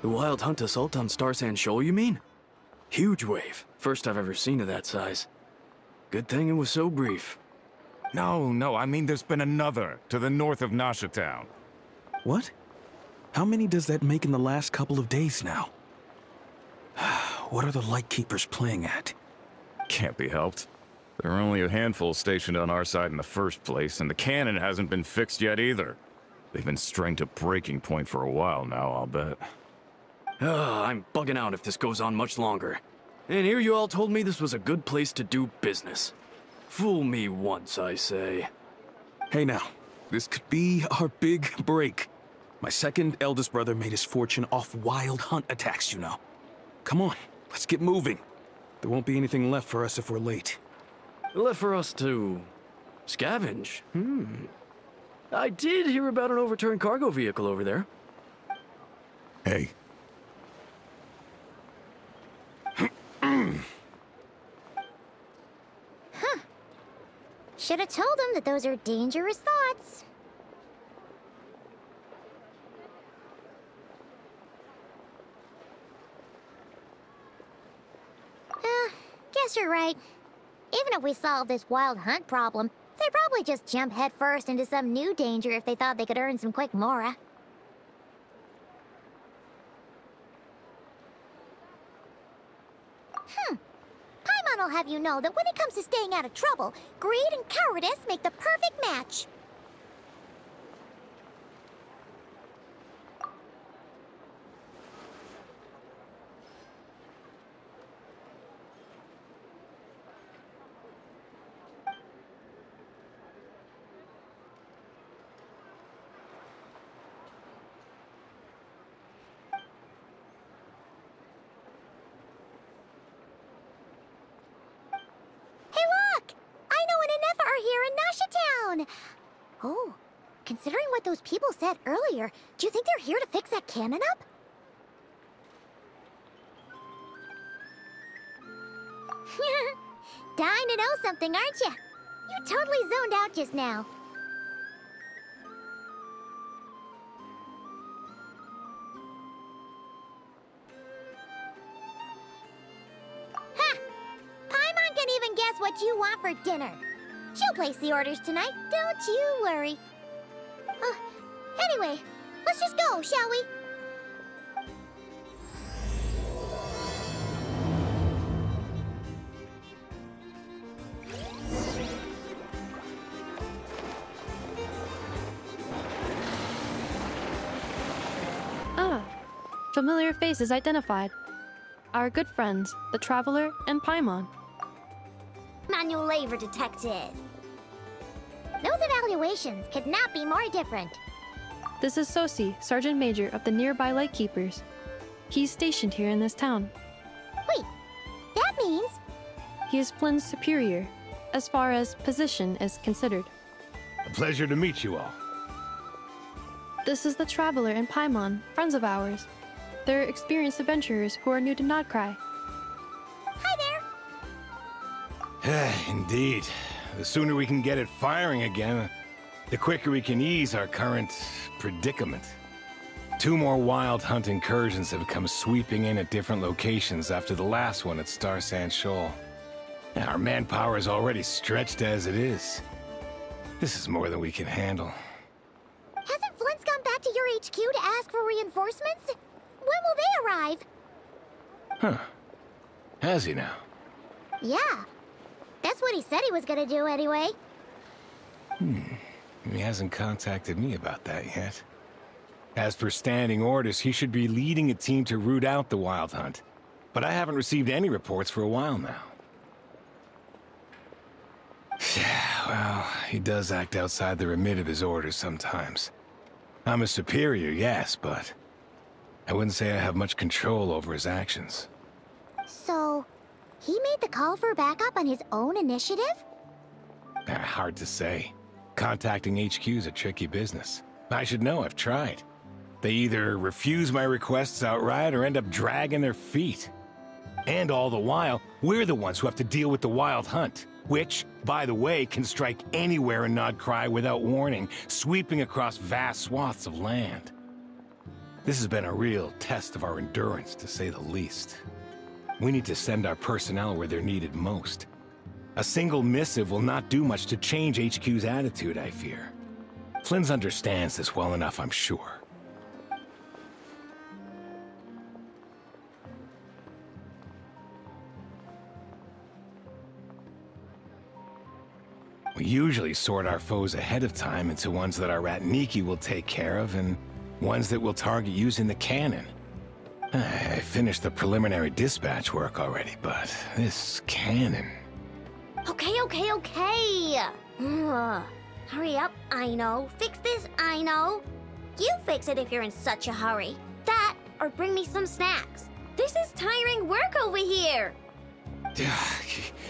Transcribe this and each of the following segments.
The wild hunt assault on Star Sand Shoal, you mean? Huge wave. First I've ever seen of that size. Good thing it was so brief. No, I mean there's been another to the north of Nasha Town. What? How many does that make in the last couple of days now? What are the Lightkeepers playing at? Can't be helped. There are only a handful stationed on our side in the first place, and the cannon hasn't been fixed yet either. They've been strained to breaking point for a while now, I'll bet. I'm bugging out if this goes on much longer. And here you all told me this was a good place to do business. Fool me once, I say. Hey now, this could be our big break. My second eldest brother made his fortune off wild hunt attacks, you know. Come on, let's get moving. There won't be anything left for us if we're late. Left for us to scavenge? I did hear about an overturned cargo vehicle over there. Hey. Should have told him that those are dangerous thoughts. Guess you're right. Even if we solve this wild hunt problem, they'd probably just jump headfirst into some new danger if they thought they could earn some quick mora. Paimon will have you know that when it comes to staying out of trouble, greed and cowardice make the perfect match. Oh, considering what those people said earlier, do you think they're here to fix that cannon up? Dying to know something, aren't you? You totally zoned out just now. Ha! Paimon can even guess what you want for dinner. She'll place the orders tonight, don't you worry. Anyway, let's just go, shall we? Familiar faces identified. Our good friends, the Traveler and Paimon. Manual labor detected. Those evaluations could not be more different. This is Sosi, Sergeant Major of the nearby Lightkeepers. He's stationed here in this town. Wait, that means... He is Flynn's superior, as far as position is considered. A pleasure to meet you all. This is the Traveler and Paimon, friends of ours. They're experienced adventurers who are new to Nodcry. Hi there! Indeed. The sooner we can get it firing again, the quicker we can ease our current predicament. 2 more wild hunt incursions have come sweeping in at different locations after the last one at Star Sand Shoal. Our manpower is already stretched as it is. This is more than we can handle. Hasn't Flint's gone back to your HQ to ask for reinforcements? When will they arrive? Huh. Has he now? Yeah. That's what he said he was gonna do anyway. He hasn't contacted me about that yet. As per standing orders, he should be leading a team to root out the wild hunt. But I haven't received any reports for a while now. Well, he does act outside the remit of his orders sometimes. I'm a superior, yes, but I wouldn't say I have much control over his actions. So, he made the call for backup on his own initiative? Hard to say. Contacting HQ is a tricky business. I should know, I've tried. They either refuse my requests outright or end up dragging their feet. And all the while, we're the ones who have to deal with the wild hunt, which, by the way, can strike anywhere in Nodcry without warning, sweeping across vast swaths of land. This has been a real test of our endurance, to say the least. We need to send our personnel where they're needed most. A single missive will not do much to change HQ's attitude, I fear. Flynn's understands this well enough, I'm sure. We usually sort our foes ahead of time into ones that our Ratniki will take care of and ones that we'll target using the cannon. I finished the preliminary dispatch work already, but this cannon... Okay. Hurry up, I know. Fix this, I know. You fix it if you're in such a hurry. That, or bring me some snacks. This is tiring work over here.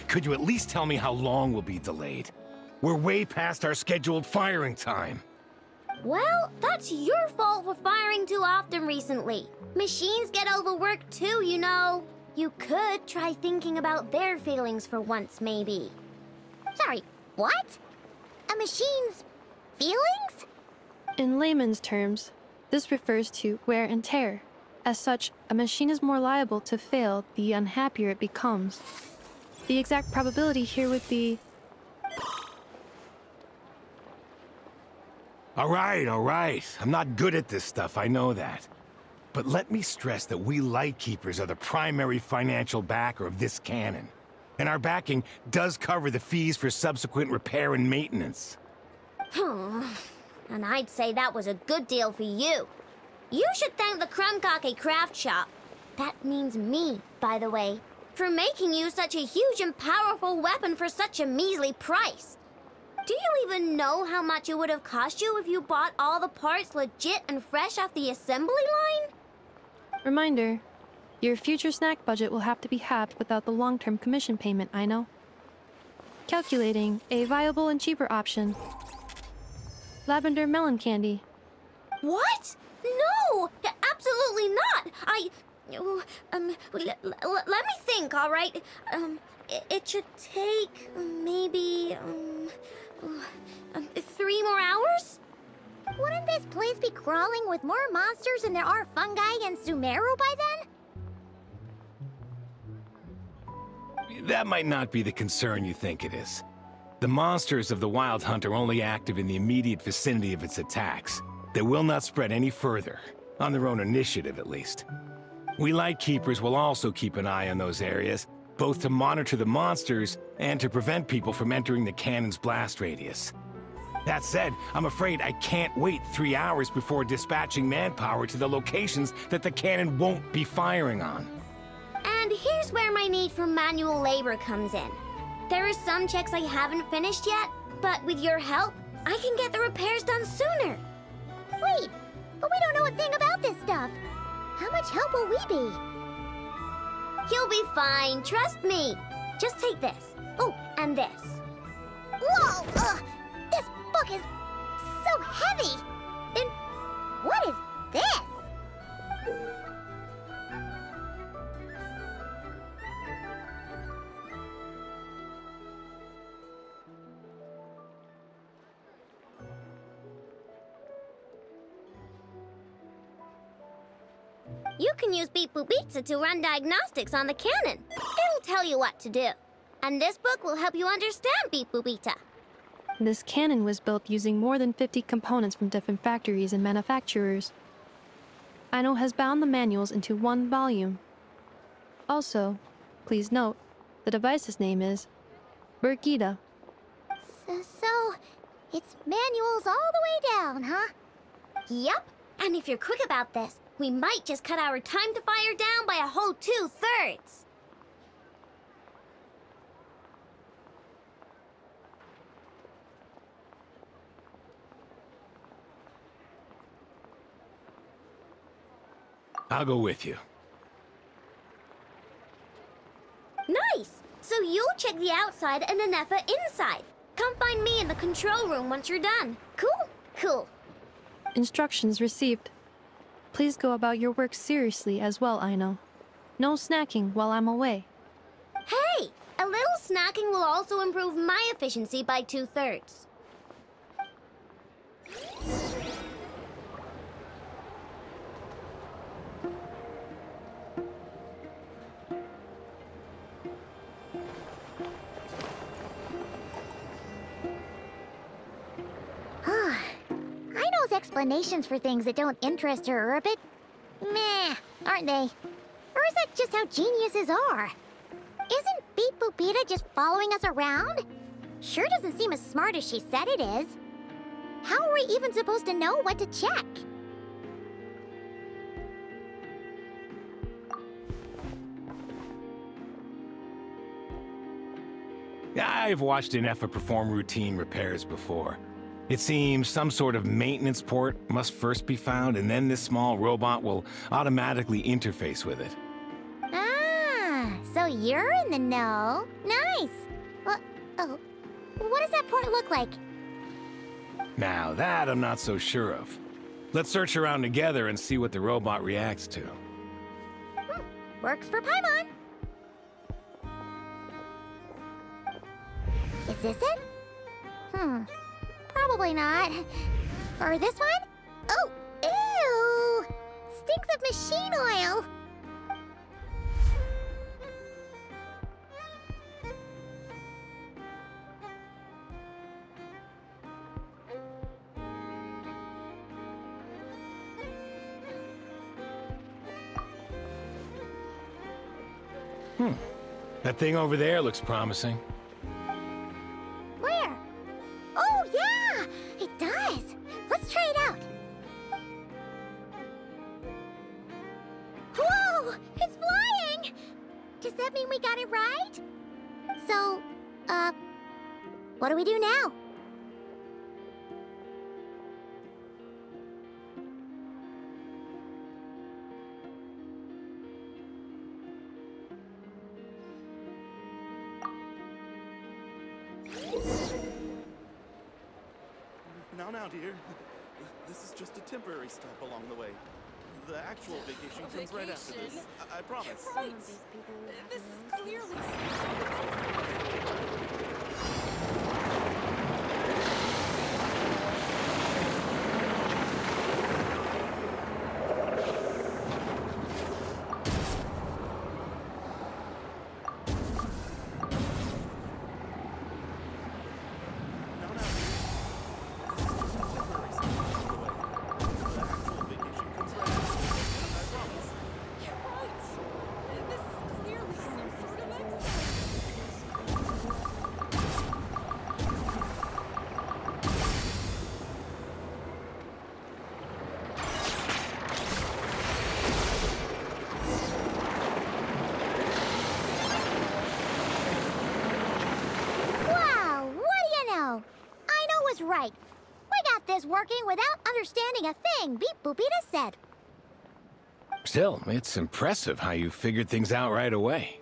Could you at least tell me how long we'll be delayed? We're way past our scheduled firing time. Well, that's your fault for firing too often recently. Machines get overworked too, you know. You could try thinking about their feelings for once, maybe. Sorry, what? A machine's feelings? In layman's terms, this refers to wear and tear. As such, a machine is more liable to fail the unhappier it becomes. The exact probability here would be... All right. I'm not good at this stuff, I know that. But let me stress that we Lightkeepers are the primary financial backer of this cannon. And our backing does cover the fees for subsequent repair and maintenance. And I'd say that was a good deal for you. You should thank the Krumkake craft shop. That means me, by the way, for making you such a huge and powerful weapon for such a measly price. Do you even know how much it would have cost you if you bought all the parts legit and fresh off the assembly line? Reminder, your future snack budget will have to be halved without the long-term commission payment, I know. Calculating a viable and cheaper option. Lavender melon candy. What? No! Absolutely not! Let me think, all right? It should take maybe 3 more hours? Wouldn't this place be crawling with more monsters than there are fungi in Sumeru by then? That might not be the concern you think it is. The monsters of the Wild Hunt are only active in the immediate vicinity of its attacks. They will not spread any further, on their own initiative at least. We Lightkeepers will also keep an eye on those areas, both to monitor the monsters and to prevent people from entering the cannon's blast radius. That said, I'm afraid I can't wait 3 hours before dispatching manpower to the locations that the cannon won't be firing on. And here's where my need for manual labor comes in. There are some checks I haven't finished yet, but with your help, I can get the repairs done sooner. Wait, but we don't know a thing about this stuff. How much help will we be? You'll be fine, trust me. Just take this. Oh, and this. Whoa! This book is so heavy! And what is this? You can use Beep Boop Pizza to run diagnostics on the cannon. It'll tell you what to do. And this book will help you understand Beep Boop Pizza. This cannon was built using more than 50 components from different factories and manufacturers. Aino has bound the manuals into one volume. Also, please note, the device's name is Birgitta. So, it's manuals all the way down, huh? Yup. And if you're quick about this, we might just cut our time to fire down by a whole 2/3. I'll go with you. Nice! So you'll check the outside and Anefa inside. Come find me in the control room once you're done. Cool? Cool. Instructions received. Please go about your work seriously as well, Aino. No snacking while I'm away. Hey! A little snacking will also improve my efficiency by 2/3. Those explanations for things that don't interest her are a bit meh, aren't they? Or is that just how geniuses are? Isn't Beep Boopita just following us around? Sure doesn't seem as smart as she said it is. How are we even supposed to know what to check? I've watched an Effa perform routine repairs before. It seems some sort of maintenance port must first be found, and then this small robot will automatically interface with it. Ah, so you're in the know. Nice. Well, oh, what does that port look like? Now that I'm not so sure of. Let's search around together and see what the robot reacts to. Works for Paimon. Is this it? Probably not. Or this one? Oh, ew! Stinks of machine oil. That thing over there looks promising. Where? Oh, yeah! It does! Let's try it out! Whoa! It's flying! Does that mean we got it right? So, what do we do now? Now, dear. This is just a temporary stop along the way. The actual vacation comes right after this. I promise. Right. This is clearly right. We got this working without understanding a thing Beep Boopita said. Still, it's impressive how you figured things out right away.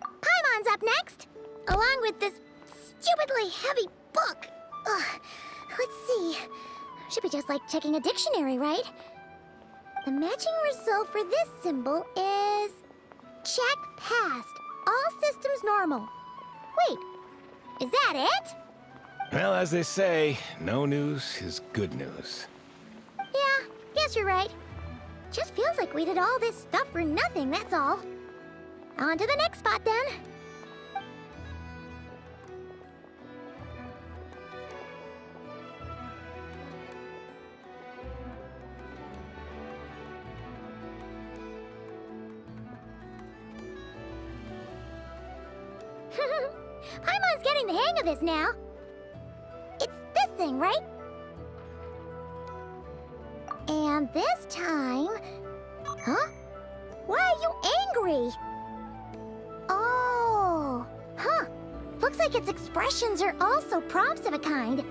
Paimon's up next, along with this stupidly heavy book. Ugh. Let's see. Should be just like checking a dictionary, right? The matching result for this symbol is... check passed. All systems normal. Wait, is that it? Well, as they say, no news is good news. Yeah, guess you're right. Just feels like we did all this stuff for nothing, that's all. On to the next spot, then. Paimon's getting the hang of this now. It's this thing, right? And this time... Huh? Why are you angry? Oh... Huh. Looks like its expressions are also prompts of a kind.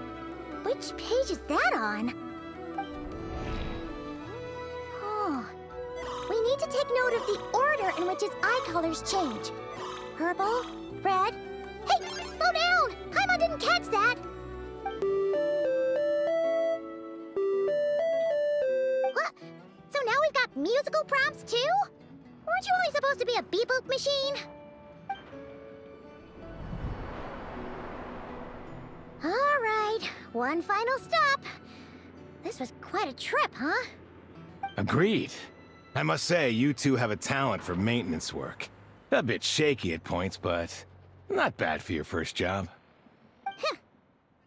Which page is that on? Oh... We need to take note of the order in which its eye colors change. Purple, red... Hey! Slow down! Paimon didn't catch that! What? So now we've got musical prompts too? Weren't you only supposed to be a beep-boop machine? Alright, one final stop. This was quite a trip, huh? Agreed. I must say, you two have a talent for maintenance work. A bit shaky at points, but not bad for your first job.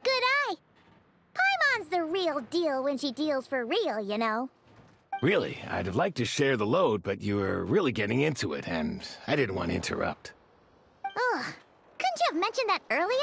Good eye. real deal when she deals for real, you know. Really, I'd have liked to share the load, but you were really getting into it, and I didn't want to interrupt. Ugh. Couldn't you have mentioned that earlier?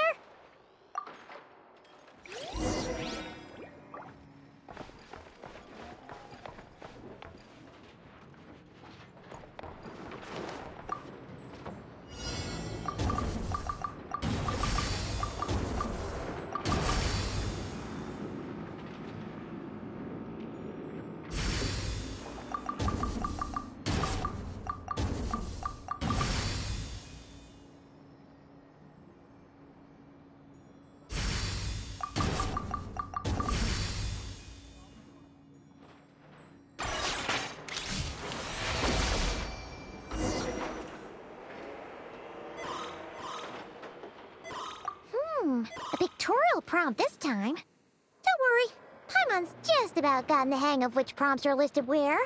A pictorial prompt this time. Don't worry, Paimon's just about gotten the hang of which prompts are listed where.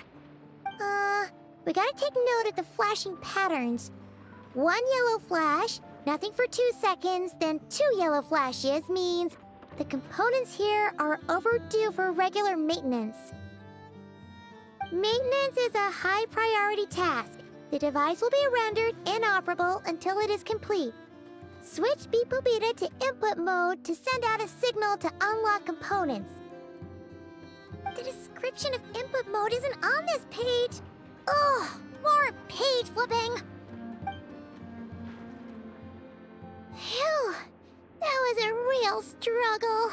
We gotta take note of the flashing patterns. 1 yellow flash, nothing for 2 seconds, then 2 yellow flashes means the components here are overdue for regular maintenance. Maintenance is a high priority task. The device will be rendered inoperable until it is complete. Switch Beep Boopita to input mode to send out a signal to unlock components. The description of input mode isn't on this page. Ugh, more page flipping. Phew, that was a real struggle.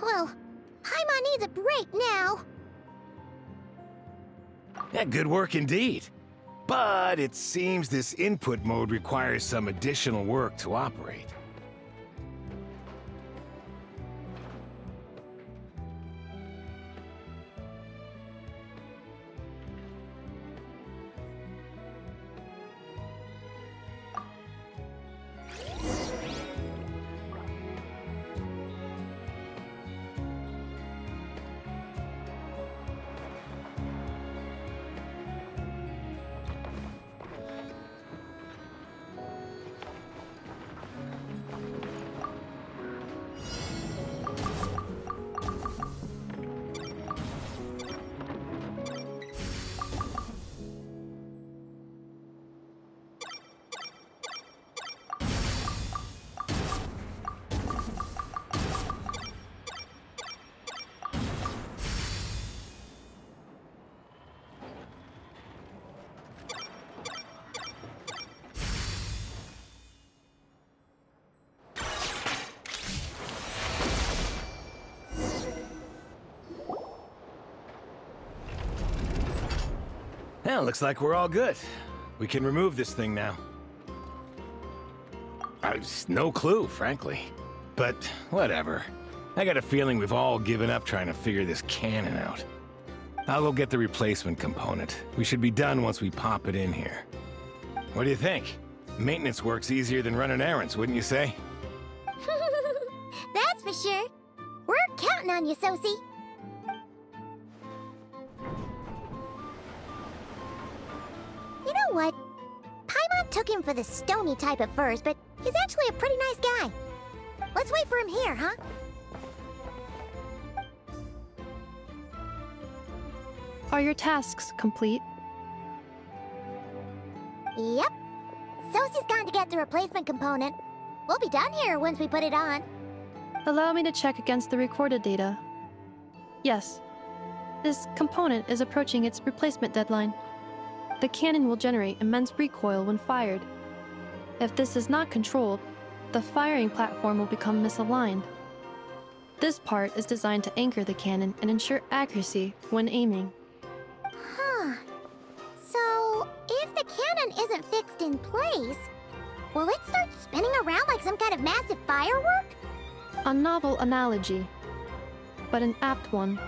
Well, Paimon needs a break now. Yeah, good work indeed. But it seems this input mode requires some additional work to operate. Well, looks like we're all good. We can remove this thing now. I've no clue, frankly. But whatever. I got a feeling we've all given up trying to figure this cannon out. I'll go get the replacement component. We should be done once we pop it in here. What do you think? Maintenance work's easier than running errands, wouldn't you say? That's for sure. We're counting on you, Sosie. You know what? Paimon took him for the stony type at first, but he's actually a pretty nice guy. Let's wait for him here, huh? Are your tasks complete? Yep. Sosie's gone to get the replacement component. We'll be done here once we put it on. Allow me to check against the recorded data. Yes. This component is approaching its replacement deadline. The cannon will generate immense recoil when fired. If this is not controlled, the firing platform will become misaligned. This part is designed to anchor the cannon and ensure accuracy when aiming. Huh. So, if the cannon isn't fixed in place, will it start spinning around like some kind of massive firework? A novel analogy, but an apt one.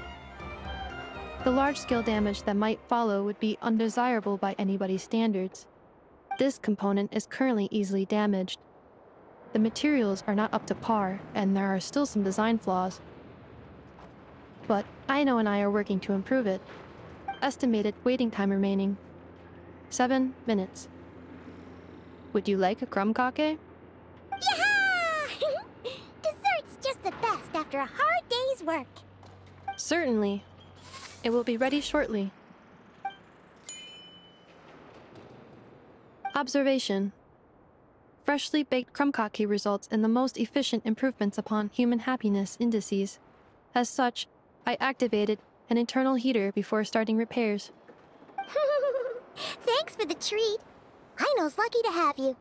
The large-scale damage that might follow would be undesirable by anybody's standards. This component is currently easily damaged. The materials are not up to par, and there are still some design flaws. But Aino and I are working to improve it. Estimated waiting time remaining: 7 minutes. Would you like a crumb cake? Yeah! Dessert's just the best after a hard day's work. Certainly. It will be ready shortly. Observation. Freshly baked krumkake results in the most efficient improvements upon human happiness indices. As such, I activated an internal heater before starting repairs. Thanks for the treat. Aino's lucky to have you.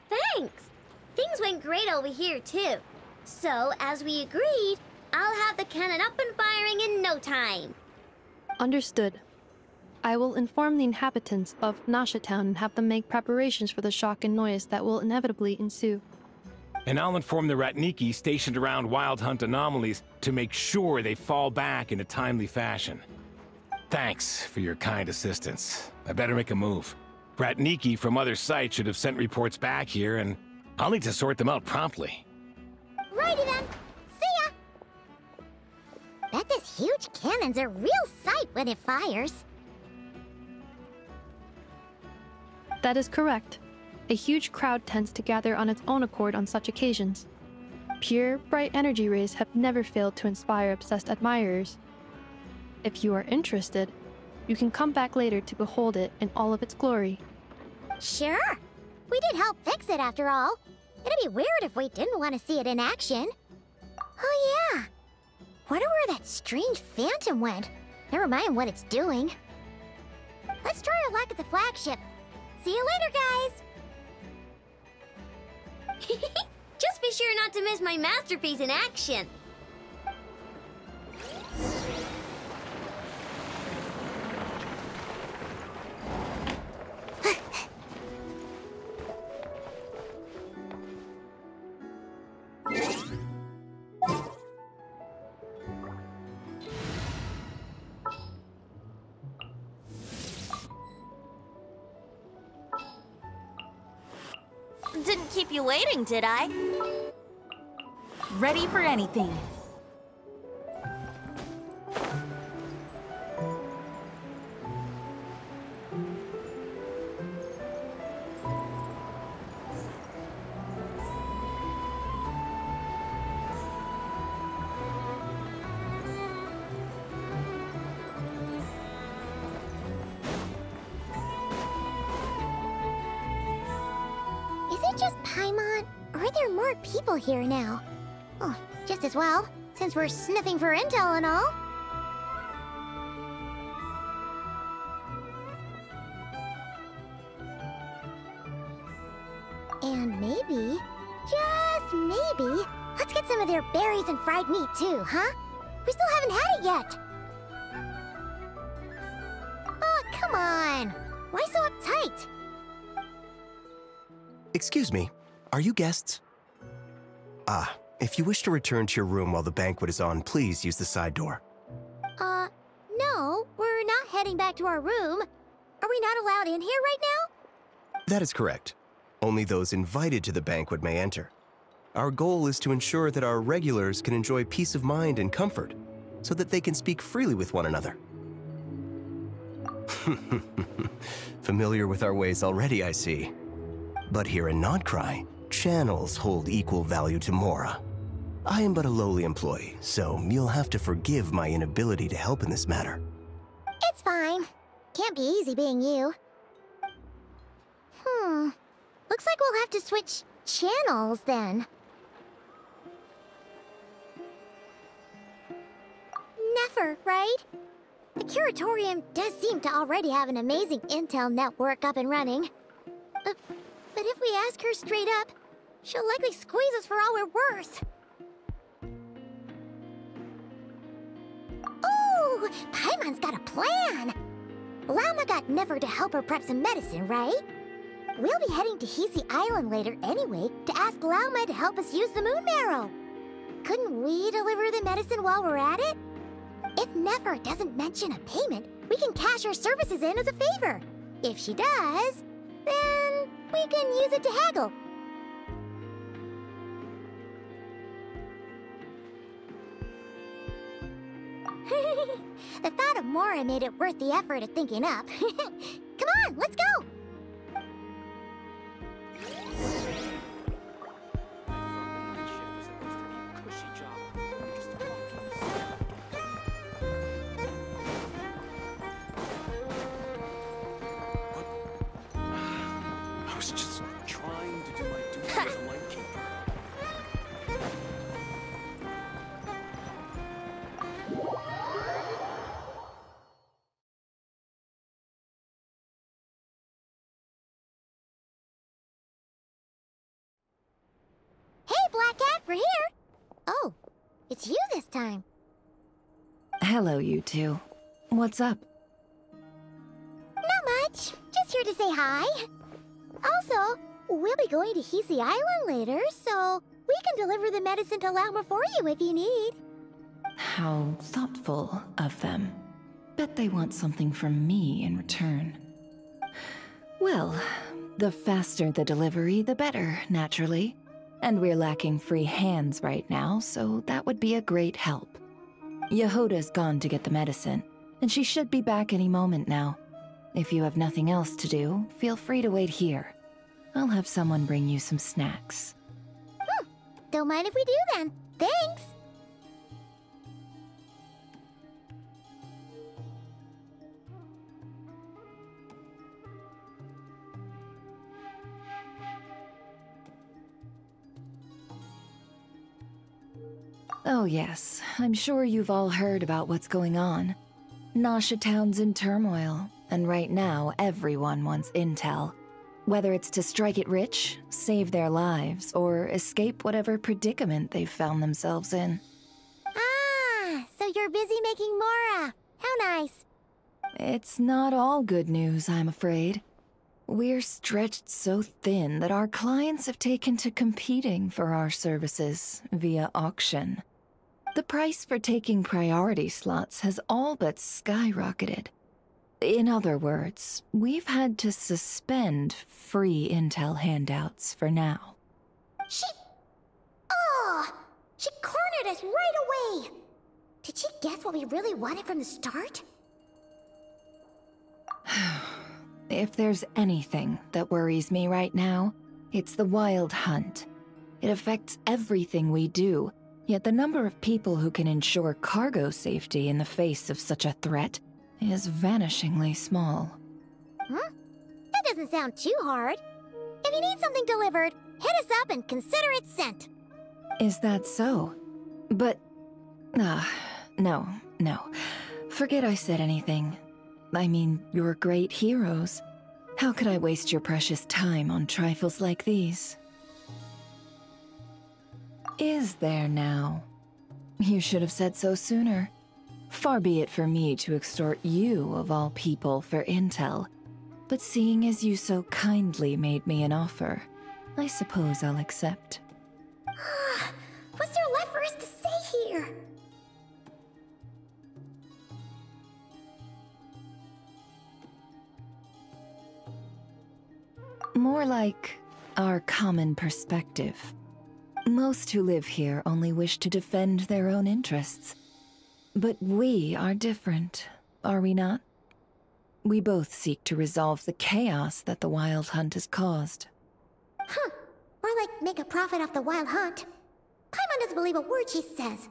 Thanks! Things went great over here, too. So, as we agreed, I'll have the cannon up and firing in no time. Understood. I will inform the inhabitants of Nasha Town and have them make preparations for the shock and noise that will inevitably ensue. And I'll inform the Ratniki stationed around Wild Hunt anomalies to make sure they fall back in a timely fashion. Thanks for your kind assistance. I better make a move. Ratniki from other sites should have sent reports back here, and I'll need to sort them out promptly. Righty then. See ya! Bet this huge cannon's a real sight when it fires. That is correct. A huge crowd tends to gather on its own accord on such occasions. Pure, bright energy rays have never failed to inspire obsessed admirers. If you are interested, you can come back later to behold it in all of its glory. Sure. We did help fix it after all. It'd be weird if we didn't want to see it in action. Oh yeah. Wonder where that strange phantom went. Never mind what it's doing. Let's try our luck at the flagship. See you later, guys! Just be sure not to miss my masterpiece in action. Didn't keep you waiting, did I? Ready for anything. Is it just Paimon, or are there more people here now? Oh, just as well, since we're sniffing for intel and all. And maybe, just maybe, let's get some of their berries and fried meat too, huh? We still haven't had it yet. Oh, come on. Why so uptight? Excuse me, are you guests? Ah, if you wish to return to your room while the banquet is on, please use the side door. No, we're not heading back to our room. Are we not allowed in here right now? That is correct. Only those invited to the banquet may enter. Our goal is to ensure that our regulars can enjoy peace of mind and comfort, so that they can speak freely with one another. Familiar with our ways already, I see. But here in Nodcry, channels hold equal value to Mora. I am but a lowly employee, so you'll have to forgive my inability to help in this matter. It's fine. Can't be easy being you. Looks like we'll have to switch channels then. Never, right? The Curatorium does seem to already have an amazing intel network up and running. But if we ask her straight up, she'll likely squeeze us for all we're worth. Ooh, Paimon's got a plan! Llama got Never to help her prep some medicine, right? We'll be heading to Hisi Island later anyway to ask Llama to help us use the moon marrow. Couldn't we deliver the medicine while we're at it? If Never doesn't mention a payment, we can cash our services in as a favor. If she does, then we can use it to haggle. The thought of Mora made it worth the effort of thinking up. Come on, let's go! I was just trying to do my duty as a lightkeeper. Hey, Black Cat, we're here! Oh, it's you this time. Hello, you two. What's up? Not much. Just here to say hi. Also, we'll be going to Hisi Island later, so we can deliver the medicine to Lauma for you if you need. How thoughtful of them. Bet they want something from me in return. Well, the faster the delivery, the better, naturally. And we're lacking free hands right now, so that would be a great help. Yehoda's gone to get the medicine, and she should be back any moment now. If you have nothing else to do, feel free to wait here. I'll have someone bring you some snacks. Don't mind if we do then. Thanks! Oh yes, I'm sure you've all heard about what's going on. Nasha Town's in turmoil, and right now everyone wants intel. Whether it's to strike it rich, save their lives, or escape whatever predicament they've found themselves in. Ah, so you're busy making Mora. How nice. It's not all good news, I'm afraid. We're stretched so thin that our clients have taken to competing for our services via auction. The price for taking priority slots has all but skyrocketed. In other words, we've had to suspend free intel handouts for now. She cornered us right away! Did she guess what we really wanted from the start? If there's anything that worries me right now, it's the Wild Hunt. It affects everything we do, yet the number of people who can ensure cargo safety in the face of such a threat is vanishingly small. Huh? That doesn't sound too hard. If you need something delivered, hit us up and consider it sent. Is that so? But... no. Forget I said anything. I mean, you're great heroes. How could I waste your precious time on trifles like these? Is there now? You should have said so sooner. Far be it for me to extort you, of all people, for intel. But seeing as you so kindly made me an offer, I suppose I'll accept. What's there left for us to say here? More like our common perspective. Most who live here only wish to defend their own interests. But we are different, are we not? We both seek to resolve the chaos that the Wild Hunt has caused. Huh. Or like make a profit off the Wild Hunt. Paimon doesn't believe a word she says.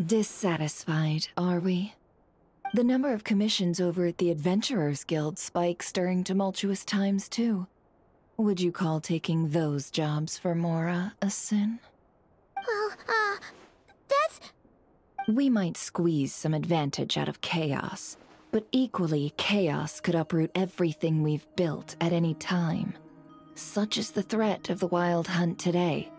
Dissatisfied, are we? The number of commissions over at the Adventurers Guild spikes during tumultuous times, too. Would you call taking those jobs for Mora a sin? Well, that's... We might squeeze some advantage out of chaos, but equally, chaos could uproot everything we've built at any time. Such is the threat of the Wild Hunt today.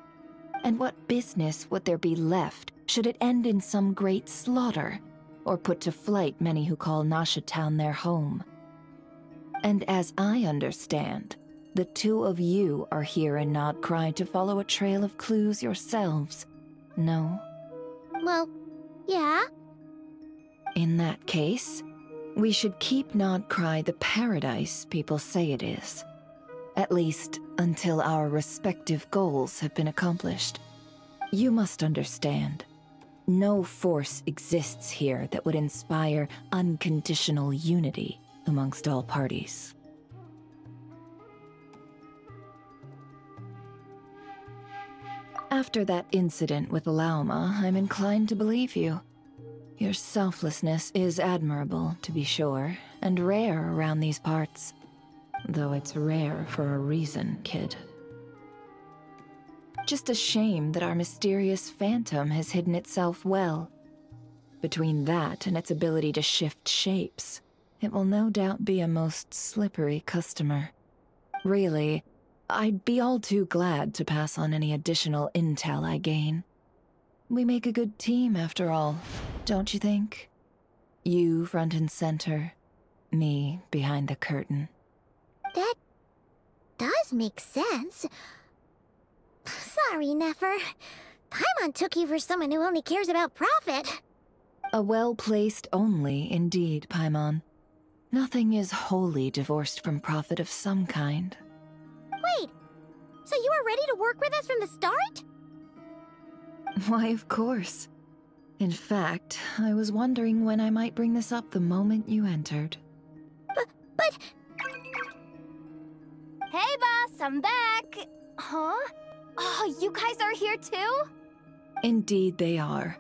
And what business would there be left should it end in some great slaughter, or put to flight many who call Nasha Town their home? And as I understand, the two of you are here in Nodcry to follow a trail of clues yourselves, no? Well, yeah. In that case, we should keep Nodcry the paradise people say it is. At least, until our respective goals have been accomplished. You must understand, no force exists here that would inspire unconditional unity amongst all parties. After that incident with Lauma, I'm inclined to believe you. Your selflessness is admirable, to be sure, and rare around these parts. Though it's rare for a reason, kid. Just a shame that our mysterious phantom has hidden itself well. Between that and its ability to shift shapes, it will no doubt be a most slippery customer. Really, I'd be all too glad to pass on any additional intel I gain. We make a good team, after all, don't you think? You front and center, me behind the curtain. That does make sense. Sorry, Nefer. Paimon took you for someone who only cares about profit. A well-placed only, indeed, Paimon. Nothing is wholly divorced from profit of some kind. Wait, so you were ready to work with us from the start? Why, of course. In fact, I was wondering when I might bring this up the moment you entered. But... Hey, boss, I'm back! Huh? Oh, you guys are here too? Indeed they are.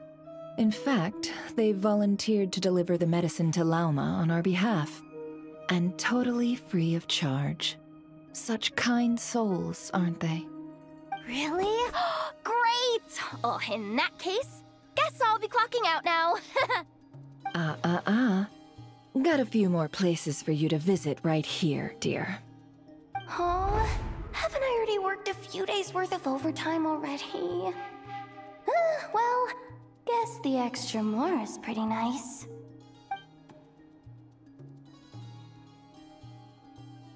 In fact, they've volunteered to deliver the medicine to Lauma on our behalf. And totally free of charge. Such kind souls, aren't they? Really? Great! Oh, in that case, guess I'll be clocking out now. Got a few more places for you to visit right here, dear. Huh? Haven't I already worked a few days worth of overtime already? Well, guess the extra more is pretty nice.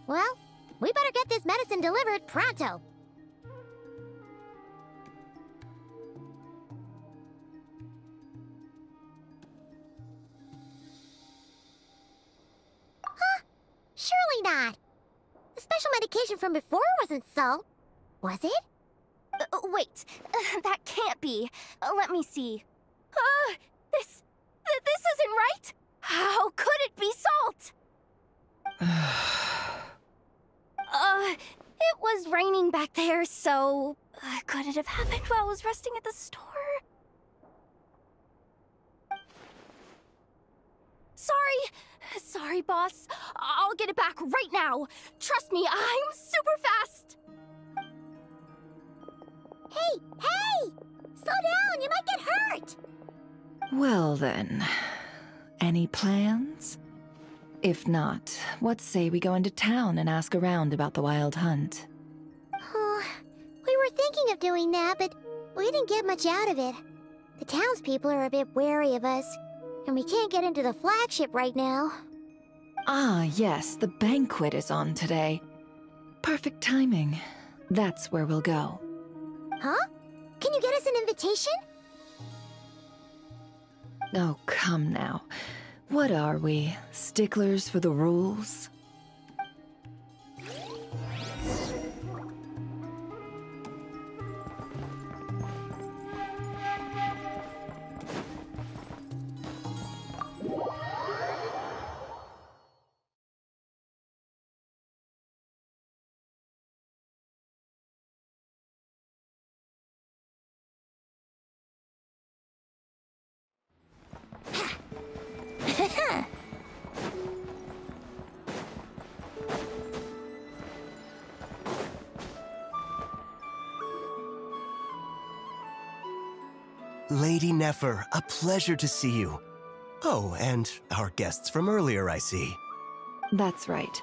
Well, we better get this medicine delivered pronto. Huh? Surely not. The special medication from before wasn't salt, was it? Wait, that can't be. Let me see. This isn't right! How could it be salt? It was raining back there, so... could it have happened while I was resting at the store? Sorry, boss. I'll get it back right now. Trust me, I'm super fast. Hey! Slow down, you might get hurt! Well then, any plans? If not, what say we go into town and ask around about the wild hunt? We were thinking of doing that, but we didn't get much out of it. The townspeople are a bit wary of us, and we can't get into the flagship right now. Ah, yes, the banquet is on today. Perfect timing. That's where we'll go. Huh? Can you get us an invitation? Oh, come now. What are we? Sticklers for the rules? Lady Nefer, a pleasure to see you. Oh, and our guests from earlier, I see. That's right.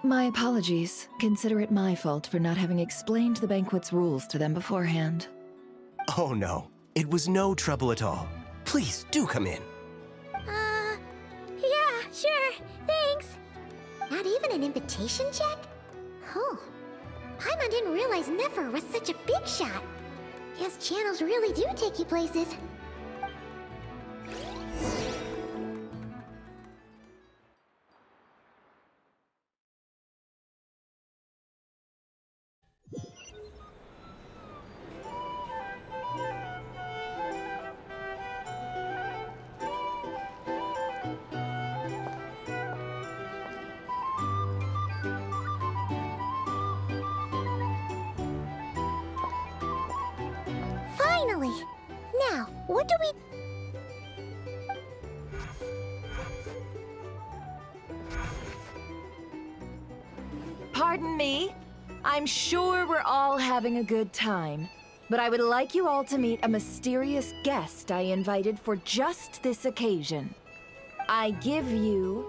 My apologies. Consider it my fault for not having explained the banquet's rules to them beforehand. Oh no, it was no trouble at all. Please, do come in. Yeah, sure, thanks. Not even an invitation check? Oh, Paimon didn't realize Nefer was such a big shot. Guess channels really do take you places. Finally! Now, what do we... Pardon me. I'm sure we're all having a good time, but I would like you all to meet a mysterious guest I invited for just this occasion. I give you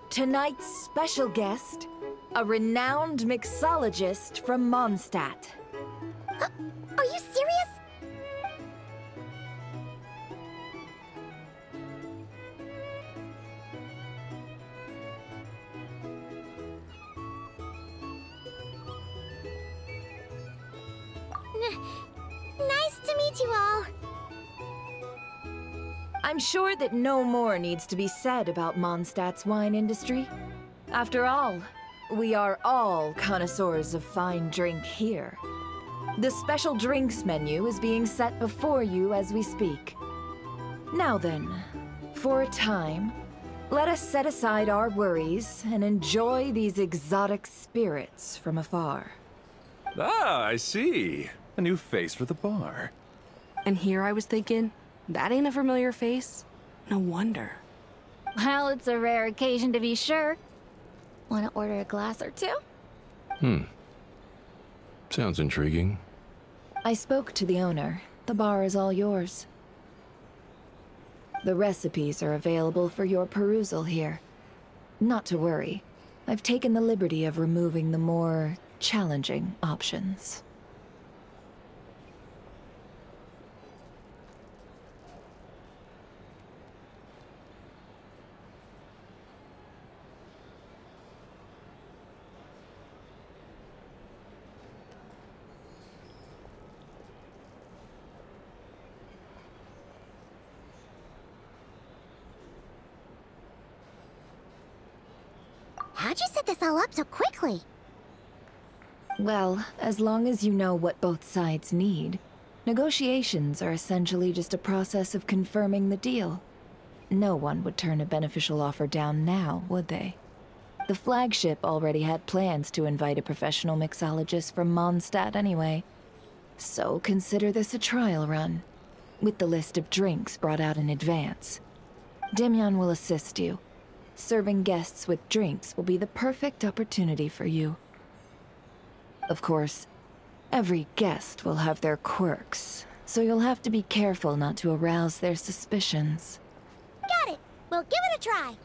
tonight's special guest, a renowned mixologist from Mondstadt. Are you serious? Nice to meet you all. I'm sure that no more needs to be said about Mondstadt's wine industry. After all, we are all connoisseurs of fine drink here. The special drinks menu is being set before you as we speak. Now then, for a time, let us set aside our worries and enjoy these exotic spirits from afar. Ah, I see. A new face for the bar. And here I was thinking, that ain't a familiar face? No wonder. Well, it's a rare occasion to be sure. Want to order a glass or two? Sounds intriguing. I spoke to the owner. The bar is all yours. The recipes are available for your perusal here. Not to worry. I've taken the liberty of removing the more challenging options. How'd you set this all up so quickly? Well, as long as you know what both sides need, negotiations are essentially just a process of confirming the deal. No one would turn a beneficial offer down now, would they? The flagship already had plans to invite a professional mixologist from Mondstadt anyway. So consider this a trial run, with the list of drinks brought out in advance. Demyan will assist you. Serving guests with drinks will be the perfect opportunity for you. Of course, every guest will have their quirks, so you'll have to be careful not to arouse their suspicions. Got it! We'll give it a try!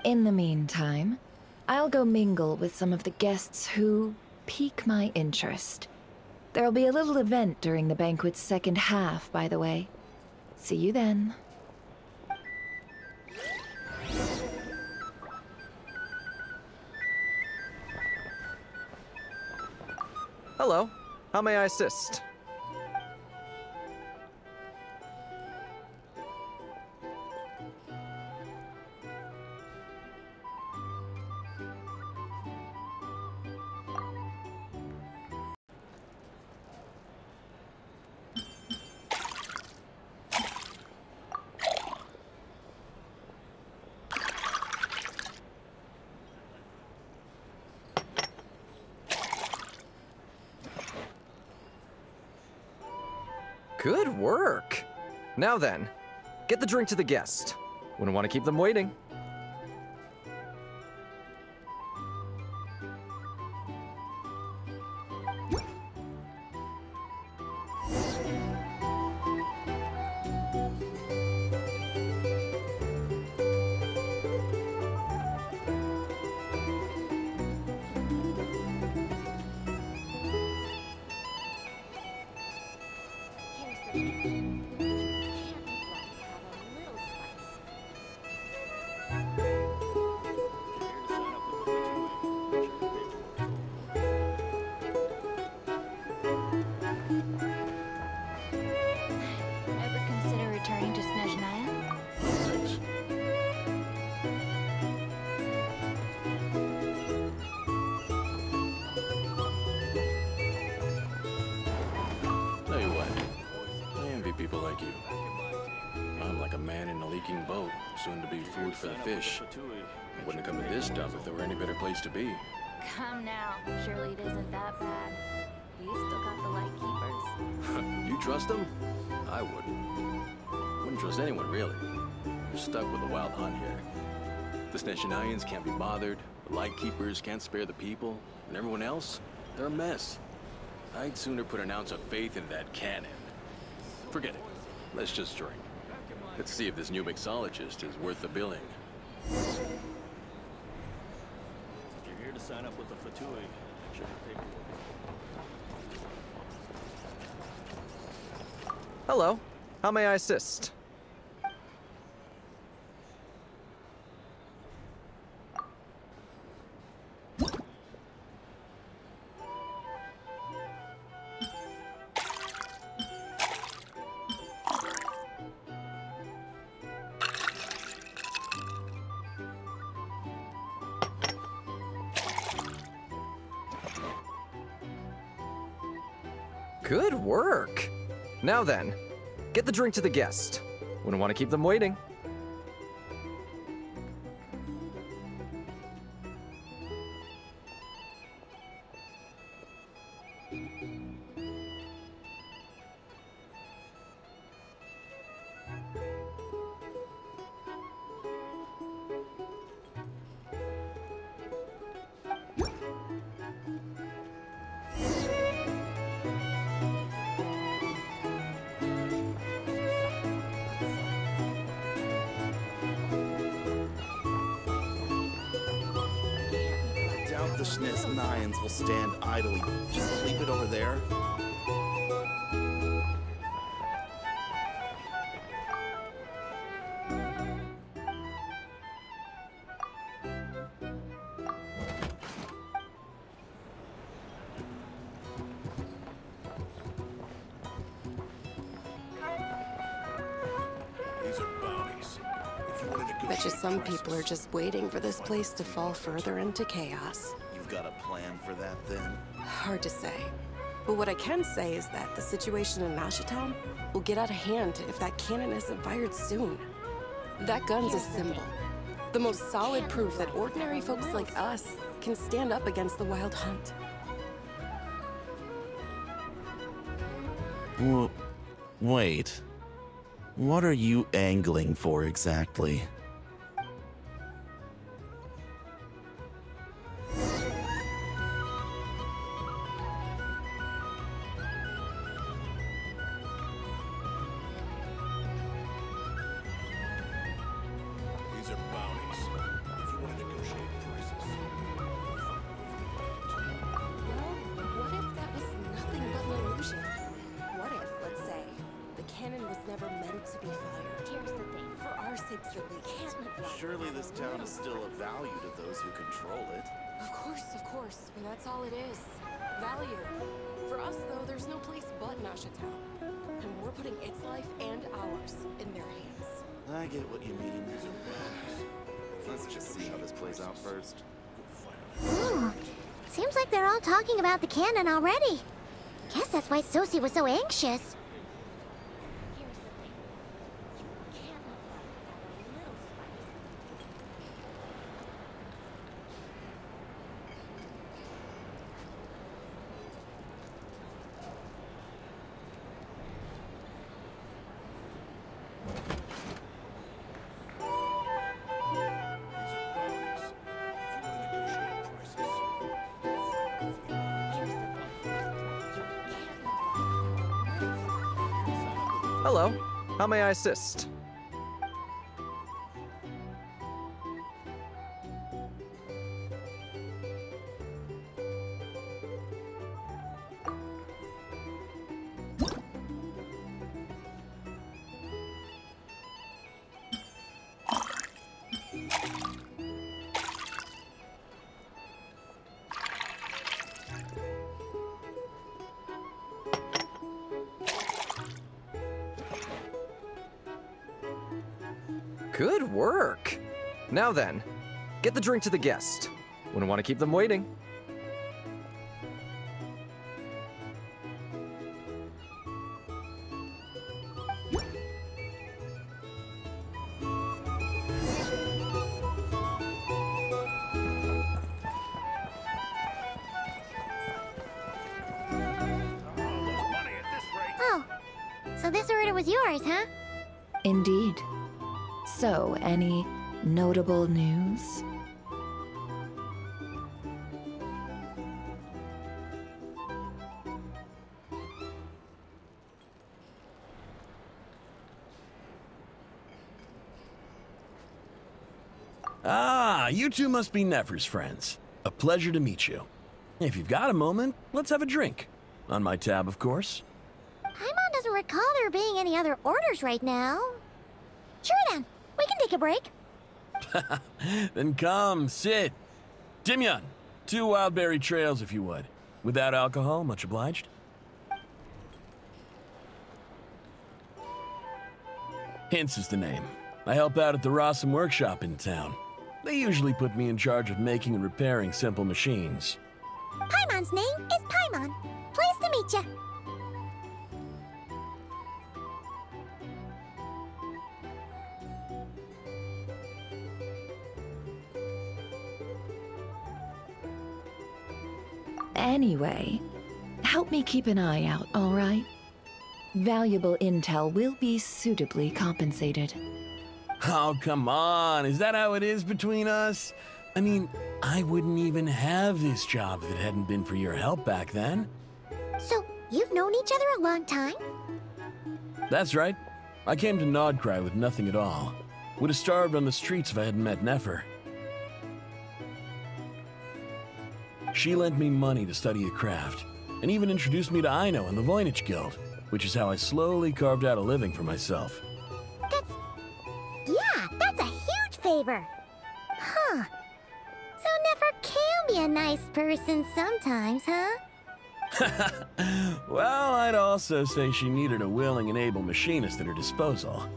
In the meantime, I'll go mingle with some of the guests who pique my interest. There'll be a little event during the banquet's second half, by the way. See you then. Hello. How may I assist? Good work! Now then, get the drink to the guest. Wouldn't want to keep them waiting. Ever consider returning to Snezhnaya? Tell you what, I envy people like you. I'm like a man in a leaking boat, soon to be food for the fish. I wouldn't have come to this dump if there were any better place to be. Come now, surely it isn't that bad. We've still got the Lightkeepers. You trust him? I wouldn't. Wouldn't trust anyone, really. You're stuck with the Wild Hunt here. The Sneshanians can't be bothered, the Lightkeepers can't spare the people, and everyone else, they're a mess. I'd sooner put an ounce of faith in that cannon. Forget it. Let's just drink. Let's see if this new mixologist is worth the billing. If you're here to sign up with the Fatui, should be paperwork. Hello. How may I assist? Good work! Now then, get the drink to the guest. Wouldn't want to keep them waiting. The Sneshanians will stand idly. Just leave it over there. These are bounties. If you want to Bet you some people are just waiting for this place to fall further into chaos. Got a plan for that, then? Hard to say. But what I can say is that the situation in Nashitown will get out of hand if that cannon isn't fired soon. That gun's a symbol. The most solid proof that ordinary folks like us can stand up against the Wild Hunt. Wait. What are you angling for exactly? Surely this town is still of value to those who control it. Of course, but that's all it is. Value. For us, though, there's no place but Nashitown. And we're putting its life and ours in their hands. I get what you mean. Let's just see how this plays out first. Ooh, seems like they're all talking about the cannon already. Guess that's why Sosie was so anxious. Hello. How may I assist? Good work! Now then, get the drink to the guest. Wouldn't want to keep them waiting. it was yours, huh? Indeed. So, any notable news? Ah, you two must be Nefer's friends. A pleasure to meet you. If you've got a moment, let's have a drink. On my tab, of course. Paimon doesn't recall there being any other orders right now. Sure then, we can take a break. Then come, sit. Timyon, 2 wildberry trails if you would. Without alcohol, much obliged. Hints is the name. I help out at the Rossum workshop in town. They usually put me in charge of making and repairing simple machines. Paimon's name is Paimon. Pleased to meet ya. Anyway, help me keep an eye out, all right? Valuable intel will be suitably compensated. Oh, come on. Is that how it is between us? I mean, I wouldn't even have this job if it hadn't been for your help back then. So, you've known each other a long time? That's right. I came to Nodcry with nothing at all. Would have starved on the streets if I hadn't met Nefer. She lent me money to study a craft, and even introduced me to Aino and the Voynich Guild, which is how I slowly carved out a living for myself. That's a huge favor. Huh. So Nefer can be a nice person sometimes, huh? Well, I'd also say she needed a willing and able machinist at her disposal.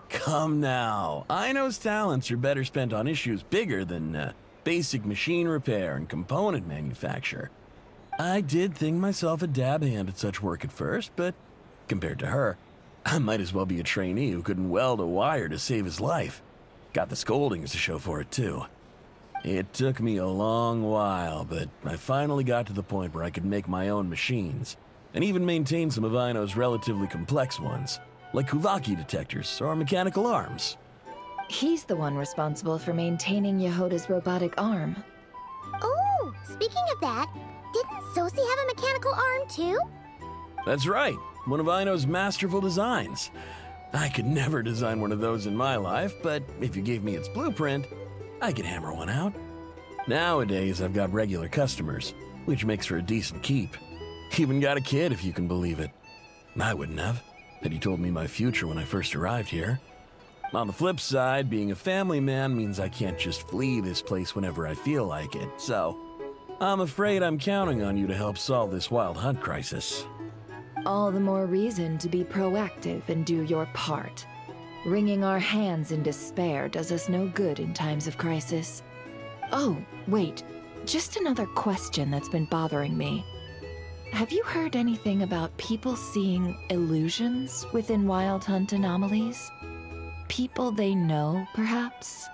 Come now. Aino's talents are better spent on issues bigger than basic machine repair and component manufacture. I did think myself a dab hand at such work at first, but compared to her, I might as well be a trainee who couldn't weld a wire to save his life. Got the scoldings to show for it, too. It took me a long while, but I finally got to the point where I could make my own machines, and even maintain some of Aino's relatively complex ones, like Kuvaki detectors or mechanical arms. He's the one responsible for maintaining Yehoda's robotic arm. Oh, speaking of that, didn't Sosi have a mechanical arm too? That's right, one of Aino's masterful designs. I could never design one of those in my life, but if you gave me its blueprint, I could hammer one out. Nowadays, I've got regular customers, which makes for a decent keep. Even got a kid, if you can believe it. I wouldn't have, had he told me my future when I first arrived here. On the flip side, being a family man means I can't just flee this place whenever I feel like it, so I'm afraid I'm counting on you to help solve this wild hunt crisis. All the more reason to be proactive and do your part. Wringing our hands in despair does us no good in times of crisis. Oh, wait. Just another question that's been bothering me. Have you heard anything about people seeing illusions within Wild Hunt anomalies? People they know, perhaps?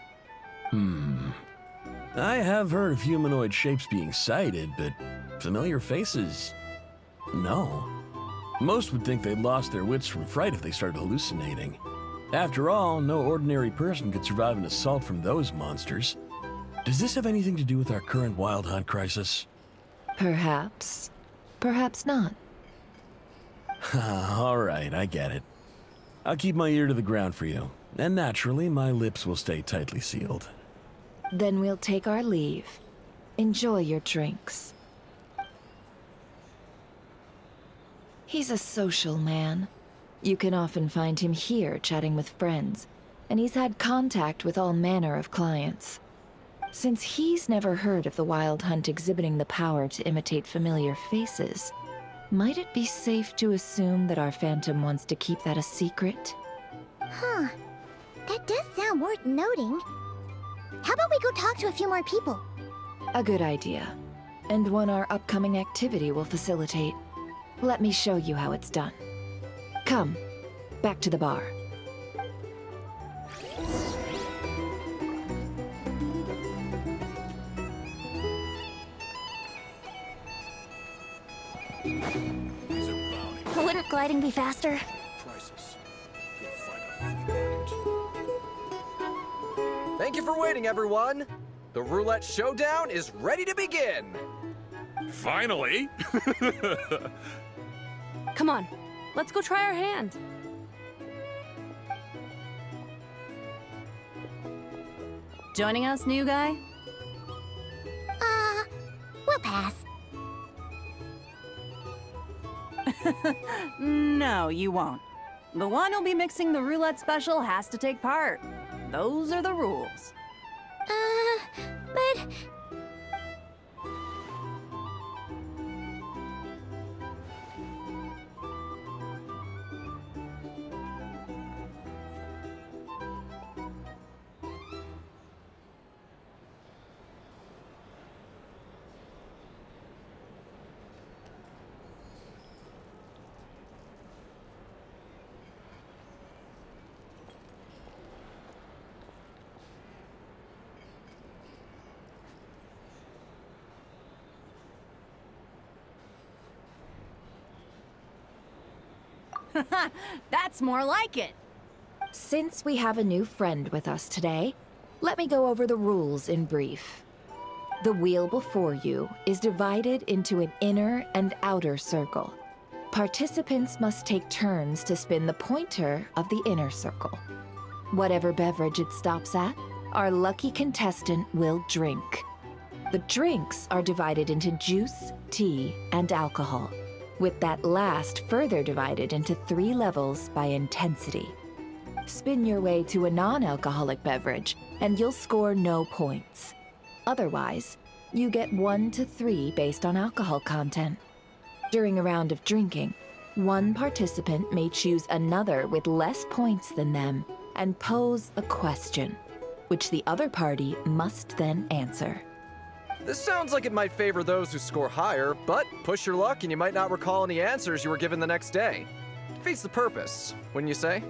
I have heard of humanoid shapes being sighted, but familiar faces? No. Most would think they'd lost their wits from fright if they started hallucinating. After all, no ordinary person could survive an assault from those monsters. Does this have anything to do with our current Wild Hunt crisis? Perhaps. Perhaps not. All right, I get it. I'll keep my ear to the ground for you, and naturally, my lips will stay tightly sealed. Then we'll take our leave. Enjoy your drinks. He's a social man. You can often find him here chatting with friends, and he's had contact with all manner of clients. Since he's never heard of the Wild Hunt exhibiting the power to imitate familiar faces, might it be safe to assume that our Phantom wants to keep that a secret? Huh. That does sound worth noting. How about we go talk to a few more people? A good idea. And one our upcoming activity will facilitate. Let me show you how it's done. Come, back to the bar. Wouldn't gliding be faster? Thank you for waiting, everyone. The roulette showdown is ready to begin. Finally! Come on, let's go try our hand. Joining us, new guy? We'll pass. No, you won't. The one who'll be mixing the roulette special has to take part. Those are the rules. But... That's more like it. Since we have a new friend with us today, let me go over the rules in brief. The wheel before you is divided into an inner and outer circle. Participants must take turns to spin the pointer of the inner circle. Whatever beverage it stops at, our lucky contestant will drink. The drinks are divided into juice, tea, and alcohol, with that last further divided into 3 levels by intensity. Spin your way to a non-alcoholic beverage, and you'll score no points. Otherwise, you get 1 to 3 based on alcohol content. During a round of drinking, one participant may choose another with less points than them and pose a question, which the other party must then answer. This sounds like it might favor those who score higher, but push your luck and you might not recall any answers you were given the next day. Defeats the purpose, wouldn't you say?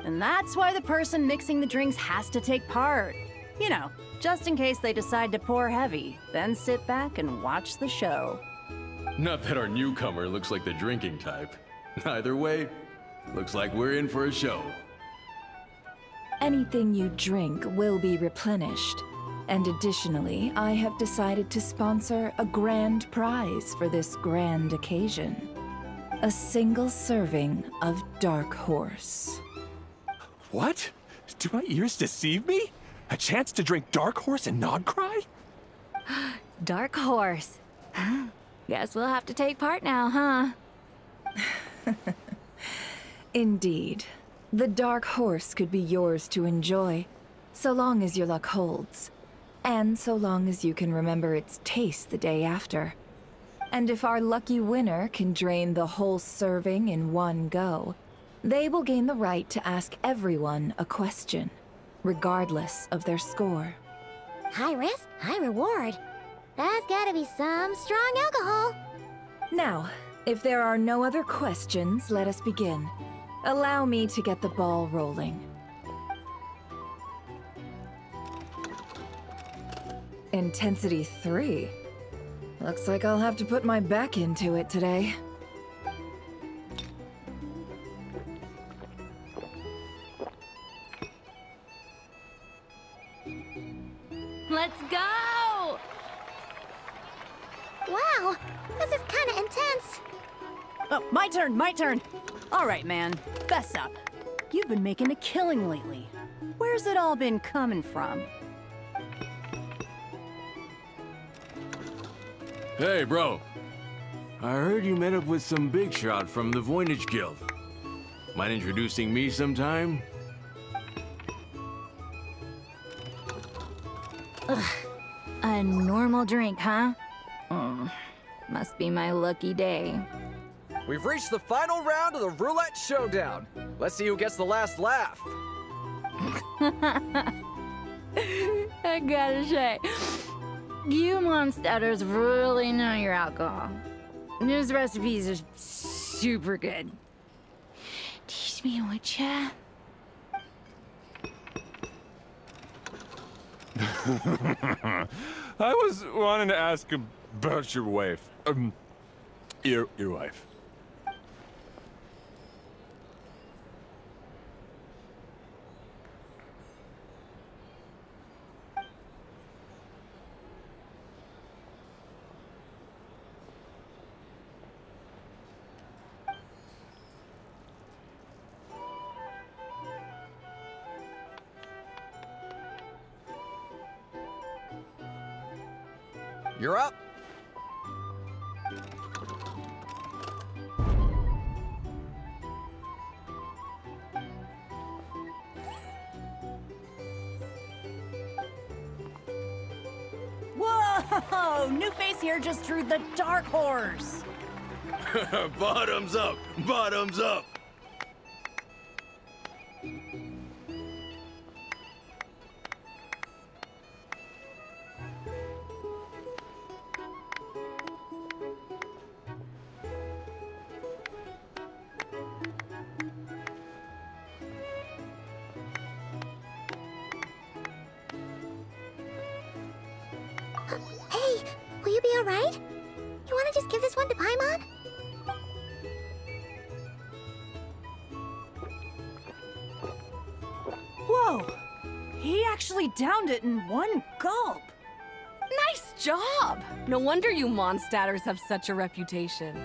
And that's why the person mixing the drinks has to take part. You know, just in case they decide to pour heavy, then sit back and watch the show. Not that our newcomer looks like the drinking type. Either way, looks like we're in for a show. Anything you drink will be replenished. And additionally, I have decided to sponsor a grand prize for this grand occasion. A single serving of Dark Horse. What? Do my ears deceive me? A chance to drink Dark Horse and not cry? Dark Horse. Guess we'll have to take part now, huh? Indeed. The Dark Horse could be yours to enjoy, so long as your luck holds. And so long as you can remember its taste the day after. And if our lucky winner can drain the whole serving in one go, they will gain the right to ask everyone a question, regardless of their score. High risk, high reward. That's gotta be some strong alcohol. Now, if there are no other questions, let us begin. Allow me to get the ball rolling. Intensity 3. Looks like I'll have to put my back into it today. Let's go! Wow, this is kind of intense. Oh, my turn! All right, man, fess up. You've been making a killing lately. Where's it all been coming from? Hey, bro. I heard you met up with some big shot from the Voynich Guild. Mind introducing me sometime? Ugh. A normal drink, huh? Must be my lucky day. We've reached the final round of the roulette showdown. Let's see who gets the last laugh. I gotta say, you monsters really know your alcohol. This recipes are super good. Teach me, would ya? I was wanting to ask about your wife. Your wife. You're up. Whoa! New face here just drew the dark horse. Bottoms up! Bottoms up! Hey, will you be alright? You wanna just give this one to Paimon? Whoa! He actually downed it in one gulp. Nice job! No wonder you Mondstadters have such a reputation.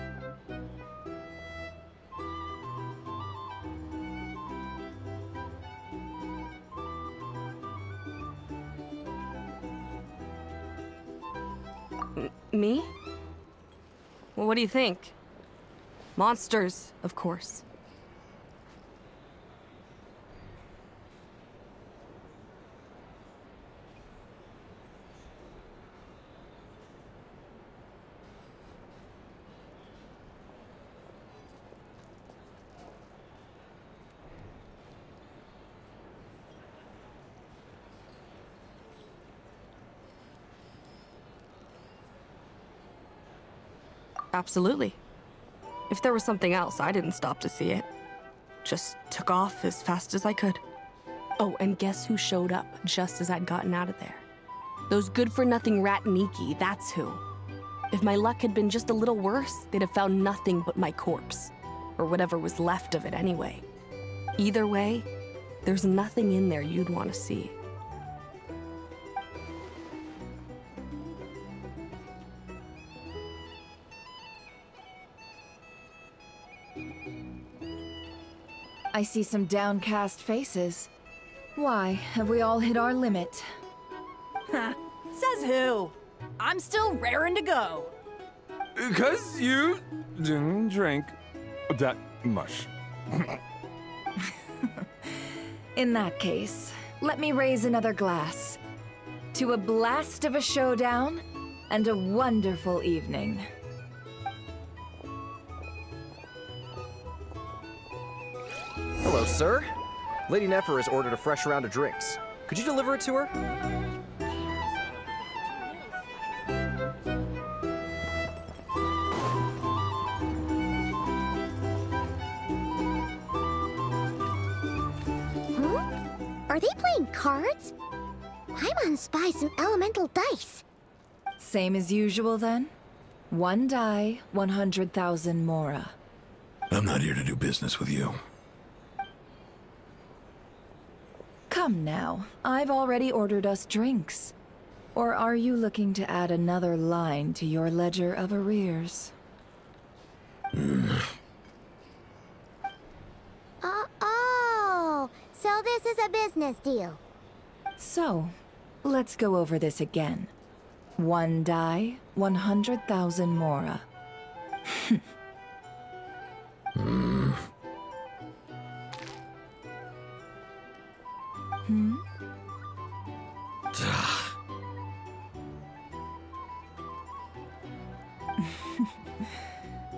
Me? Well, what do you think? Monsters, of course. Absolutely. If there was something else, I didn't stop to see it. Just took off as fast as I could. Oh, and guess who showed up just as I'd gotten out of there? Those good-for-nothing rat Niki, that's who. If my luck had been just a little worse, they'd have found nothing but my corpse. Or whatever was left of it anyway. Either way, there's nothing in there you'd want to see. I see some downcast faces. Why, have we all hit our limit? Says who? I'm still raring to go. 'Cause you didn't drink that much. In that case, let me raise another glass. To a blast of a showdown and a wonderful evening. Hello, sir. Lady Nefer has ordered a fresh round of drinks. Could you deliver it to her? Are they playing cards? Paimon spies some elemental dice. Same as usual, then? One die, 100,000 mora. I'm not here to do business with you. Come now, I've already ordered us drinks. Or are you looking to add another line to your ledger of arrears? Oh, so this is a business deal. So, let's go over this again. One die, 100,000 mora.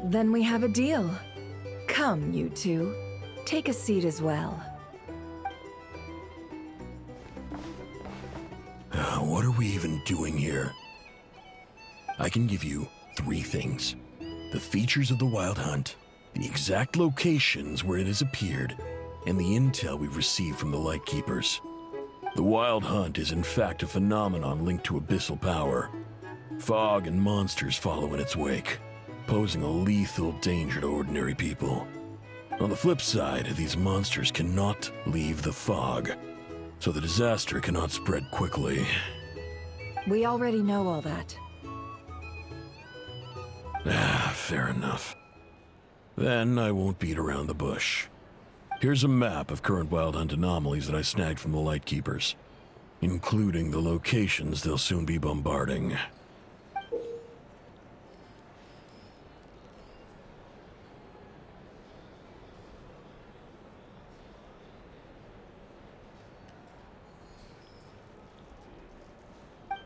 Then we have a deal. Come, you two. Take a seat as well. What are we even doing here? I can give you 3 things. The features of the Wild Hunt, the exact locations where it has appeared, and the intel we've received from the Lightkeepers. The Wild Hunt is in fact a phenomenon linked to abyssal power. Fog and monsters follow in its wake. posing a lethal danger to ordinary people. On the flip side, these monsters cannot leave the fog, so the disaster cannot spread quickly. We already know all that. Fair enough. Then I won't beat around the bush. Here's a map of current Wild Hunt anomalies that I snagged from the Lightkeepers, including the locations they'll soon be bombarding.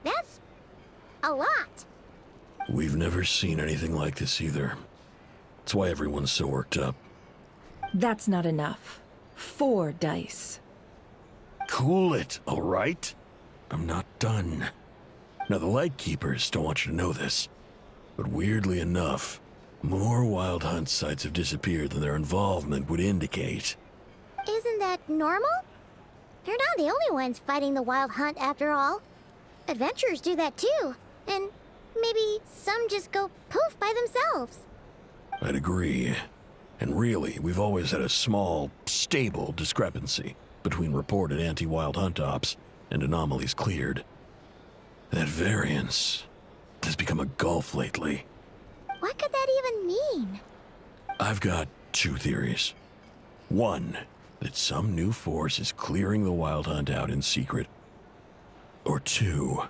That's a lot. We've never seen anything like this either. That's why everyone's so worked up. That's not enough. 4 dice. Cool it, all right? I'm not done. Now, the Lightkeepers don't want you to know this, but weirdly enough, more Wild Hunt sites have disappeared than their involvement would indicate. Isn't that normal? They're not the only ones fighting the Wild Hunt after all. Adventurers do that too, and maybe some just go poof by themselves. I'd agree. And really, we've always had a small, stable discrepancy between reported anti-Wild Hunt ops and anomalies cleared. That variance has become a gulf lately. What could that even mean? I've got 2 theories. One, that some new force is clearing the Wild Hunt out in secret. Or 2,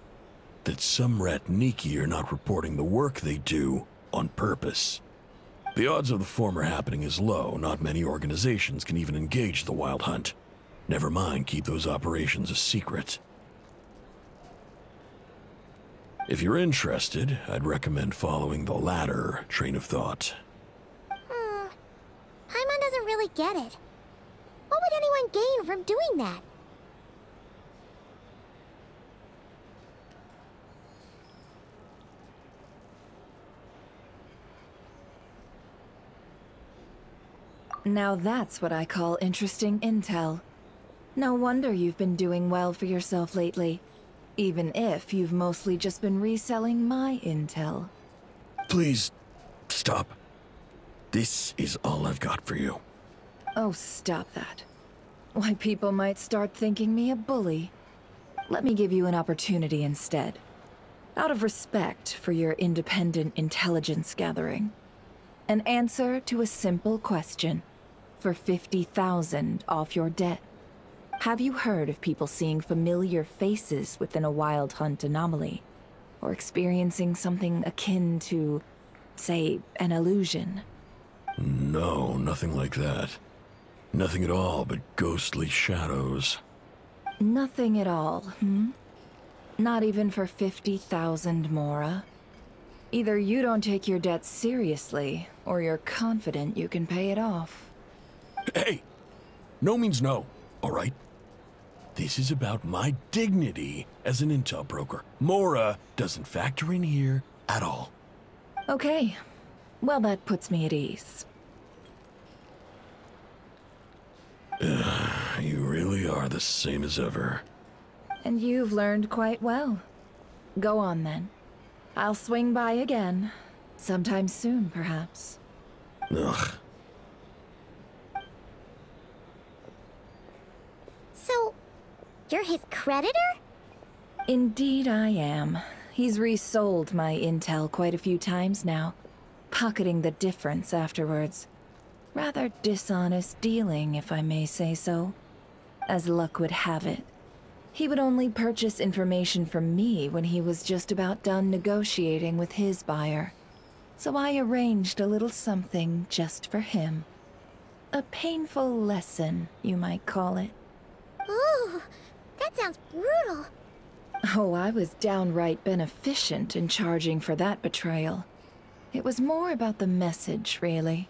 that some Ratniki are not reporting the work they do on purpose. The odds of the former happening is low. Not many organizations can even engage the Wild Hunt. Never mind keep those operations a secret. If you're interested, I'd recommend following the latter train of thought. Paimon doesn't really get it. What would anyone gain from doing that? Now that's what I call interesting intel. No wonder you've been doing well for yourself lately. Even if you've mostly just been reselling my intel. Please, stop. This is all I've got for you. Oh, stop that. Why, people might start thinking me a bully. Let me give you an opportunity instead. Out of respect for your independent intelligence gathering. An answer to a simple question. For 50,000 off your debt. Have you heard of people seeing familiar faces within a Wild Hunt anomaly? Or experiencing something akin to, say, an illusion? No, nothing like that. Nothing at all but ghostly shadows. Nothing at all, hmm? Not even for 50,000 Mora? Either you don't take your debt seriously, or you're confident you can pay it off. Hey! No means no, all right? This is about my dignity as an intel broker. Mora doesn't factor in here at all. Okay. Well, that puts me at ease. You really are the same as ever. And you've learned quite well. Go on, then. I'll swing by again. Sometime soon, perhaps. Ugh. So, you're his creditor? Indeed I am. He's resold my intel quite a few times now, pocketing the difference afterwards. Rather dishonest dealing, if I may say so. As luck would have it, he would only purchase information from me when he was just about done negotiating with his buyer. So I arranged a little something just for him. A painful lesson, you might call it. Ooh, that sounds brutal. Oh, I was downright beneficent in charging for that betrayal. It was more about the message, really.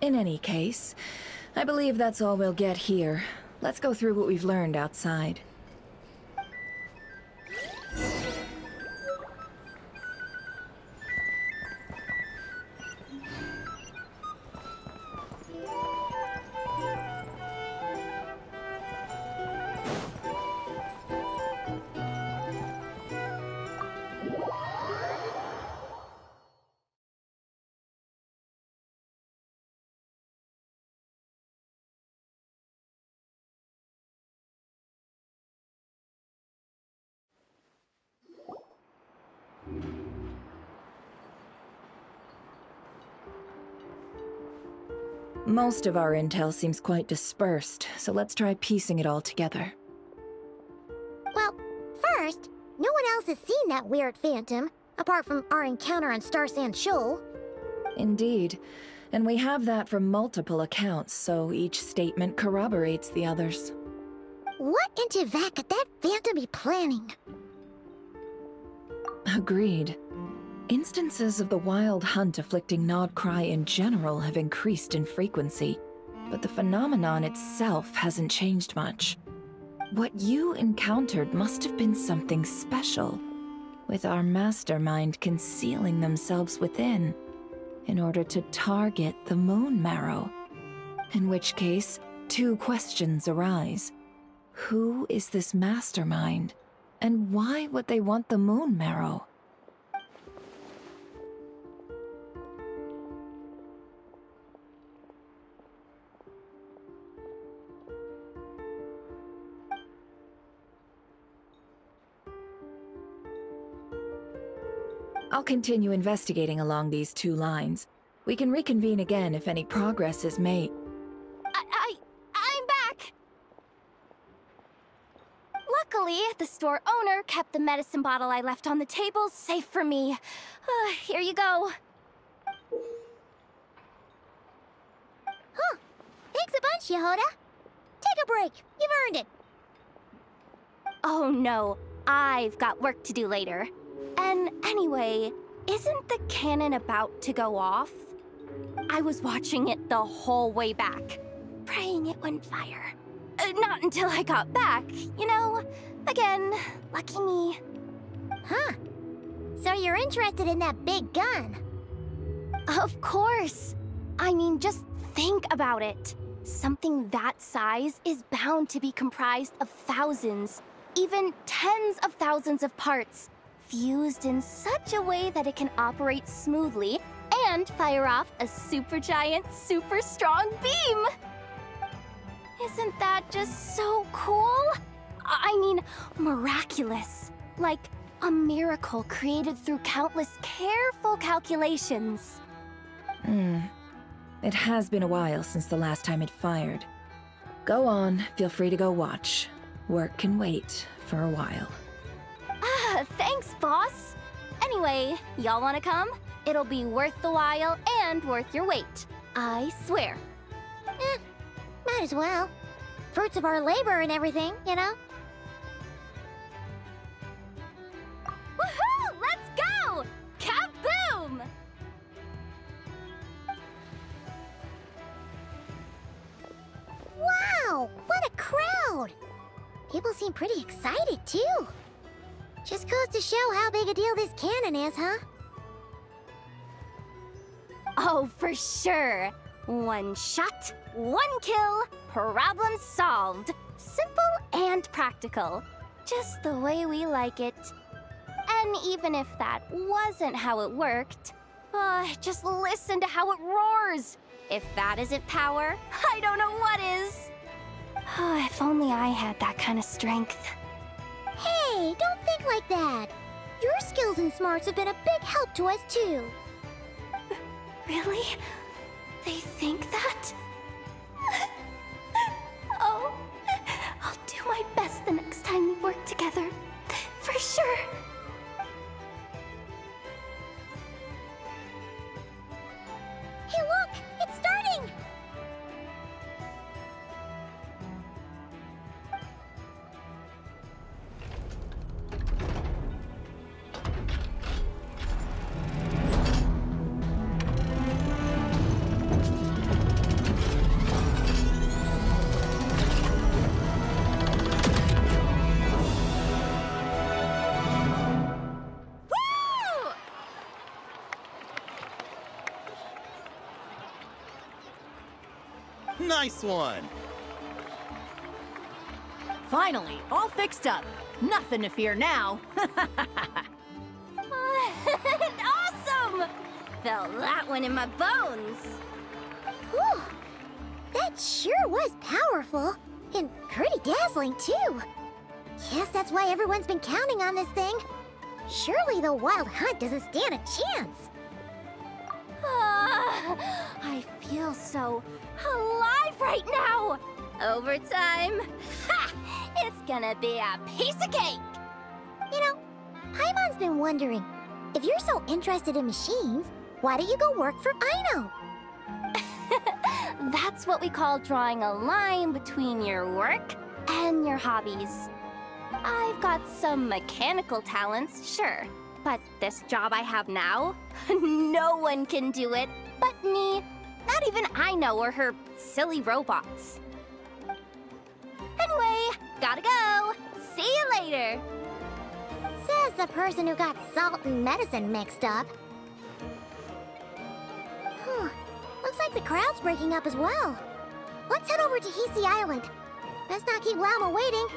In any case, I believe that's all we'll get here. Let's go through what we've learned outside. Most of our intel seems quite dispersed, so let's try piecing it all together. Well, first, no one else has seen that weird phantom, apart from our encounter on Star Sand Shoal. Indeed. And we have that from multiple accounts, so each statement corroborates the others. What in Tivat could that phantom be planning? Agreed. Instances of the wild hunt afflicting Nodcry in general have increased in frequency, but the phenomenon itself hasn't changed much. What you encountered must have been something special, with our mastermind concealing themselves within, in order to target the Moon Marrow. In which case, two questions arise. Who is this mastermind? And why would they want the Moon Marrow? I'll continue investigating along these two lines. We can reconvene again if any progress is made. I'm back! Luckily, the store owner kept the medicine bottle I left on the table safe for me. Here you go. Huh. Thanks a bunch, Yehoda. Take a break. You've earned it. Oh no, I've got work to do later. And anyway, isn't the cannon about to go off? I was watching it the whole way back, praying it wouldn't fire. Not until I got back, you know? Again, lucky me. Huh. So you're interested in that big gun? Of course. I mean, just think about it. Something that size is bound to be comprised of thousands, even tens of thousands of parts, fused in such a way that it can operate smoothly and fire off a supergiant, super strong beam! Isn't that just so cool? I mean, miraculous. Like a miracle created through countless careful calculations. It has been a while since the last time it fired. Go on, feel free to go watch. Work can wait for a while. Thanks, boss. Anyway, y'all wanna come? It'll be worth the while and worth your wait. I swear. Might as well. Fruits of our labor and everything, you know? Woohoo! Let's go! Kaboom! Wow! What a crowd! People seem pretty excited, too. Just goes to show how big a deal this cannon is, huh? Oh, for sure. One shot, one kill, problem solved. Simple and practical. Just the way we like it. And even if that wasn't how it worked, just listen to how it roars. If that isn't power, I don't know what is. If only I had that kind of strength. Hey, don't think like that. Your skills and smarts have been a big help to us, too. Really? They think that? Oh, I'll do my best the next time we work together. For sure. Hey, look! It's starting! Nice one! Finally, all fixed up. Nothing to fear now. Awesome! Felt that one in my bones. Whew. That sure was powerful. And pretty dazzling, too. Guess that's why everyone's been counting on this thing. Surely the Wild Hunt doesn't stand a chance. I feel so so alive right now! Overtime? Ha! It's gonna be a piece of cake! You know, Paimon's been wondering, if you're so interested in machines, why don't you go work for Aino? That's what we call drawing a line between your work and your hobbies. I've got some mechanical talents, sure, but this job I have now, no one can do it but me. Not even Aino or her silly robots. Anyway, gotta go. See you later. Says the person who got salt and medicine mixed up. Looks like the crowd's breaking up as well. Let's head over to Hisi Island. Best not keep Llama waiting.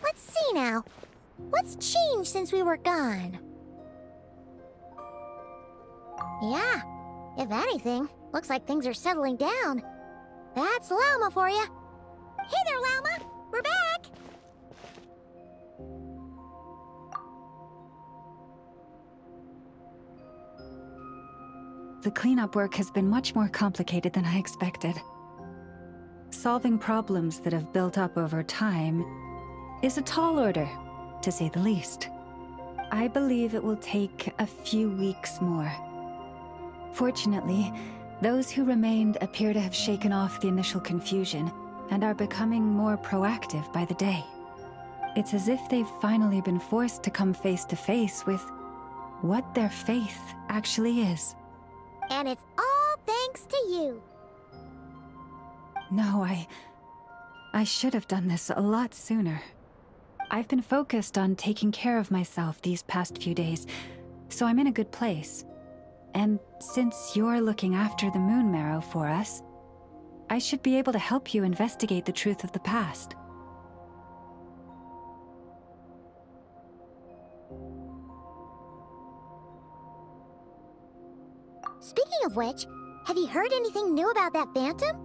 Let's see now. What's changed since we were gone? Yeah, if anything, looks like things are settling down. That's Llama for you. Hey there, Llama! We're back! The cleanup work has been much more complicated than I expected. Solving problems that have built up over time is a tall order, to say the least. I believe it will take a few weeks more. Fortunately, those who remained appear to have shaken off the initial confusion and are becoming more proactive by the day. It's as if they've finally been forced to come face to face with what their faith actually is. And it's all thanks to you. No, I should have done this a lot sooner. I've been focused on taking care of myself these past few days, so I'm in a good place. And since you're looking after the Moon Marrow for us, I should be able to help you investigate the truth of the past. Speaking of which, have you heard anything new about that Phantom?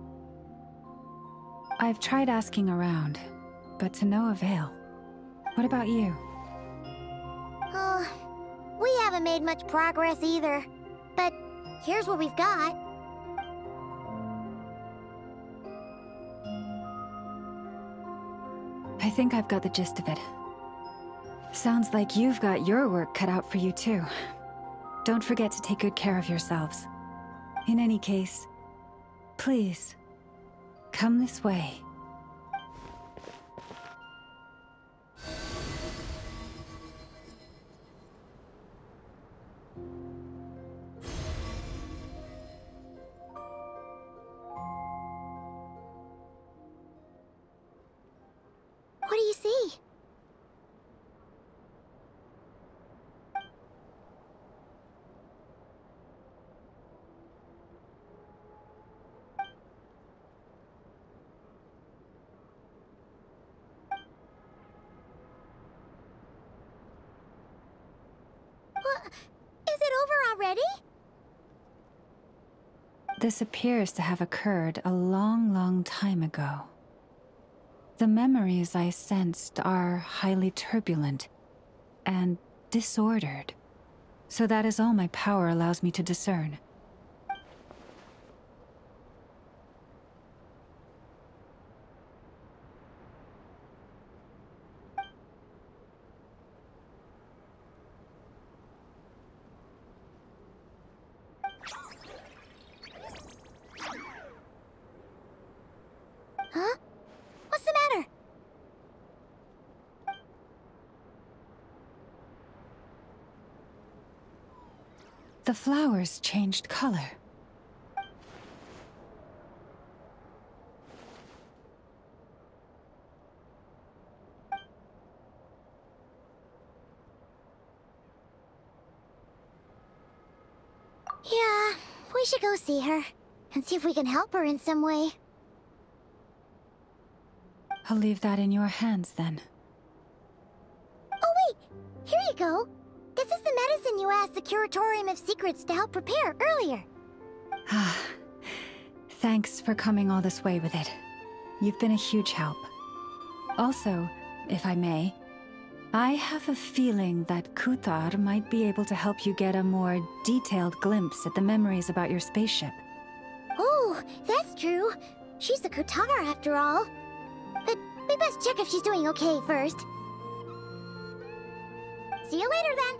I've tried asking around, but to no avail. What about you? We haven't made much progress either. But here's what we've got. I think I've got the gist of it. Sounds like you've got your work cut out for you too. Don't forget to take good care of yourselves. In any case, please, come this way. What do you see? Is it over already? This appears to have occurred a long, long time ago. The memories I sensed are highly turbulent and disordered, so that is all my power allows me to discern. Huh? What's the matter? The flowers changed color. We should go see her, and see if we can help her in some way. I'll leave that in your hands, then. Oh wait! Here you go! This is the medicine you asked the Curatorium of Secrets to help prepare earlier. Ah, thanks for coming all this way with it. You've been a huge help. Also, if I may, I have a feeling that Kuthar might be able to help you get a more detailed glimpse at the memories about your spaceship. Oh, that's true. She's the Kuthar after all. But we best check if she's doing okay first. See you later then.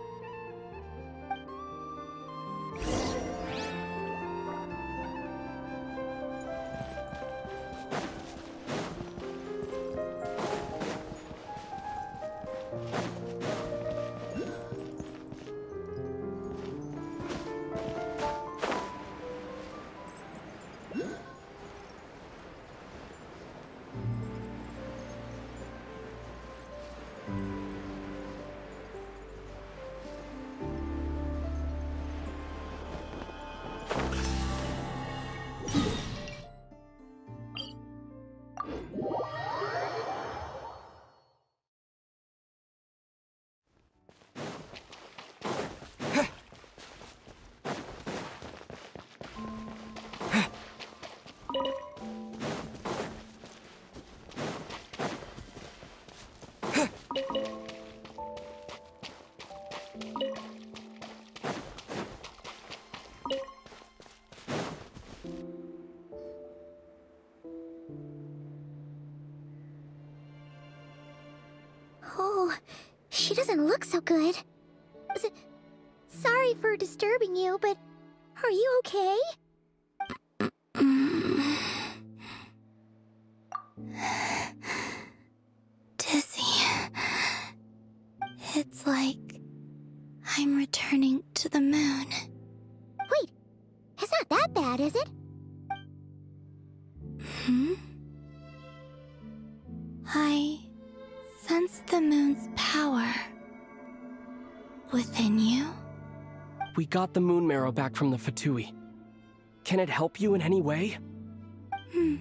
Oh, she doesn't look so good. Sorry for disturbing you, but are you okay? Dizzy. It's like I'm returning to the moon. Wait, it's not that bad, is it? Hmm? I sense the moon's power within you. We got the moon marrow back from the Fatui. Can it help you in any way? And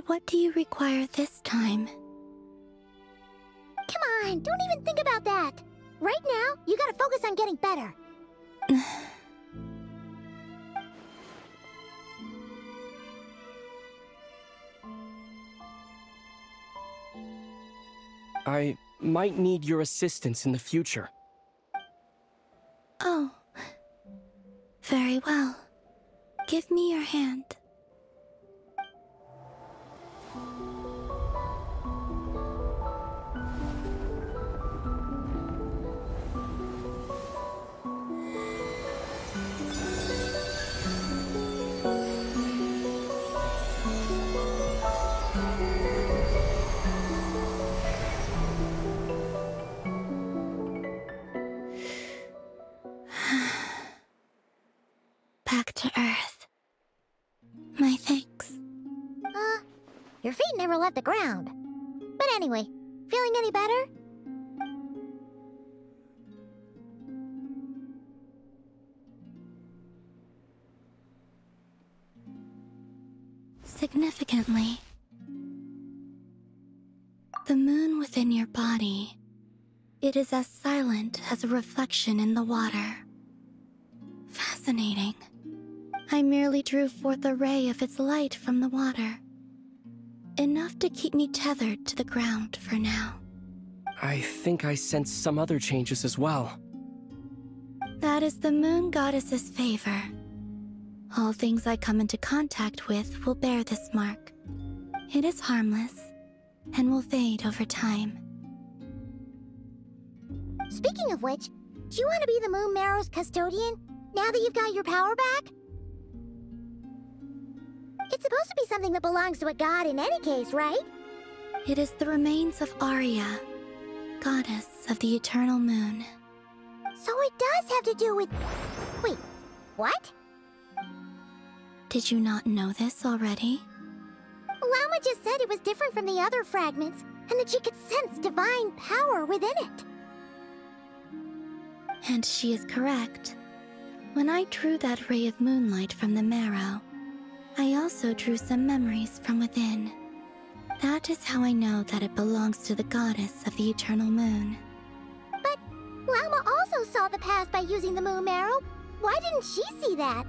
what do you require this time? Come on, don't even think about that. Right now, you gotta focus on getting better. I might need your assistance in the future. Oh. Very well. Give me your hand. Back to Earth. My thanks. Your feet never left the ground. But anyway, feeling any better? Significantly, the moon within your body, it is as silent as a reflection in the water. Fascinating. I merely drew forth a ray of its light from the water. Enough to keep me tethered to the ground for now. I think I sense some other changes as well. That is the moon goddess's favor. All things I come into contact with will bear this mark. It is harmless, and will fade over time. Speaking of which, do you want to be the Moon Marrow's custodian, now that you've got your power back? It's supposed to be something that belongs to a god in any case, right? It is the remains of Arya, goddess of the eternal moon. So it does have to do with... Wait, what? Did you not know this already? Lama just said it was different from the other fragments, and that she could sense divine power within it. And she is correct. When I drew that ray of moonlight from the marrow, I also drew some memories from within. That is how I know that it belongs to the goddess of the eternal moon. But Llama also saw the past by using the moon marrow. Why didn't she see that?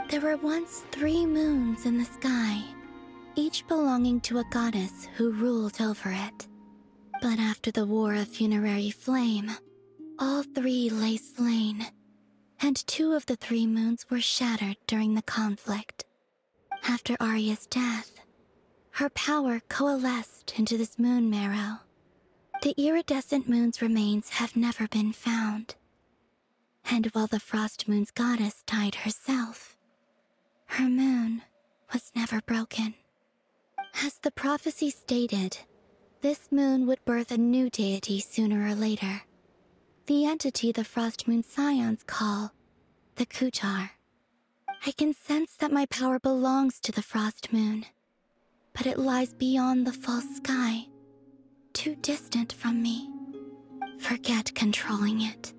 There were once 3 moons in the sky, each belonging to a goddess who ruled over it. But after the War of Funerary Flame, all 3 lay slain, and 2 of the 3 moons were shattered during the conflict. After Arya's death, her power coalesced into this moon marrow. The iridescent moon's remains have never been found. And while the Frost Moon's goddess died herself, her moon was never broken. As the prophecy stated, this moon would birth a new deity sooner or later. The entity the Frost Moon Scions call the Kutar. I can sense that my power belongs to the Frost Moon, but it lies beyond the false sky, too distant from me. Forget controlling it.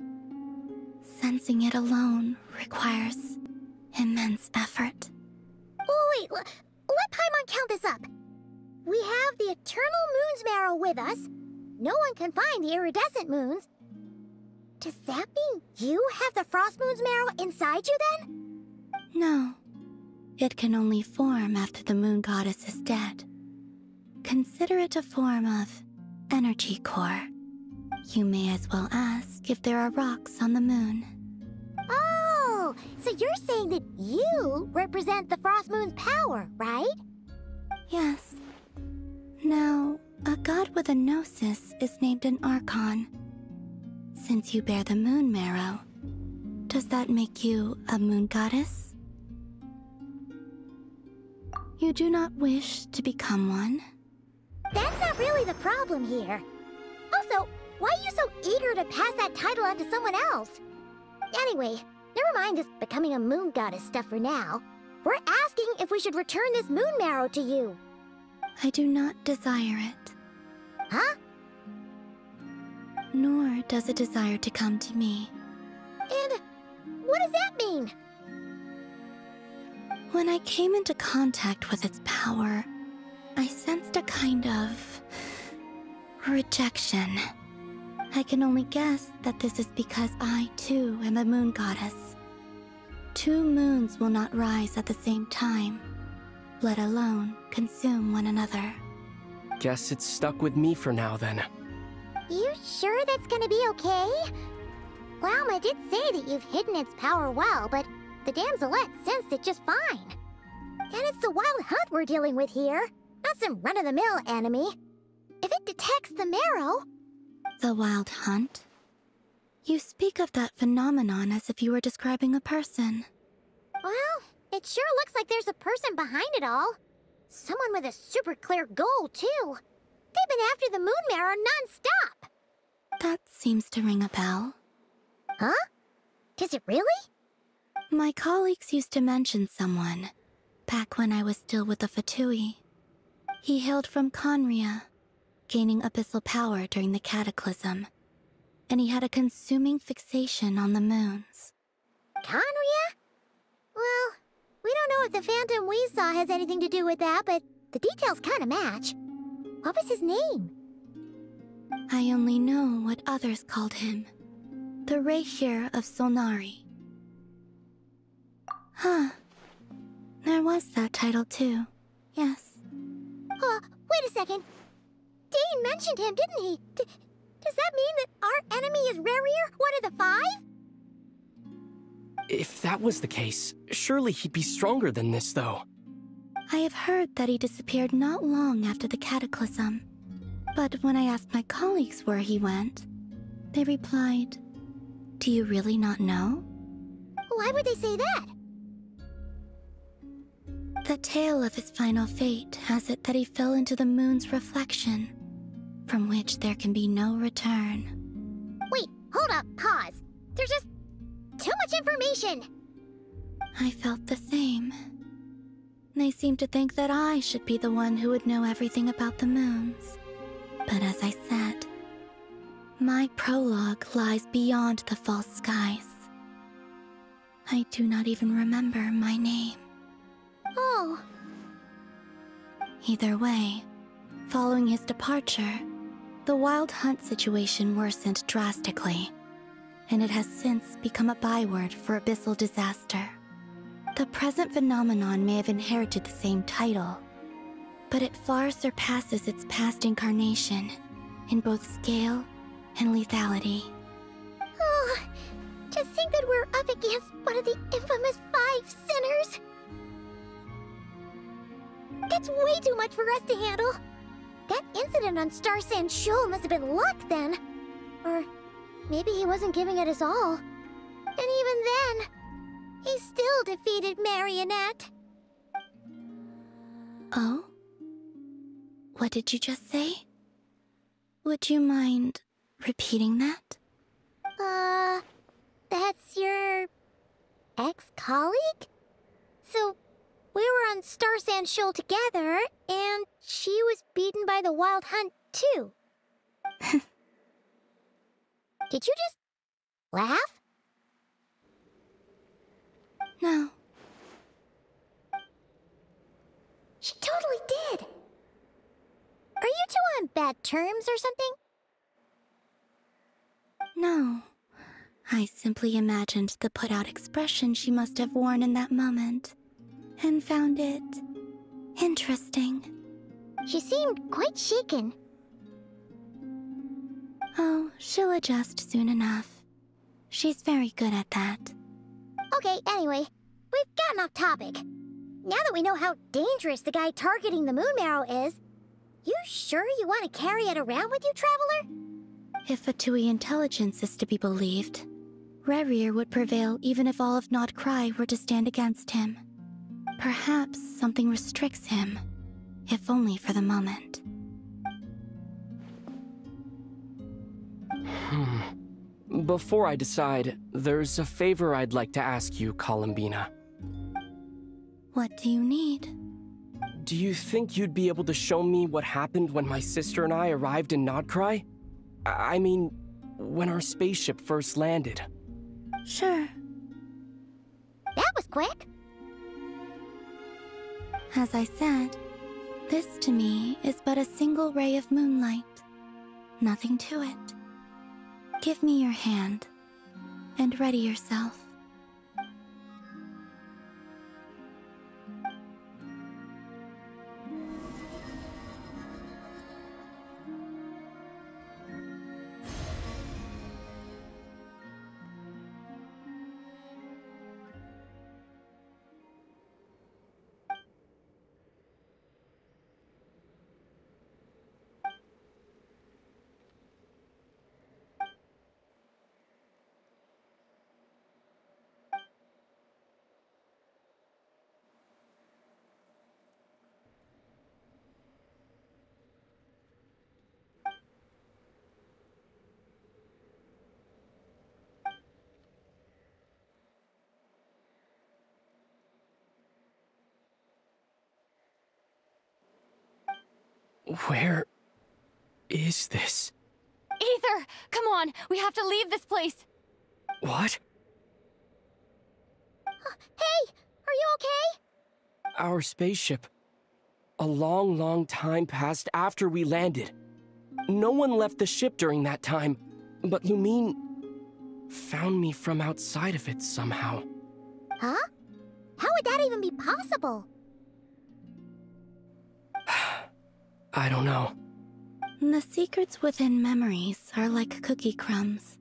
Sensing it alone requires immense effort. Oh, wait, let Paimon count this up. We have the Eternal Moon's marrow with us. No one can find the iridescent moons. Does that mean you have the Frost Moon's marrow inside you then? No. It can only form after the moon goddess is dead. Consider it a form of energy core. You may as well ask if there are rocks on the moon. Oh, so you're saying that you represent the Frost Moon's power, right? Yes. Now, a god with a gnosis is named an Archon. Since you bear the moon marrow, does that make you a moon goddess? You do not wish to become one? That's not really the problem here. Also, why are you so eager to pass that title on to someone else? Anyway, never mind this becoming a moon goddess stuff for now. We're asking if we should return this moon marrow to you. I do not desire it. Huh? Nor does it desire to come to me. And what does that mean? When I came into contact with its power, I sensed a kind of rejection. I can only guess that this is because I, too, am a moon goddess. 2 moons will not rise at the same time, let alone consume one another. Guess it's stuck with me for now, then. You sure that's gonna be okay? Llama did say that you've hidden its power well, but the damselette sensed it just fine. And it's the wild hunt we're dealing with here, not some run-of-the-mill enemy. If it detects the marrow... The wild hunt? You speak of that phenomenon as if you were describing a person. Well, it sure looks like there's a person behind it all. Someone with a super clear goal, too. They've been after the moon marrow non-stop. That seems to ring a bell. Huh? Does it really? My colleagues used to mention someone, back when I was still with the Fatui. He hailed from Conria, gaining abyssal power during the Cataclysm, and he had a consuming fixation on the moons. Conria? Well, we don't know if the phantom we saw has anything to do with that, but the details kind of match. What was his name? I only know what others called him. The Rehir of Solnari. Huh. There was that title too. Yes. Wait a second. Dane mentioned him, didn't he? Does that mean that our enemy is Rehir, one of the 5? If that was the case, surely he'd be stronger than this, though. I have heard that he disappeared not long after the Cataclysm. But when I asked my colleagues where he went, they replied, "Do you really not know?" Why would they say that? The tale of his final fate has it that he fell into the moon's reflection, from which there can be no return. Wait, hold up, pause. There's just too much information. I felt the same. They seem to think that I should be the one who would know everything about the moons. But as I said, my prologue lies beyond the false skies. I do not even remember my name. Oh. Either way, following his departure, the Wild Hunt situation worsened drastically, and it has since become a byword for abyssal disaster. The present phenomenon may have inherited the same title, but it far surpasses its past incarnation in both scale and lethality. Oh, to think that we're up against one of the infamous 5 sinners! That's way too much for us to handle. That incident on Star Sand Shoal must have been luck then. Or maybe he wasn't giving it his all. And even then, he still defeated Marionette. Oh? What did you just say? Would you mind repeating that? That's your ex-colleague? So, we were on Star Sand Shoal together, and she was beaten by the Wild Hunt, too. Did you just laugh? No. She totally did. Are you two on bad terms or something? No. I simply imagined the put-out expression she must have worn in that moment, and found it interesting. She seemed quite shaken. Oh, she'll adjust soon enough. She's very good at that. Okay, anyway, we've gotten off topic. Now that we know how dangerous the guy targeting the moon marrow is, you sure you want to carry it around with you, Traveler? If Fatui intelligence is to be believed, Rerir would prevail even if all of Nod Cry were to stand against him. Perhaps something restricts him, if only for the moment. Before I decide, there's a favor I'd like to ask you, Columbina. What do you need? Do you think you'd be able to show me what happened when my sister and I arrived in Nodcry? I mean, when our spaceship first landed. Sure. That was quick. As I said, this to me is but a single ray of moonlight. Nothing to it. Give me your hand, and ready yourself. Where is this? Aether! Come on! We have to leave this place! What? Hey! Are you okay? Our spaceship. A long, long time passed after we landed. No one left the ship during that time, but Lumine found me from outside of it somehow. Huh? How would that even be possible? I don't know. The secrets within memories are like cookie crumbs.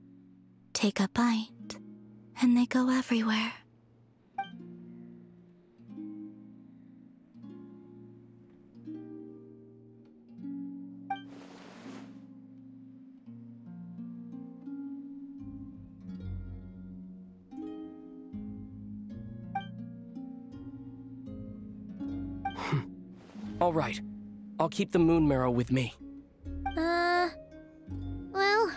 Take a bite, and they go everywhere. All right. I'll keep the moon marrow with me. Well,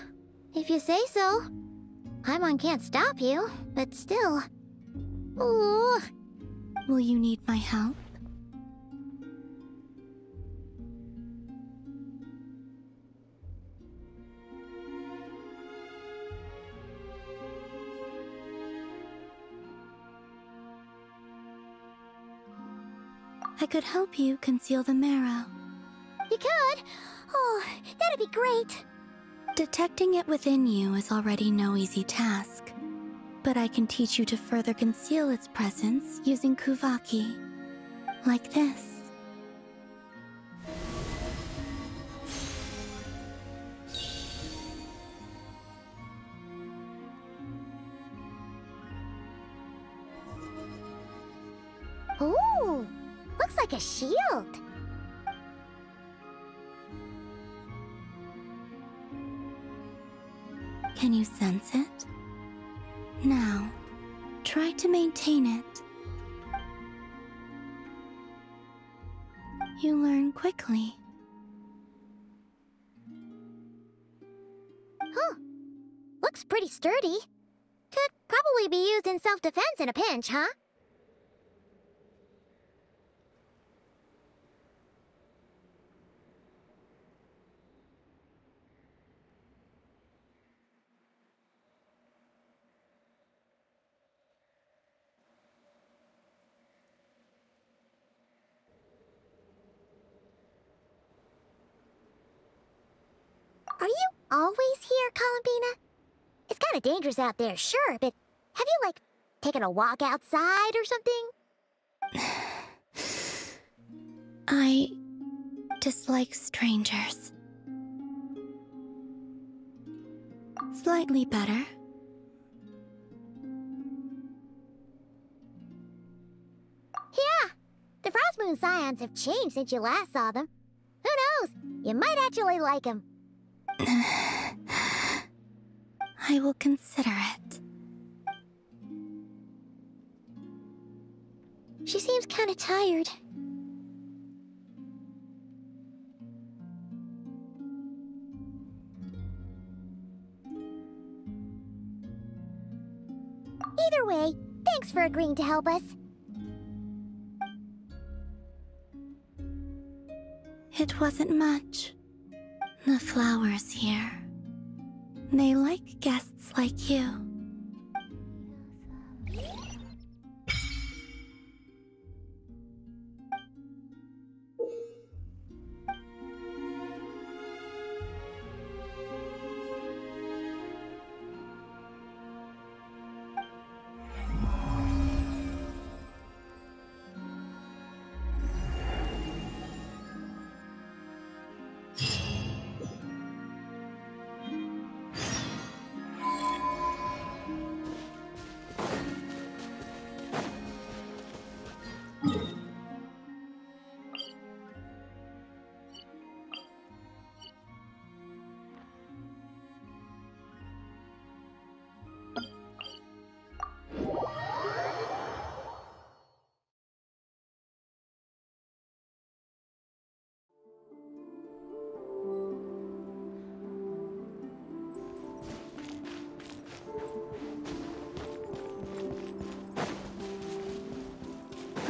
if you say so. Paimon can't stop you, but still. Ooh. Will you need my help? I could help you conceal the marrow. You could? Oh, that'd be great. Detecting it within you is already no easy task. But I can teach you to further conceal its presence using Kuvaki. Like this. Ooh, looks like a shield. Can you sense it? Now, try to maintain it. You learn quickly. Huh. Looks pretty sturdy. Could probably be used in self-defense in a pinch, huh? Are you always here, Columbina? It's kind of dangerous out there, sure, but have you, like, taken a walk outside or something? I dislike strangers. Slightly better. Yeah, the Frost Moon Scions have changed since you last saw them. Who knows? You might actually like them. I will consider it. She seems kind of tired. Either way, thanks for agreeing to help us. It wasn't much. The flowers here. They like guests like you.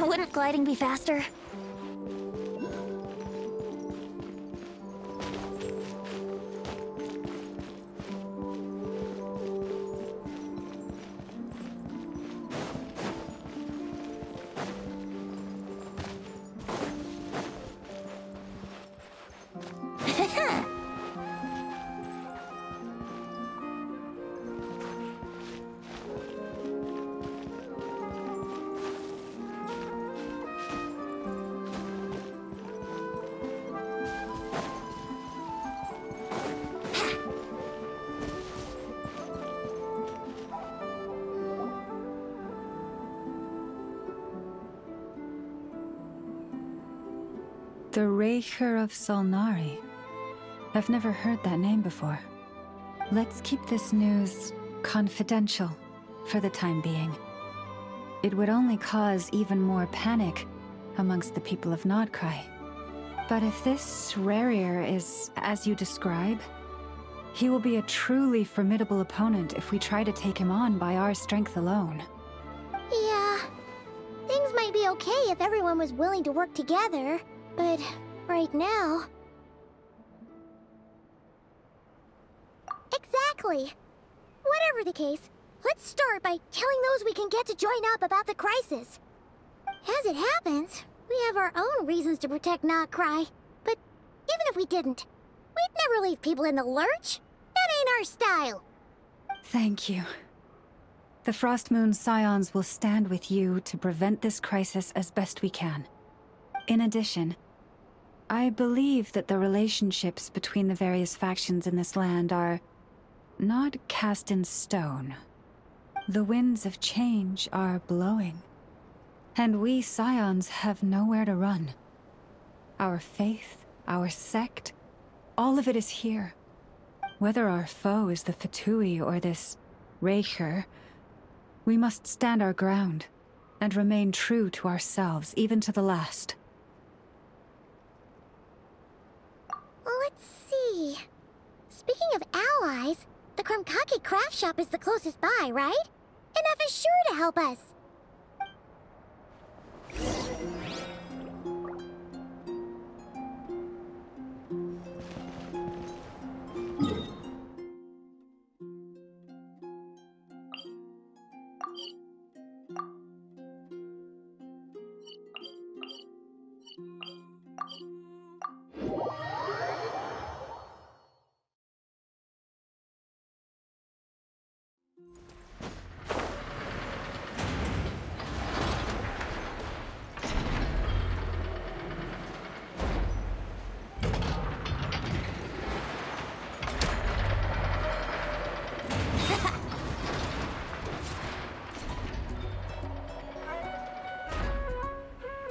Wouldn't gliding be faster? The Raker of Solnari. I've never heard that name before. Let's keep this news confidential for the time being. It would only cause even more panic amongst the people of Nodcry. But if this Rarier is as you describe, he will be a truly formidable opponent if we try to take him on by our strength alone. Yeah, things might be okay if everyone was willing to work together. But right now... Exactly! Whatever the case, let's start by telling those we can get to join up about the crisis. As it happens, We have our own reasons to protect Notcry, but even if we didn't, we'd never leave people in the lurch. That ain't our style. Thank you. The Frostmoon Scions will stand with you to prevent this crisis as best we can. In addition, I believe that the relationships between the various factions in this land are not cast in stone. The winds of change are blowing, and we Scions have nowhere to run. Our faith, our sect, all of it is here. Whether our foe is the Fatui or this Raker, we must stand our ground and remain true to ourselves, even to the last. Let's see. Speaking of allies, the Krumkake craft shop is the closest by, right? Enough is sure to help us.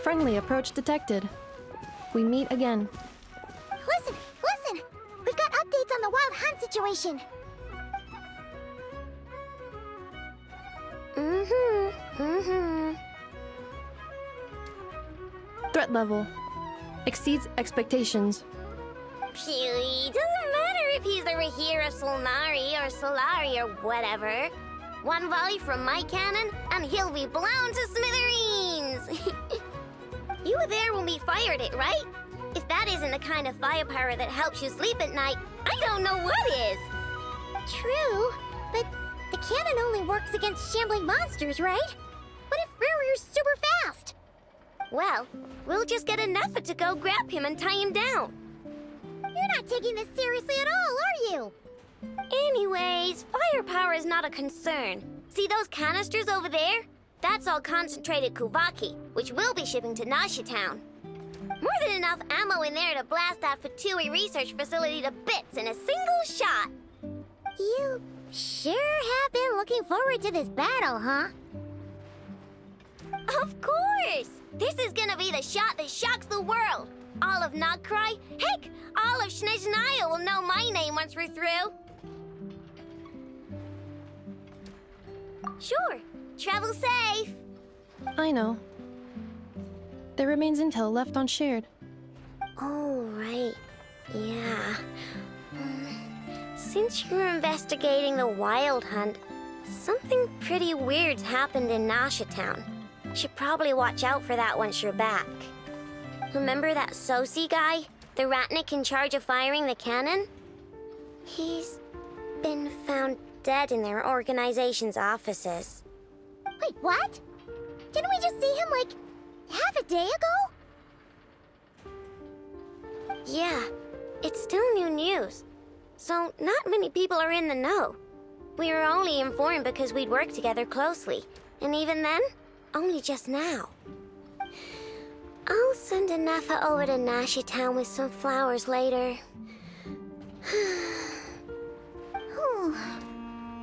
Friendly approach detected. We meet again. Listen! Listen! We've got updates on the Wild Hunt situation. Threat level exceeds expectations. Phew, doesn't matter if he's the Rahira Solnari or Solari or whatever. One volley from my cannon, and he'll be blown to smithereens! You were there when we fired it, right? If that isn't the kind of firepower that helps you sleep at night, I don't know what is! True, but the cannon only works against shambling monsters, right? What if Rarir's super fast? Well, we'll just get enough to go grab him and tie him down. You're not taking this seriously at all, are you? Anyways, firepower is not a concern. See those canisters over there? That's all concentrated Kuvaki, which we'll be shipping to Nasha Town. More than enough ammo in there to blast that Fatui research facility to bits in a single shot. You sure have been looking forward to this battle, huh? Of course! This is gonna be the shot that shocks the world. All of Notcry, heck, all of Snezhnaya will know my name once we're through. Sure. Travel safe. I know. There remains intel left unshared. Oh, right. Yeah. Since you're investigating the Wild Hunt, something pretty weird's happened in Nasha Town. Should probably watch out for that once you're back. Remember that Sosi guy? The Ratnik in charge of firing the cannon? He's been found dead in their organization's offices. Wait, what? Didn't we just see him, like, half a day ago? Yeah, it's still new news. So, not many people are in the know. We were only informed because we'd worked together closely. And even then, only just now. I'll send Anafa over to Nasha Town with some flowers later.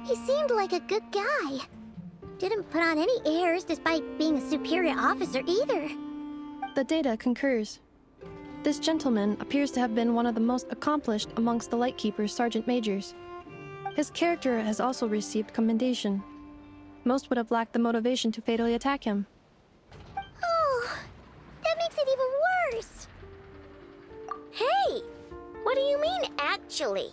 He seemed like a good guy. Didn't put on any airs despite being a superior officer either. The data concurs. This gentleman appears to have been one of the most accomplished amongst the Lightkeeper's Sergeant Majors. His character has also received commendation. Most would have lacked the motivation to fatally attack him. Oh, that makes it even worse. Hey, what do you mean, actually?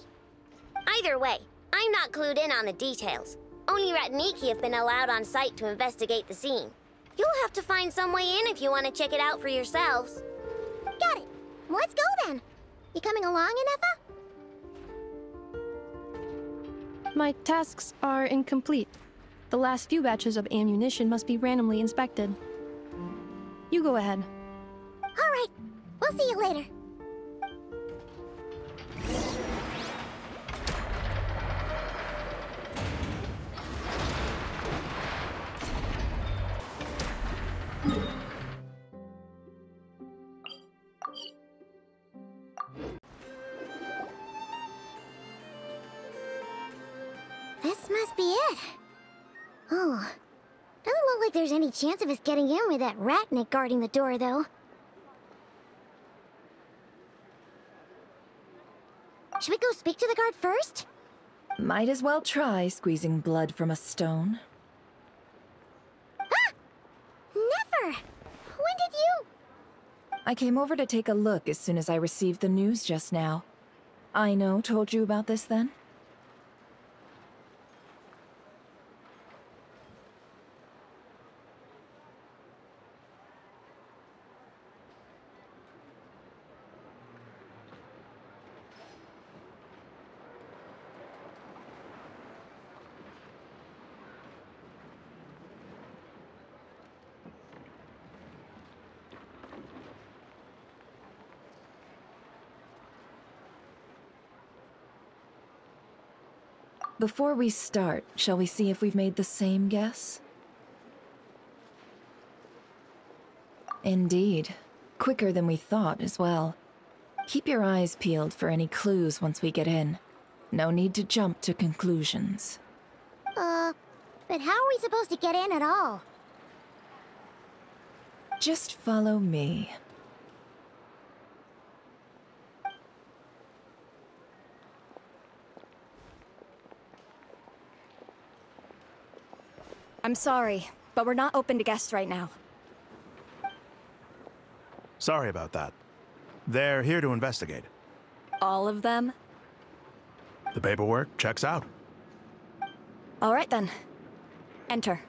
Either way, I'm not clued in on the details. Only Ratniki have been allowed on site to investigate the scene. You'll have to find some way in if you want to check it out for yourselves. Got it. Let's go then. You coming along, Anafa? My tasks are incomplete. The last few batches of ammunition must be randomly inspected. You go ahead. Alright, we'll see you later. This must be it. Oh. Doesn't look like there's any chance of us getting in with that ratnik guarding the door, though. Should we go speak to the guard first? Might as well try squeezing blood from a stone. Ah! Never! When did you... I came over to take a look as soon as I received the news just now. Aino told you about this then? Before we start, shall we see if we've made the same guess? Indeed. Quicker than we thought as well. Keep your eyes peeled for any clues once we get in. No need to jump to conclusions. But how are we supposed to get in at all? Just follow me. I'm sorry, but we're not open to guests right now. Sorry about that. They're here to investigate. All of them? The paperwork checks out. All right then. Enter.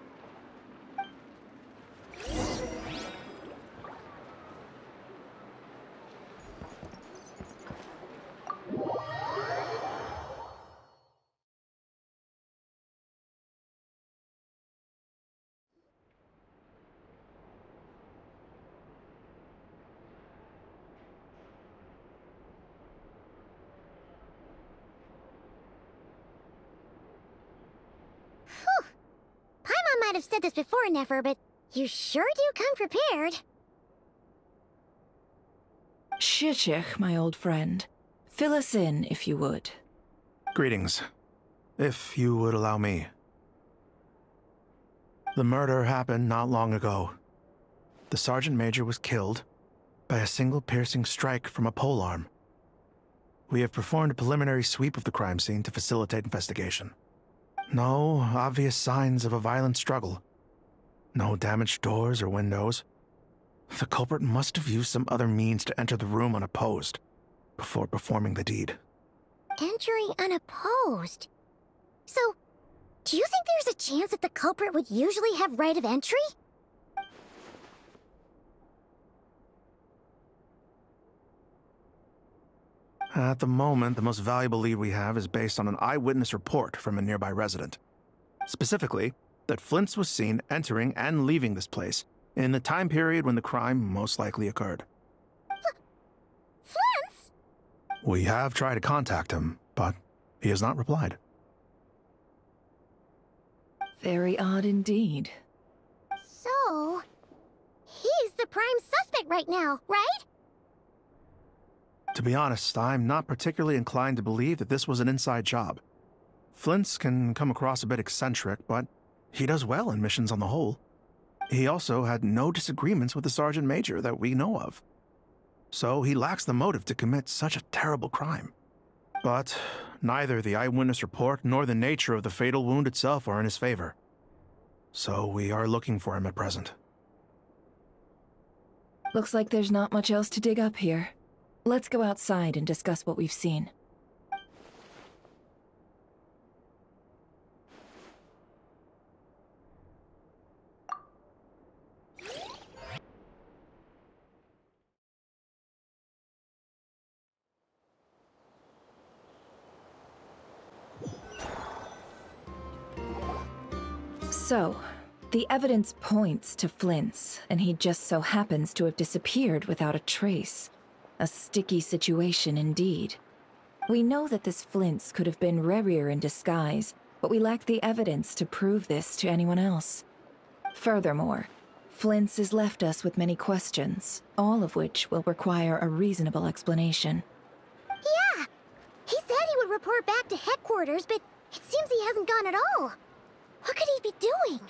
Paimon might have said this before, Nefer, but you sure do come prepared. Shishich, my old friend. Fill us in, if you would. Greetings. If you would allow me. The murder happened not long ago. The Sergeant Major was killed by a single piercing strike from a polearm. We have performed a preliminary sweep of the crime scene to facilitate investigation. No obvious signs of a violent struggle. No damaged doors or windows. The culprit must have used some other means to enter the room unopposed before performing the deed. Entering unopposed? So, do you think there's a chance that the culprit would usually have right of entry? At the moment, the most valuable lead we have is based on an eyewitness report from a nearby resident. Specifically, that Flint's was seen entering and leaving this place in the time period when the crime most likely occurred. Flint's? We have tried to contact him, but he has not replied. Very odd indeed. So, he's the prime suspect right now, right? To be honest, I'm not particularly inclined to believe that this was an inside job. Flint's can come across a bit eccentric, but he does well in missions on the whole. He also had no disagreements with the Sergeant Major that we know of. So he lacks the motive to commit such a terrible crime. But neither the eyewitness report nor the nature of the fatal wound itself are in his favor. So we are looking for him at present. Looks like there's not much else to dig up here. Let's go outside and discuss what we've seen. So, The evidence points to Flint's, and he just so happens to have disappeared without a trace. A sticky situation indeed. We know that this Flint's could have been Rerir in disguise, but we lack the evidence to prove this to anyone else. Furthermore, Flint's has left us with many questions, all of which will require a reasonable explanation. Yeah! He said he would report back to headquarters, but it seems he hasn't gone at all. What could he be doing?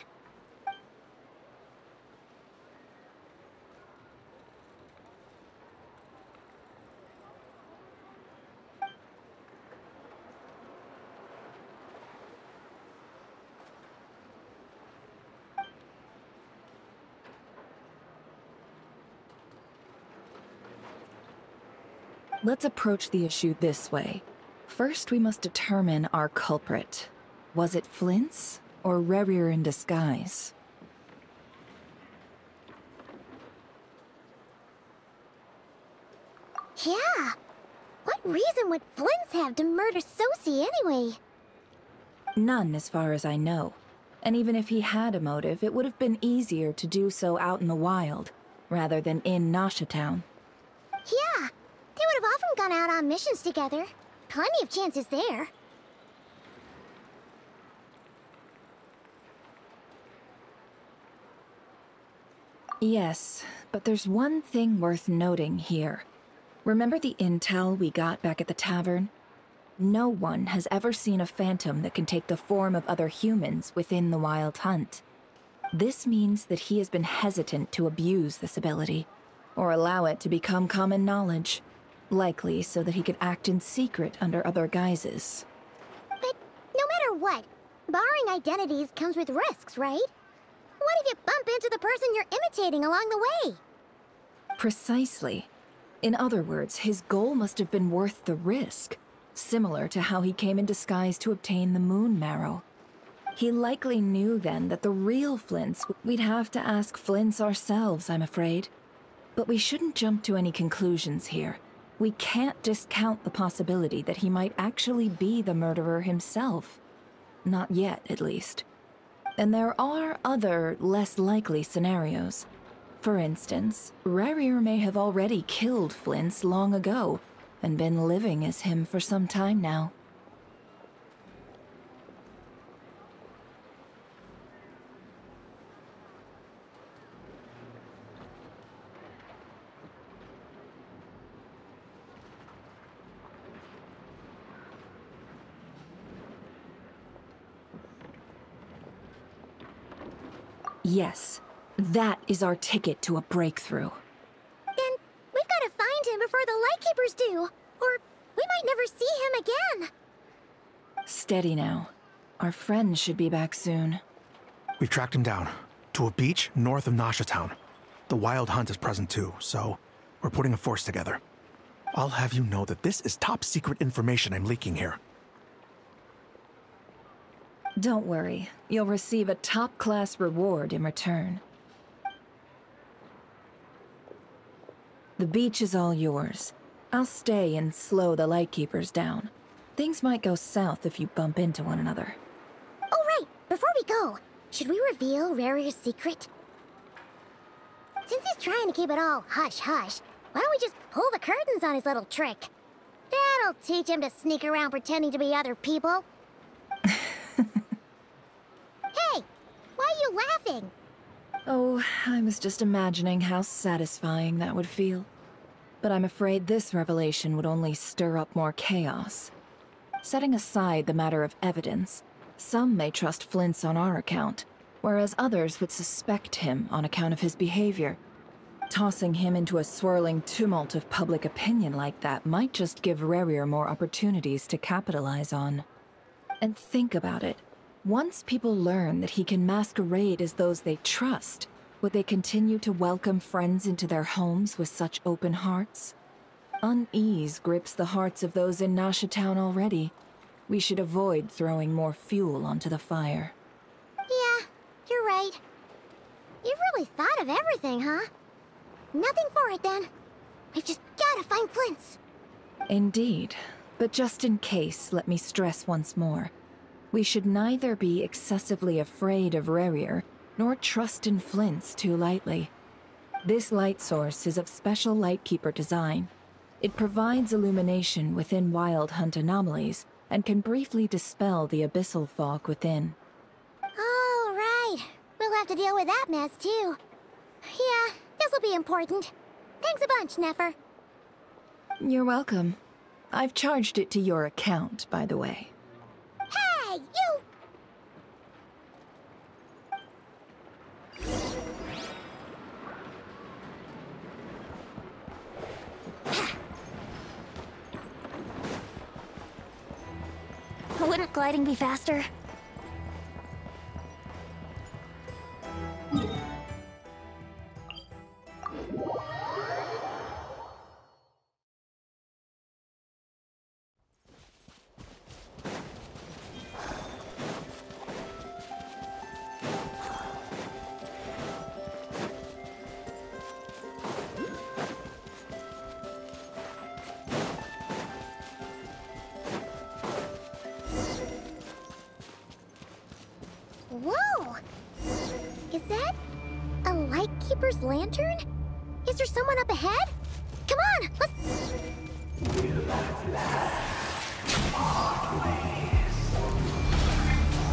Let's approach the issue this way. First, we must determine our culprit. Was it Flint's or Rerir in disguise? Yeah! What reason would Flint's have to murder Sosie anyway? None, as far as I know. And even if he had a motive, it would have been easier to do so out in the wild, rather than in Nashatown. Yeah! They would have often gone out on missions together. Plenty of chances there. Yes, but there's one thing worth noting here. Remember the intel we got back at the tavern? No one has ever seen a phantom that can take the form of other humans within the Wild Hunt. This means that he has been hesitant to abuse this ability, or allow it to become common knowledge. Likely so that he could act in secret under other guises. But no matter what, borrowing identities comes with risks, right? What if you bump into the person you're imitating along the way? Precisely. In other words, his goal must have been worth the risk, similar to how he came in disguise to obtain the moon marrow. He likely knew then that the real Flint's, we'd have to ask Flint's ourselves, I'm afraid. But we shouldn't jump to any conclusions here. We can't discount the possibility that he might actually be the murderer himself. Not yet, at least. And there are other, less likely scenarios. For instance, Rerir may have already killed Flint's long ago, and been living as him for some time now. Yes, that is our ticket to a breakthrough. Then we've got to find him before the Lightkeepers do, or we might never see him again. Steady now. Our friend should be back soon. We've tracked him down to a beach north of Nashatown. The Wild Hunt is present too, so we're putting a force together. I'll have you know that this is top secret information I'm leaking here. Don't worry, you'll receive a top-class reward in return. The beach is all yours. I'll stay and slow the Lightkeepers down. Things might go south if you bump into one another. Oh right, before we go, should we reveal Rerir's secret? Since he's trying to keep it all hush-hush, why don't we just pull the curtains on his little trick? That'll teach him to sneak around pretending to be other people. Hey, why are you laughing? Oh, I was just imagining how satisfying that would feel. But I'm afraid this revelation would only stir up more chaos. Setting aside the matter of evidence, some may trust Flint's on our account, whereas others would suspect him on account of his behavior. Tossing him into a swirling tumult of public opinion like that might just give Rerir more opportunities to capitalize on. And think about it. Once people learn that he can masquerade as those they trust, would they continue to welcome friends into their homes with such open hearts? Unease grips the hearts of those in Nashatown already. We should avoid throwing more fuel onto the fire. Yeah, you're right. You've really thought of everything, huh? Nothing for it, then. We've just gotta find Flint's. Indeed. But just in case, let me stress once more. We should neither be excessively afraid of Rerir, nor trust in Flints too lightly. This light source is of special Lightkeeper design. It provides illumination within Wild Hunt anomalies and can briefly dispel the abyssal fog within. Oh, right. We'll have to deal with that mess, too. Yeah, this'll be important. Thanks a bunch, Nefer. You're welcome. I've charged it to your account, by the way. Hey, you! Wouldn't gliding be faster? Whoa! Is that a Lightkeeper's lantern? Is there someone up ahead? Come on, let's...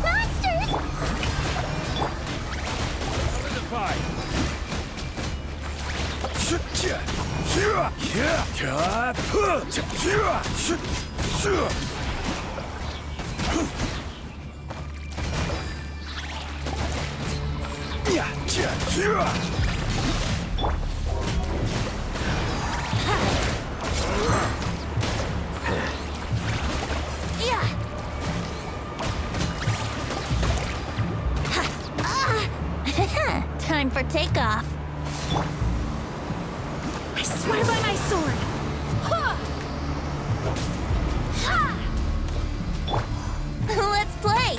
Monsters! Time for takeoff. I swear by my sword. Let's play.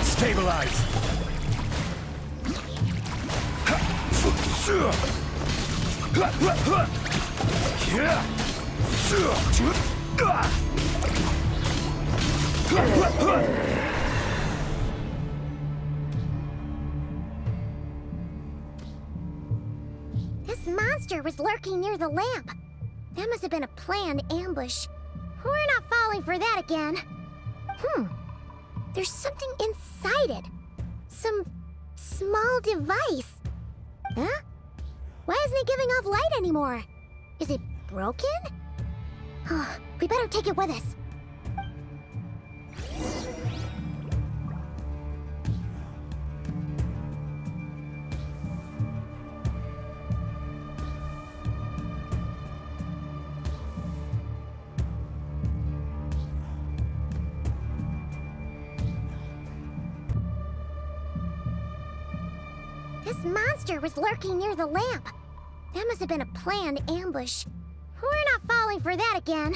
Stabilize! This monster was lurking near the lamp. That must have been a planned ambush. We're not falling for that again. There's something inside it. Some small device. Huh? Why isn't it giving off light anymore? Is it broken? We better take it with us. This monster was lurking near the lamp. That must have been a planned ambush. We're not falling for that again.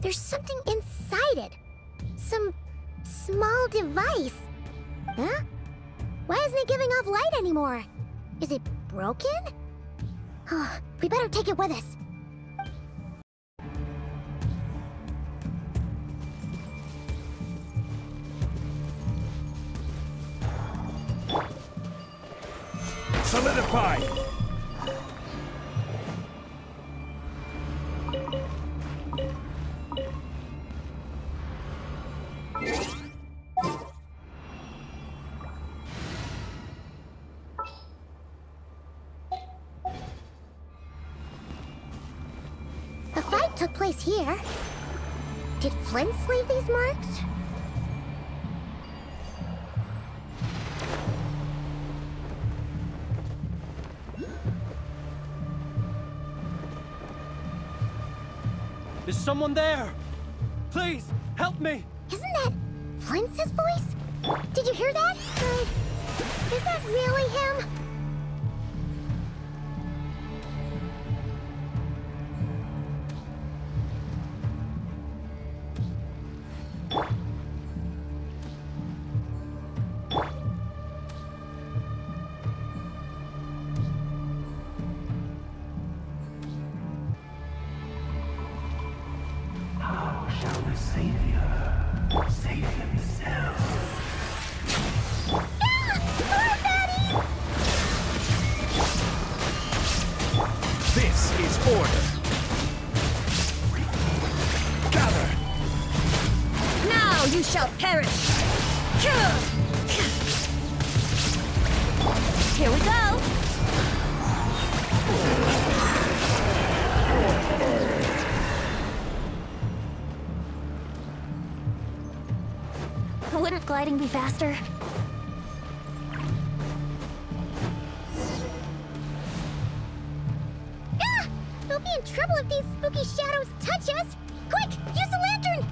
There's something inside it. Some small device. Huh? Why isn't it giving off light anymore? Is it broken? We better take it with us. Solidify! A fight took place here. Did Flints leave these marks? Is someone there? Please, help me! Isn't that Flints' voice? Did you hear that? Is that really him? savior. Save himself. This is order. Gather. Now you shall perish. Here we go. Wouldn't gliding be faster? Ah! We'll be in trouble if these spooky shadows touch us! Quick, use the lantern!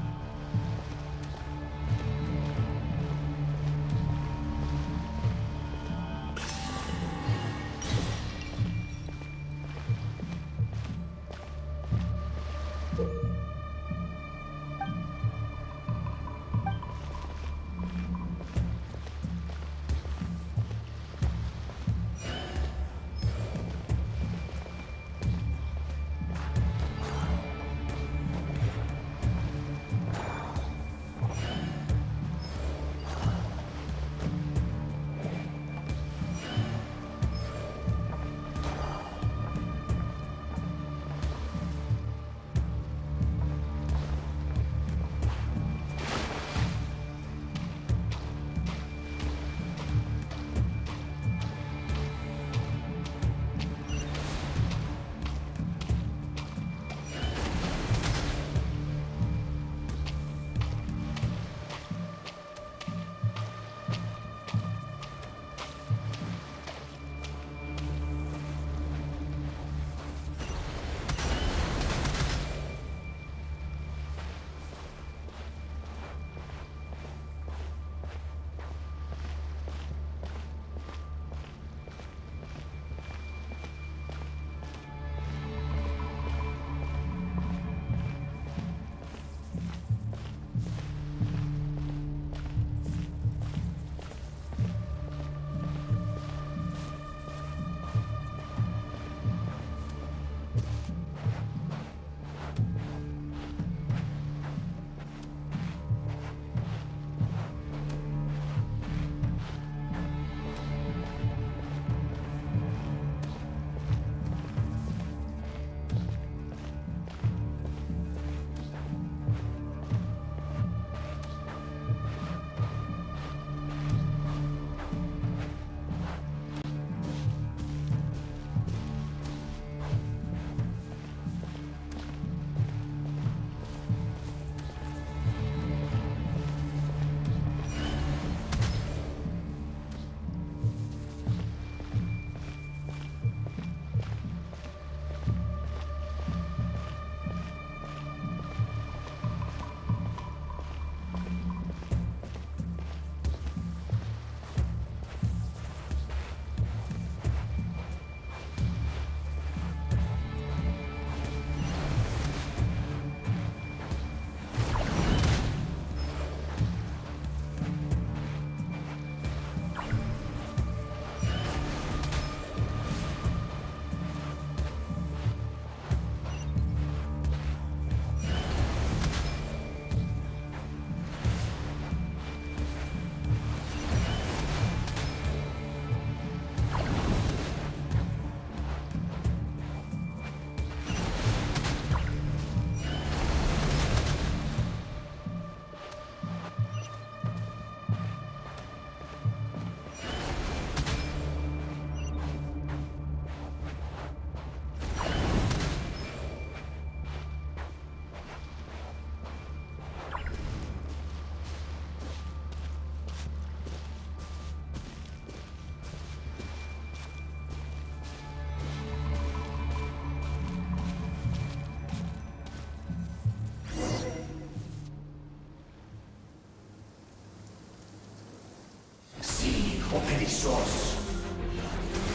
Operissos.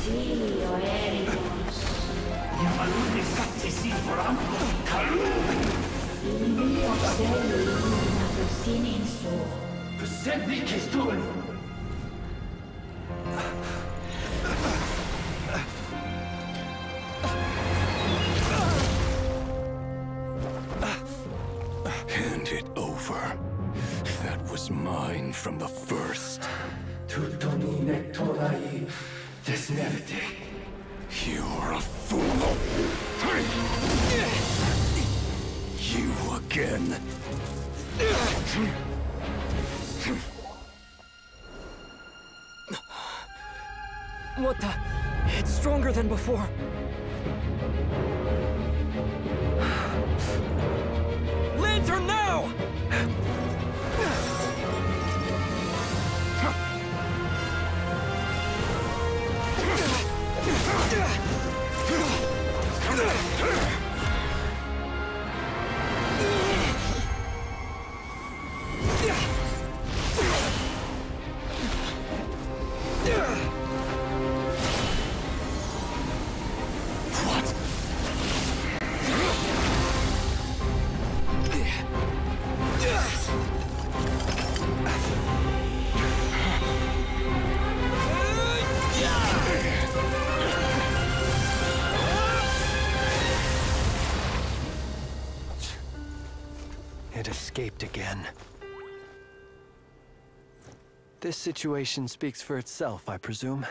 Filio Ericos. Yamalune Satsisi Foramcos Kalu. Filio Seli Natusinisu. Persebi Kestun. Hand it over. was mine from the first. You're a fool. You again. What the? It's stronger than before. Lantern now! It escaped again. This situation speaks for itself, I presume.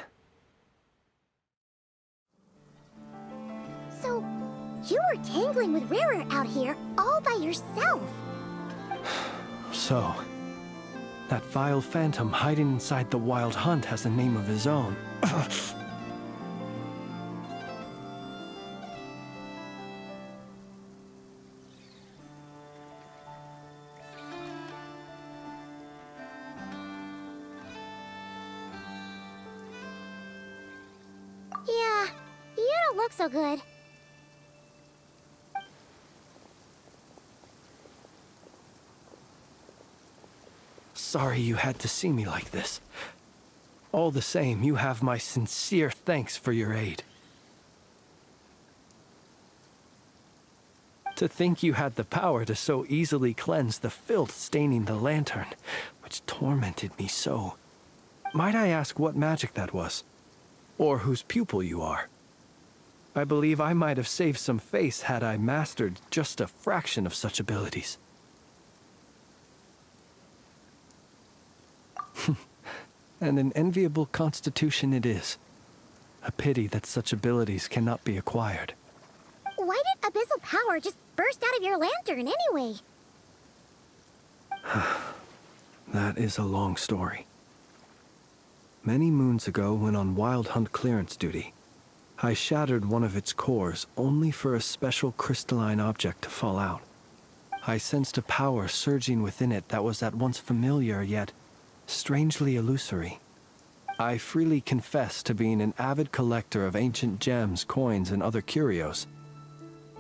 So, you were tangling with Rarer out here all by yourself. So, that vile phantom hiding inside the Wild Hunt has a name of his own. Yeah, you don't look so good. Sorry you had to see me like this. All the same, you have my sincere thanks for your aid. To think you had the power to so easily cleanse the filth staining the lantern, which tormented me so. Might I ask what magic that was? Or whose pupil you are? I believe I might have saved some face had I mastered just a fraction of such abilities. And an enviable constitution it is. A pity that such abilities cannot be acquired. Why did abyssal power just burst out of your lantern anyway? That is a long story. Many moons ago, when on Wild Hunt clearance duty, I shattered one of its cores only for a special crystalline object to fall out. I sensed a power surging within it that was at once familiar yet strangely illusory. I freely confess to being an avid collector of ancient gems, coins, and other curios.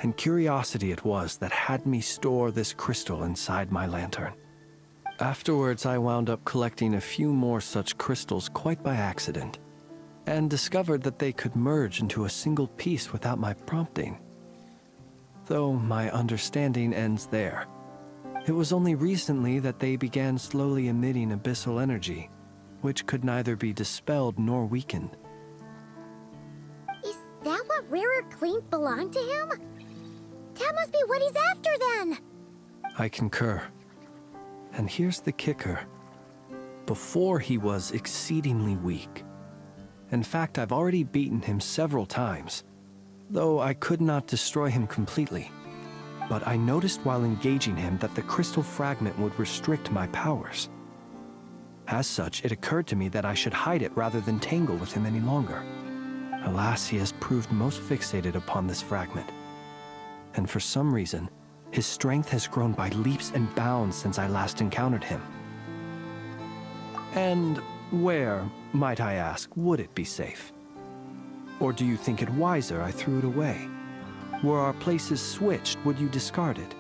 And curiosity it was that had me store this crystal inside my lantern. Afterwards, I wound up collecting a few more such crystals quite by accident, and discovered that they could merge into a single piece without my prompting. Though my understanding ends there. It was only recently that they began slowly emitting abyssal energy, which could neither be dispelled nor weakened. Is that what Rarer claimed belonged to him? That must be what he's after then! I concur. And here's the kicker. Before he was exceedingly weak. In fact, I've already beaten him several times, though I could not destroy him completely. But I noticed while engaging him that the crystal fragment would restrict my powers. As such, it occurred to me that I should hide it rather than tangle with him any longer. Alas, he has proved most fixated upon this fragment. And for some reason, his strength has grown by leaps and bounds since I last encountered him. And where, might I ask, would it be safe? Or do you think it wiser I threw it away? Were our places switched, would you discard it,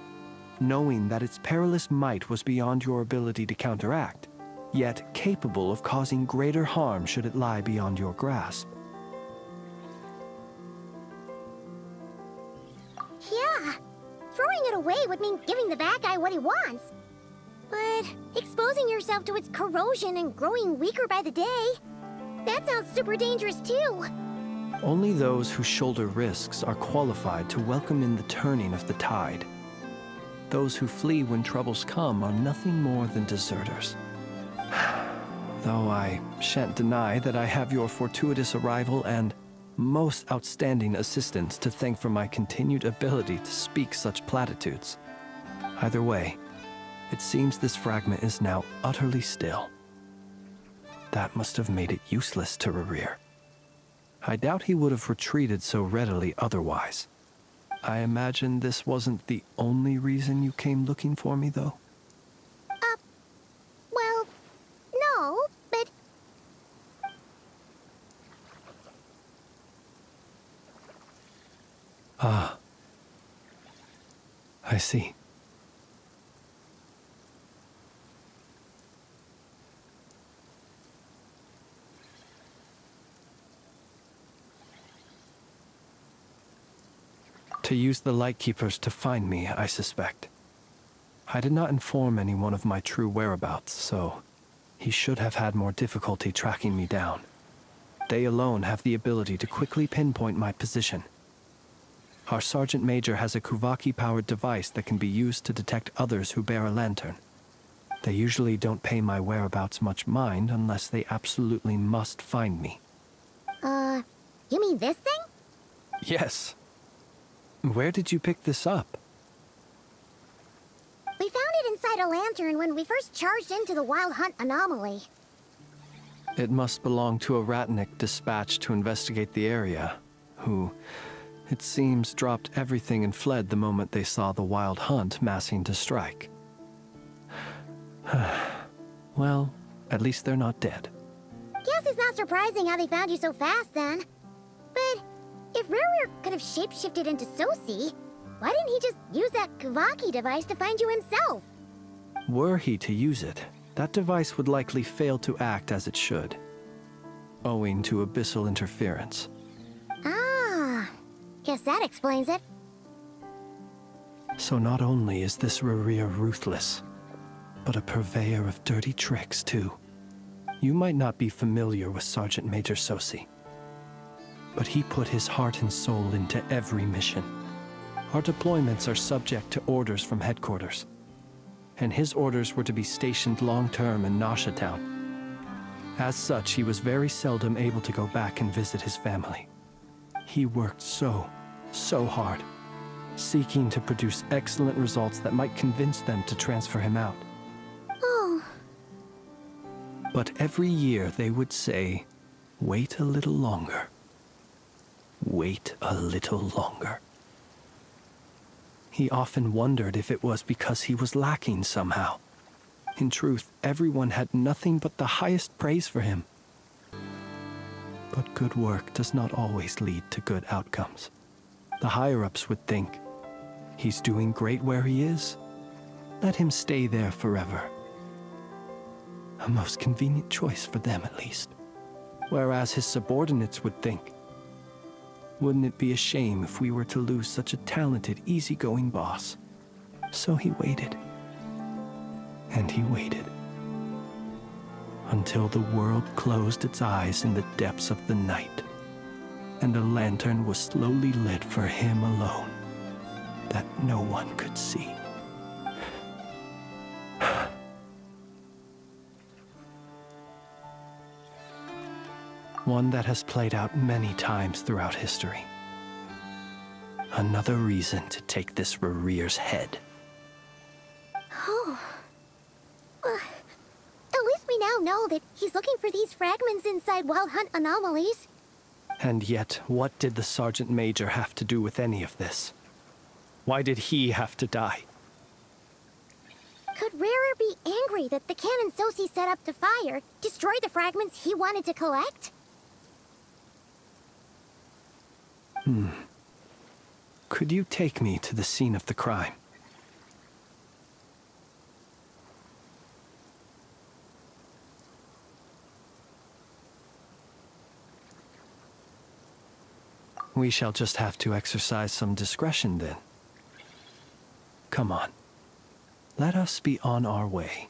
knowing that its perilous might was beyond your ability to counteract, yet capable of causing greater harm should it lie beyond your grasp? Yeah, throwing it away would mean giving the bad guy what he wants. But exposing yourself to its corrosion and growing weaker by the day, that sounds super dangerous too. Only those who shoulder risks are qualified to welcome in the turning of the tide. those who flee when troubles come are nothing more than deserters. Though I shan't deny that I have your fortuitous arrival and most outstanding assistance to thank for my continued ability to speak such platitudes. Either way, it seems this fragment is now utterly still. That must have made it useless to Rerir. I doubt he would have retreated so readily otherwise. I imagine this wasn't the only reason you came looking for me, though? Well, no, but... Ah. I see. To use the Lightkeepers to find me, I suspect. I did not inform anyone of my true whereabouts, so he should have had more difficulty tracking me down. They alone have the ability to quickly pinpoint my position. Our Sergeant Major has a Kuvaki-powered device that can be used to detect others who bear a lantern. They usually don't pay my whereabouts much mind unless they absolutely must find me. You mean this thing? Yes. Where did you pick this up? We found it inside a lantern when we first charged into the Wild Hunt anomaly. It must belong to a Ratnik dispatched to investigate the area, who, it seems, dropped everything and fled the moment they saw the Wild Hunt massing to strike. Well, at least they're not dead. Guess it's not surprising how they found you so fast, then. But if Rerir could have shapeshifted into Sosi, why didn't he just use that Kavaki device to find you himself? Were he to use it, that device would likely fail to act as it should, owing to abyssal interference. Ah, guess that explains it. So not only is this Rerir ruthless, but a purveyor of dirty tricks, too. You might not be familiar with Sergeant Major Sosi, but he put his heart and soul into every mission. Our deployments are subject to orders from headquarters, and his orders were to be stationed long-term in Nasha Town. As such, he was very seldom able to go back and visit his family. He worked so hard, seeking to produce excellent results that might convince them to transfer him out. Oh. But every year they would say, "Wait a little longer. Wait a little longer." He often wondered if it was because he was lacking somehow. In truth, everyone had nothing but the highest praise for him. But good work does not always lead to good outcomes. The higher-ups would think, he's doing great where he is. Let him stay there forever. A most convenient choice for them, at least. Whereas his subordinates would think, wouldn't it be a shame if we were to lose such a talented, easygoing boss? So he waited. And he waited. Until the world closed its eyes in the depths of the night, and a lantern was slowly lit for him alone, that no one could see. One that has played out many times throughout history. Another reason to take this Rerir's head. Oh. At least we now know that he's looking for these fragments inside Wild Hunt anomalies. And yet, what did the Sergeant Major have to do with any of this? Why did he have to die? Could Rerir be angry that the cannon Sosi set up to fire destroyed the fragments he wanted to collect? Could you take me to the scene of the crime? We shall just have to exercise some discretion then. Come on. Let us be on our way.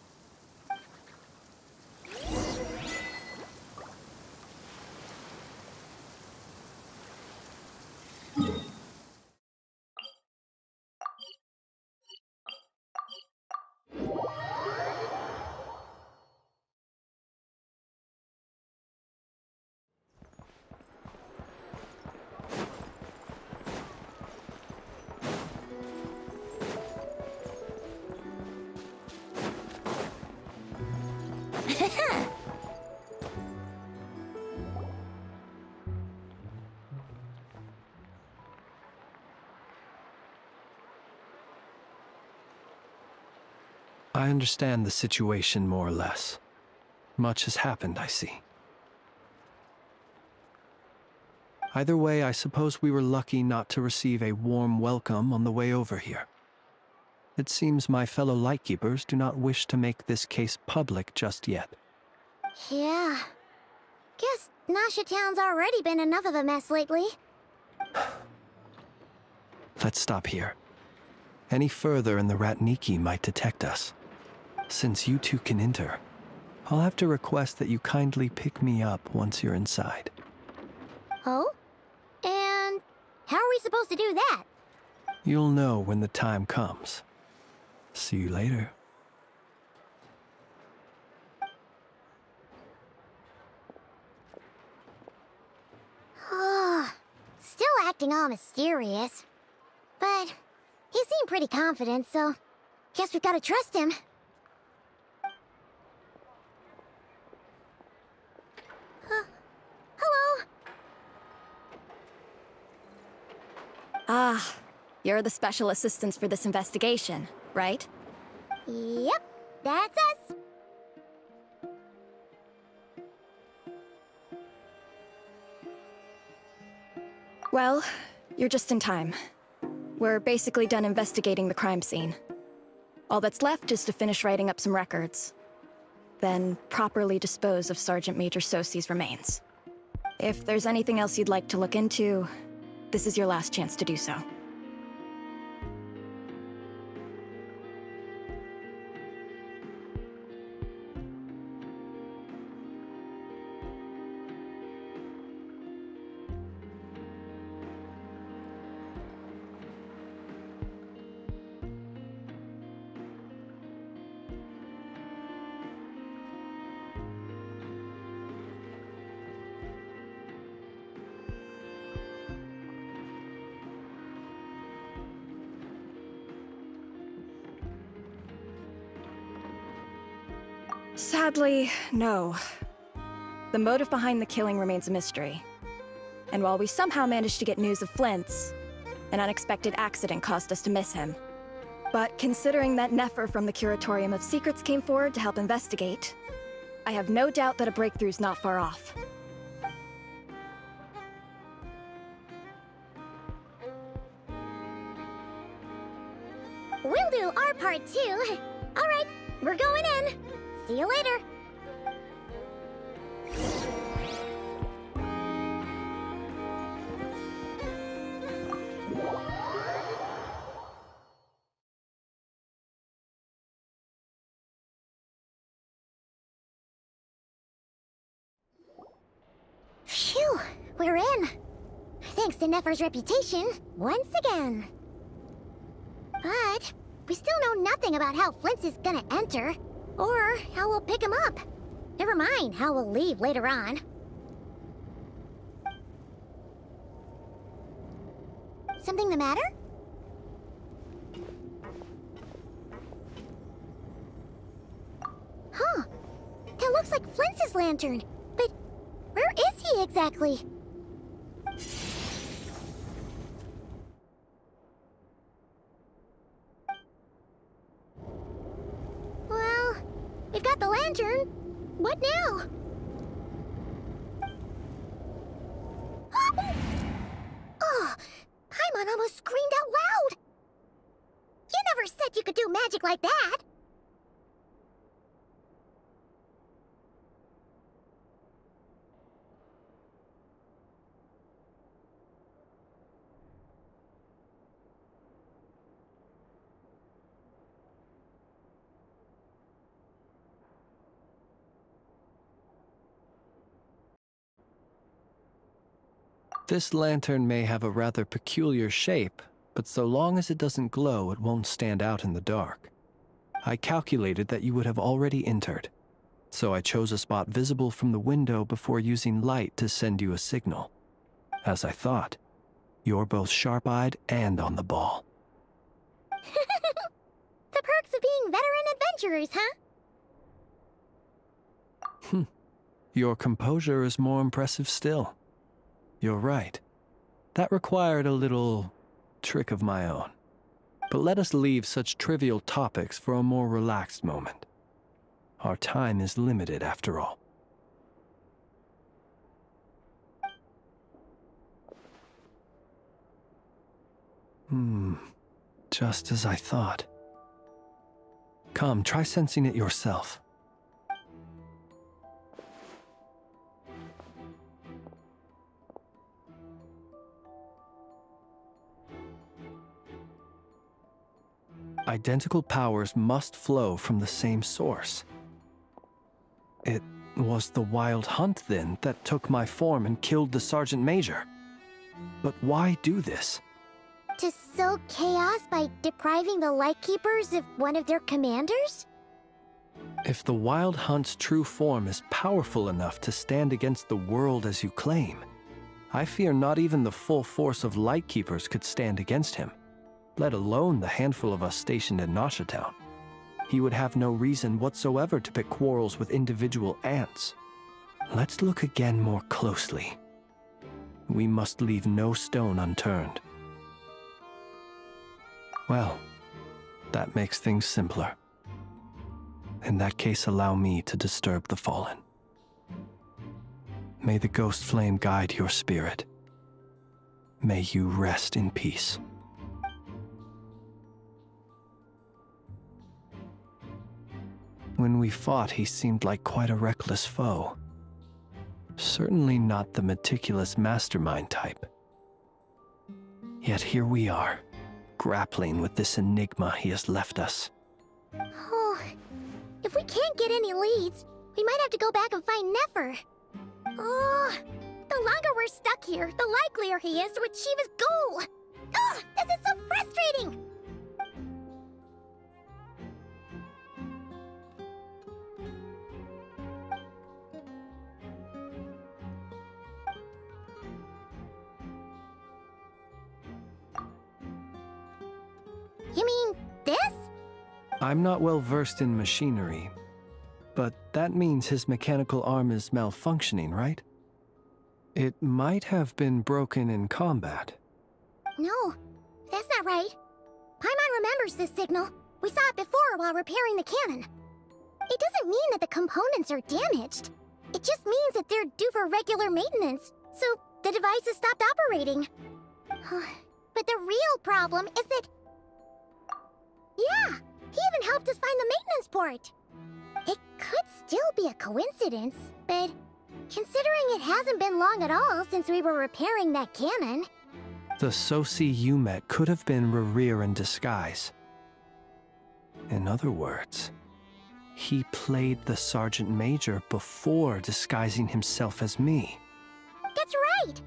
I understand the situation more or less. Much has happened, I see. Either way, I suppose we were lucky not to receive a warm welcome on the way over here. It seems my fellow Lightkeepers do not wish to make this case public just yet. Yeah. Guess Nasha Town's already been enough of a mess lately. Let's stop here. Any further and the Ratniki might detect us. Since you two can enter, I'll have to request that you kindly pick me up once you're inside. Oh? And how are we supposed to do that? You'll know when the time comes. See you later. Still acting all mysterious. But he seemed pretty confident, so guess we gotta trust him. Hello? Ah, you're the special assistants for this investigation, right? Yep, that's us. Well, you're just in time. We're basically done investigating the crime scene. All that's left is to finish writing up some records. Then properly dispose of Sergeant Major Sosi's remains. If there's anything else you'd like to look into, this is your last chance to do so. Sadly, no. The motive behind the killing remains a mystery. And while we somehow managed to get news of Flint's, an unexpected accident caused us to miss him. But considering that Nefer from the Curatorium of Secrets came forward to help investigate, I have no doubt that a breakthrough's not far off. We'll do our part too. All right, we're going in. See you later. Phew, we're in. Thanks to Nefer's reputation, once again. But we still know nothing about how Flint is gonna enter, or how we'll pick him up. Never mind how we'll leave later on. Something the matter? Huh. That looks like Flint's lantern. But where is he exactly? Well, we've got the lantern. What now? Oh, Paimon almost screamed out loud. You never said you could do magic like that. This lantern may have a rather peculiar shape, but so long as it doesn't glow, it won't stand out in the dark. I calculated that you would have already entered, so I chose a spot visible from the window before using light to send you a signal. As I thought, you're both sharp-eyed and on the ball. The perks of being veteran adventurers, huh? Your composure is more impressive still. You're right. That required a little trick of my own. But let us leave such trivial topics for a more relaxed moment. Our time is limited, after all. Just as I thought. Come, try sensing it yourself. Identical powers must flow from the same source. It was the Wild Hunt, then, that took my form and killed the Sergeant Major. But why do this? To sow chaos by depriving the Lightkeepers of one of their commanders? If the Wild Hunt's true form is powerful enough to stand against the world as you claim, I fear not even the full force of Lightkeepers could stand against him, let alone the handful of us stationed in Nasha Town. He would have no reason whatsoever to pick quarrels with individual ants. Let's look again more closely. We must leave no stone unturned. Well, that makes things simpler. In that case, allow me to disturb the fallen. May the ghost flame guide your spirit. May you rest in peace. When we fought, he seemed like quite a reckless foe. Certainly not the meticulous mastermind type. Yet here we are, grappling with this enigma he has left us. Oh, if we can't get any leads, we might have to go back and find Nefer. Oh, the longer we're stuck here, the likelier he is to achieve his goal. Ugh, this is so frustrating! You mean this? I'm not well versed in machinery, but that means his mechanical arm is malfunctioning, right? It might have been broken in combat. No, that's not right. Paimon remembers this signal. We saw it before while repairing the cannon. It doesn't mean that the components are damaged. It just means that they're due for regular maintenance, so the device has stopped operating. But the real problem is that... Yeah, he even helped us find the maintenance port. It could still be a coincidence, but considering it hasn't been long at all since we were repairing that cannon... The Sosi you met could have been Rerir in disguise. In other words, he played the Sergeant Major before disguising himself as me. That's right!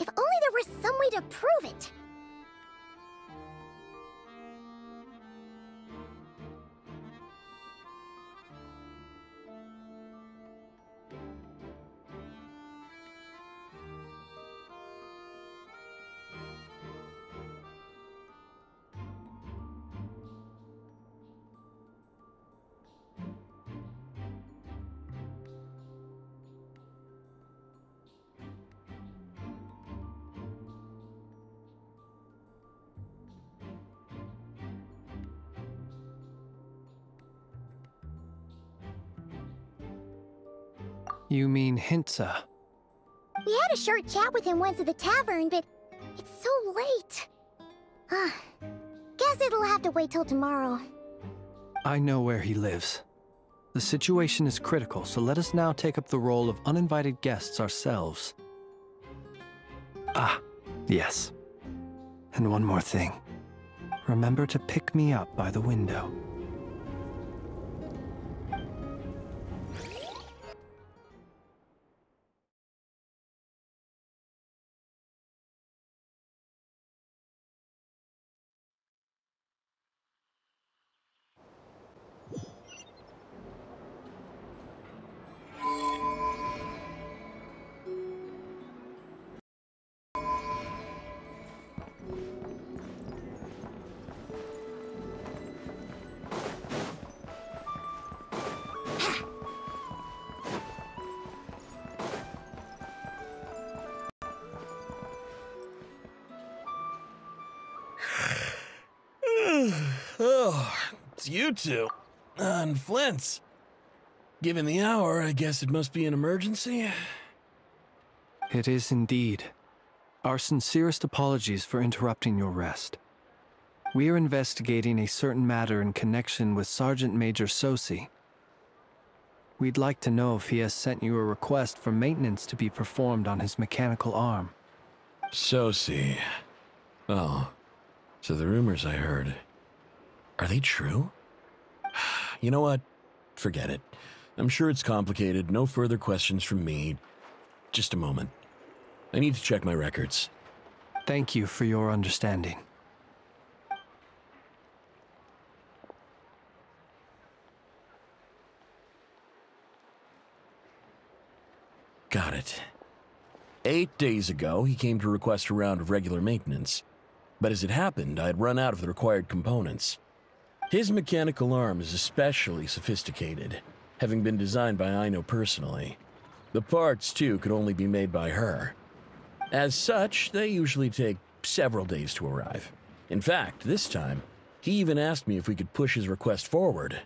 If only there was some way to prove it. You mean Hintsa? We had a short chat with him once at the tavern, but it's so late. Guess it'll have to wait till tomorrow. I know where he lives. The situation is critical, so let us now take up the role of uninvited guests ourselves. Ah, yes. And one more thing. Remember to pick me up by the window. It's you two. And Flint's. Given the hour, I guess it must be an emergency. It is indeed. Our sincerest apologies for interrupting your rest. We are investigating a certain matter in connection with Sergeant Major Sosi. We'd like to know if he has sent you a request for maintenance to be performed on his mechanical arm. Sosi. Oh, so the rumors I heard, are they true? You know what? Forget it. I'm sure it's complicated. No further questions from me. Just a moment. I need to check my records. Thank you for your understanding. Got it. 8 days ago, he came to request a round of regular maintenance. But as it happened, I had run out of the required components. His mechanical arm is especially sophisticated, having been designed by Aino personally. The parts, too, could only be made by her. As such, they usually take several days to arrive. In fact, this time, he even asked me if we could push his request forward.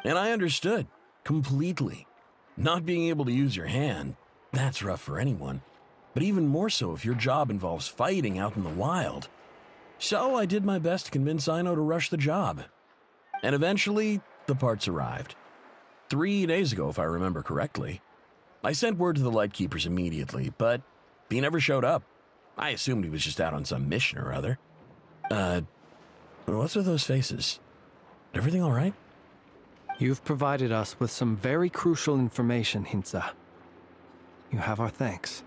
And I understood, completely. Not being able to use your hand, that's rough for anyone. But even more so if your job involves fighting out in the wild. So I did my best to convince Aino to rush the job. And eventually, the parts arrived. 3 days ago, if I remember correctly. I sent word to the Lightkeepers immediately, but he never showed up. I assumed he was just out on some mission or other. What's with those faces? Everything all right? You've provided us with some very crucial information, Hintsa. You have our thanks.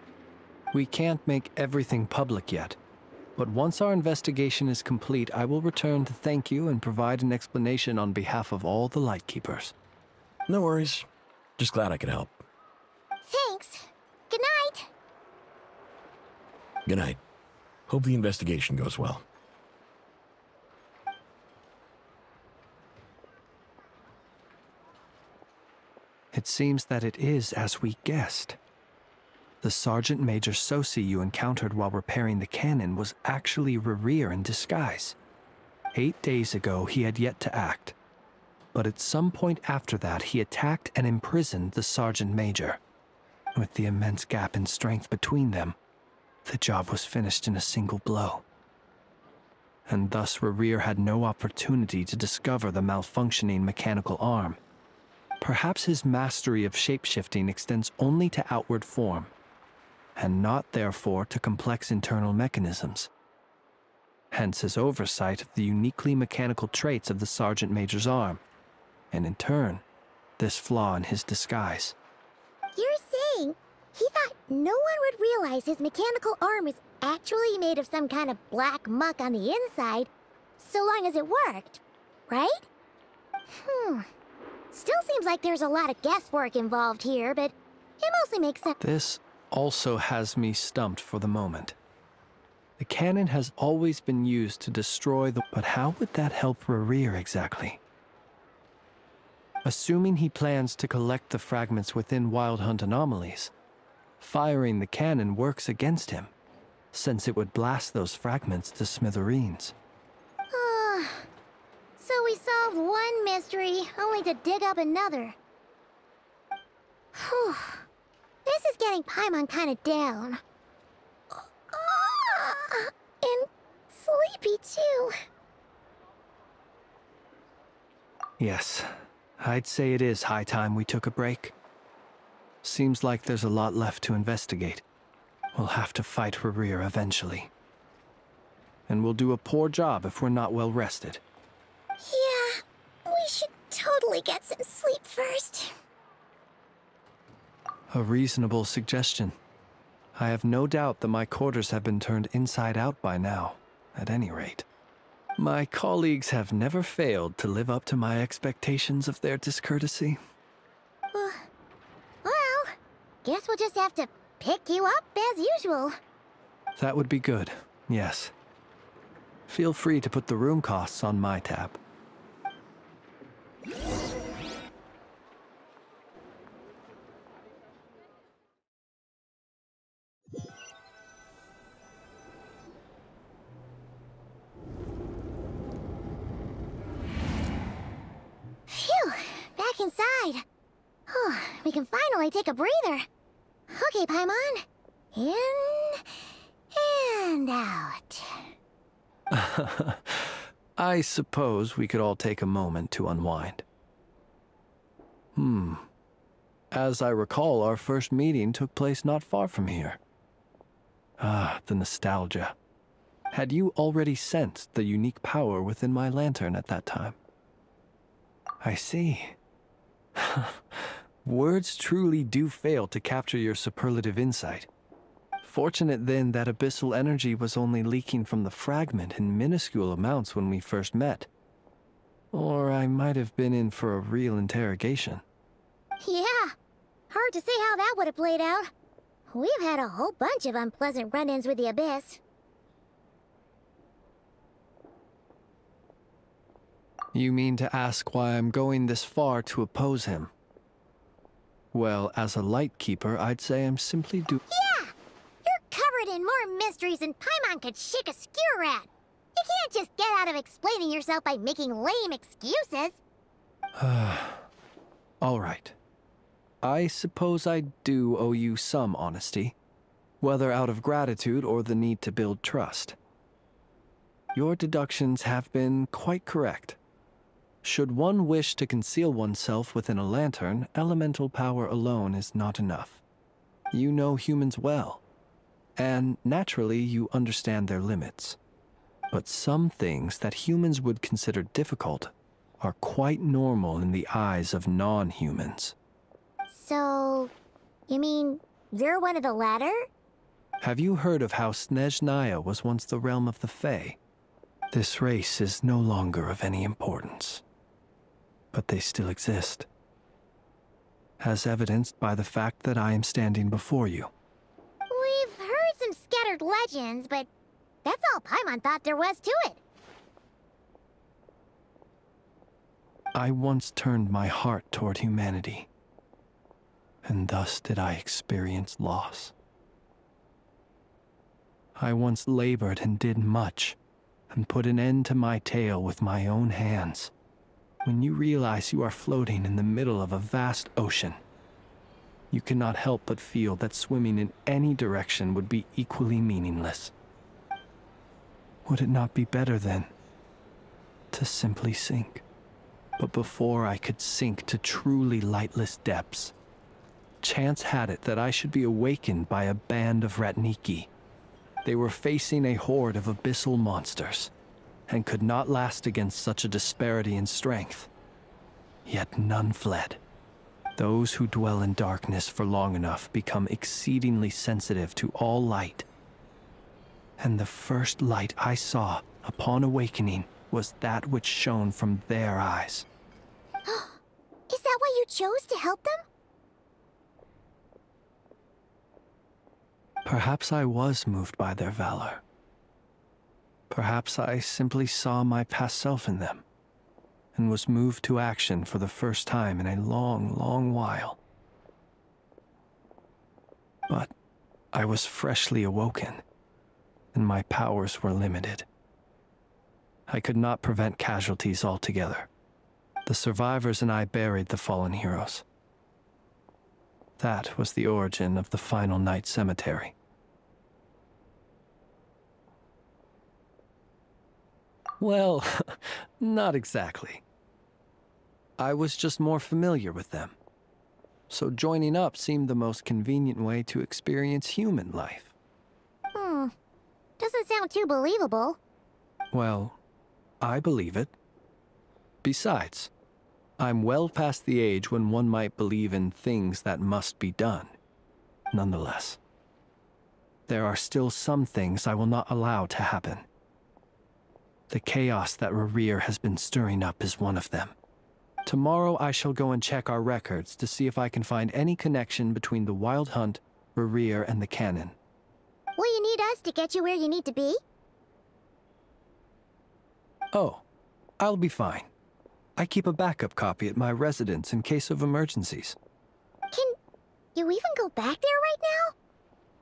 We can't make everything public yet, but once our investigation is complete, I will return to thank you and provide an explanation on behalf of all the Lightkeepers. No worries. Just glad I could help. Thanks. Good night. Good night. Hope the investigation goes well. It seems that it is as we guessed. The Sergeant Major Sosi you encountered while repairing the cannon was actually Rerir in disguise. 8 days ago, he had yet to act. But at some point after that, he attacked and imprisoned the Sergeant Major. With the immense gap in strength between them, the job was finished in a single blow. And thus Rerir had no opportunity to discover the malfunctioning mechanical arm. Perhaps his mastery of shapeshifting extends only to outward form, and not therefore to complex internal mechanisms. Hence his oversight of the uniquely mechanical traits of the Sergeant Major's arm, and in turn, this flaw in his disguise. You're saying he thought no one would realize his mechanical arm is actually made of some kind of black muck on the inside, so long as it worked, right? Still seems like there's a lot of guesswork involved here, but it mostly makes sense. This also has me stumped for the moment. The cannon has always been used to destroy the... But how would that help Rerir exactly? Assuming he plans to collect the fragments within Wild Hunt anomalies, firing the cannon works against him, since it would blast those fragments to smithereens. So we solved one mystery, only to dig up another. Whew. This is getting Paimon kind of down. And sleepy, too. Yes, I'd say it is high time we took a break. Seems like there's a lot left to investigate. We'll have to fight Rerir eventually. And we'll do a poor job if we're not well rested. Yeah, we should totally get some sleep first. A reasonable suggestion. I have no doubt that my quarters have been turned inside out by now, at any rate. My colleagues have never failed to live up to my expectations of their discourtesy. Well, guess we'll just have to pick you up as usual. That would be good, yes. Feel free to put the room costs on my tab. we can finally take a breather. Okay, Paimon. In and out. I suppose we could all take a moment to unwind. As I recall, our first meeting took place not far from here. Ah, the nostalgia. Had you already sensed the unique power within my lantern at that time? I see. Words truly do fail to capture your superlative insight. Fortunate then that abyssal energy was only leaking from the fragment in minuscule amounts when we first met. Or I might have been in for a real interrogation. Yeah, hard to say how that would have played out. We've had a whole bunch of unpleasant run-ins with the Abyss. You mean to ask why I'm going this far to oppose him? Well, as a light keeper, I'd say I'm simply Yeah! You're covered in more mysteries than Paimon could shake a skewer at. You can't just get out of explaining yourself by making lame excuses. All right. I suppose I do owe you some honesty, whether out of gratitude or the need to build trust. Your deductions have been quite correct. Should one wish to conceal oneself within a lantern, elemental power alone is not enough. You know humans well, and naturally you understand their limits. But some things that humans would consider difficult are quite normal in the eyes of non-humans. So, you mean you're one of the latter? Have you heard of how Snezhnaya was once the realm of the Fae? This race is no longer of any importance, but they still exist, as evidenced by the fact that I am standing before you. We've heard some scattered legends, but that's all Paimon thought there was to it. I once turned my heart toward humanity, and thus did I experience loss. I once labored and did much, and put an end to my tale with my own hands. When you realize you are floating in the middle of a vast ocean, you cannot help but feel that swimming in any direction would be equally meaningless. Would it not be better, then, to simply sink? But before I could sink to truly lightless depths, chance had it that I should be awakened by a band of Ratniki. They were facing a horde of abyssal monsters, and could not last against such a disparity in strength. Yet none fled. Those who dwell in darkness for long enough become exceedingly sensitive to all light. And the first light I saw upon awakening was that which shone from their eyes. Is that why you chose to help them? Perhaps I was moved by their valor. Perhaps I simply saw my past self in them, and was moved to action for the first time in a long, long while. But I was freshly awoken, and my powers were limited. I could not prevent casualties altogether. The survivors and I buried the fallen heroes. That was the origin of the Final Night Cemetery. Well, not exactly. I was just more familiar with them. So joining up seemed the most convenient way to experience human life. Doesn't sound too believable. Well, I believe it. Besides, I'm well past the age when one might believe in things that must be done. Nonetheless, there are still some things I will not allow to happen. The chaos that Rerir has been stirring up is one of them. Tomorrow I shall go and check our records to see if I can find any connection between the Wild Hunt, Rerir, and the Canon. Will you need us to get you where you need to be? Oh, I'll be fine. I keep a backup copy at my residence in case of emergencies. Can you even go back there right now?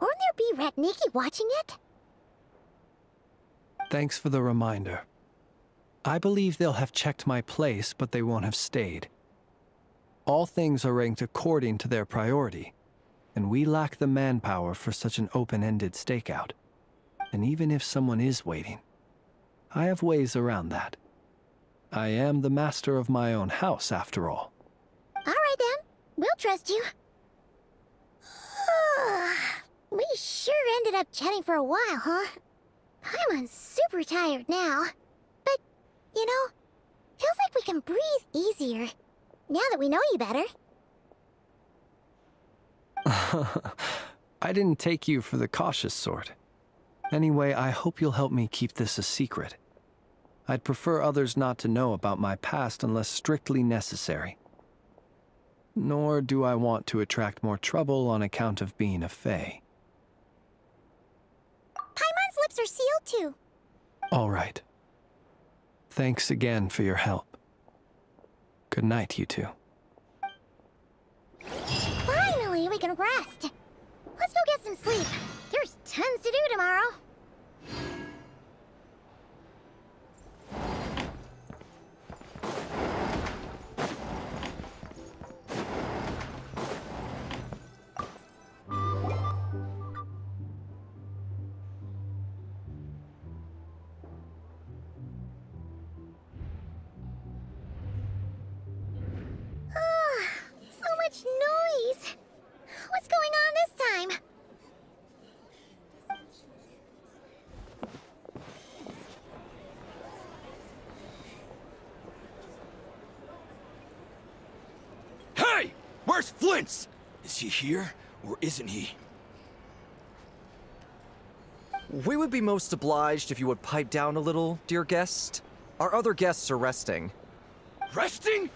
Won't there be Ratniki watching it? Thanks for the reminder. I believe they'll have checked my place, but they won't have stayed. All things are ranked according to their priority, and we lack the manpower for such an open-ended stakeout. And even if someone is waiting, I have ways around that. I am the master of my own house, after all. All right, then. We'll trust you. We sure ended up chatting for a while, huh? Paimon's super tired now. But, you know, feels like we can breathe easier, now that we know you better. I didn't take you for the cautious sort. Anyway, I hope you'll help me keep this a secret. I'd prefer others not to know about my past unless strictly necessary. Nor do I want to attract more trouble on account of being a fae. Paimon's lips are sealed too. All right. Thanks again for your help. Good night, you two. Finally, we can rest. Let's go get some sleep. There's tons to do tomorrow. So much noise. What's going on this time? Hey! Where's Flint's? Is he here, or isn't he? We would be most obliged if you would pipe down a little, dear guest. Our other guests are resting. Resting?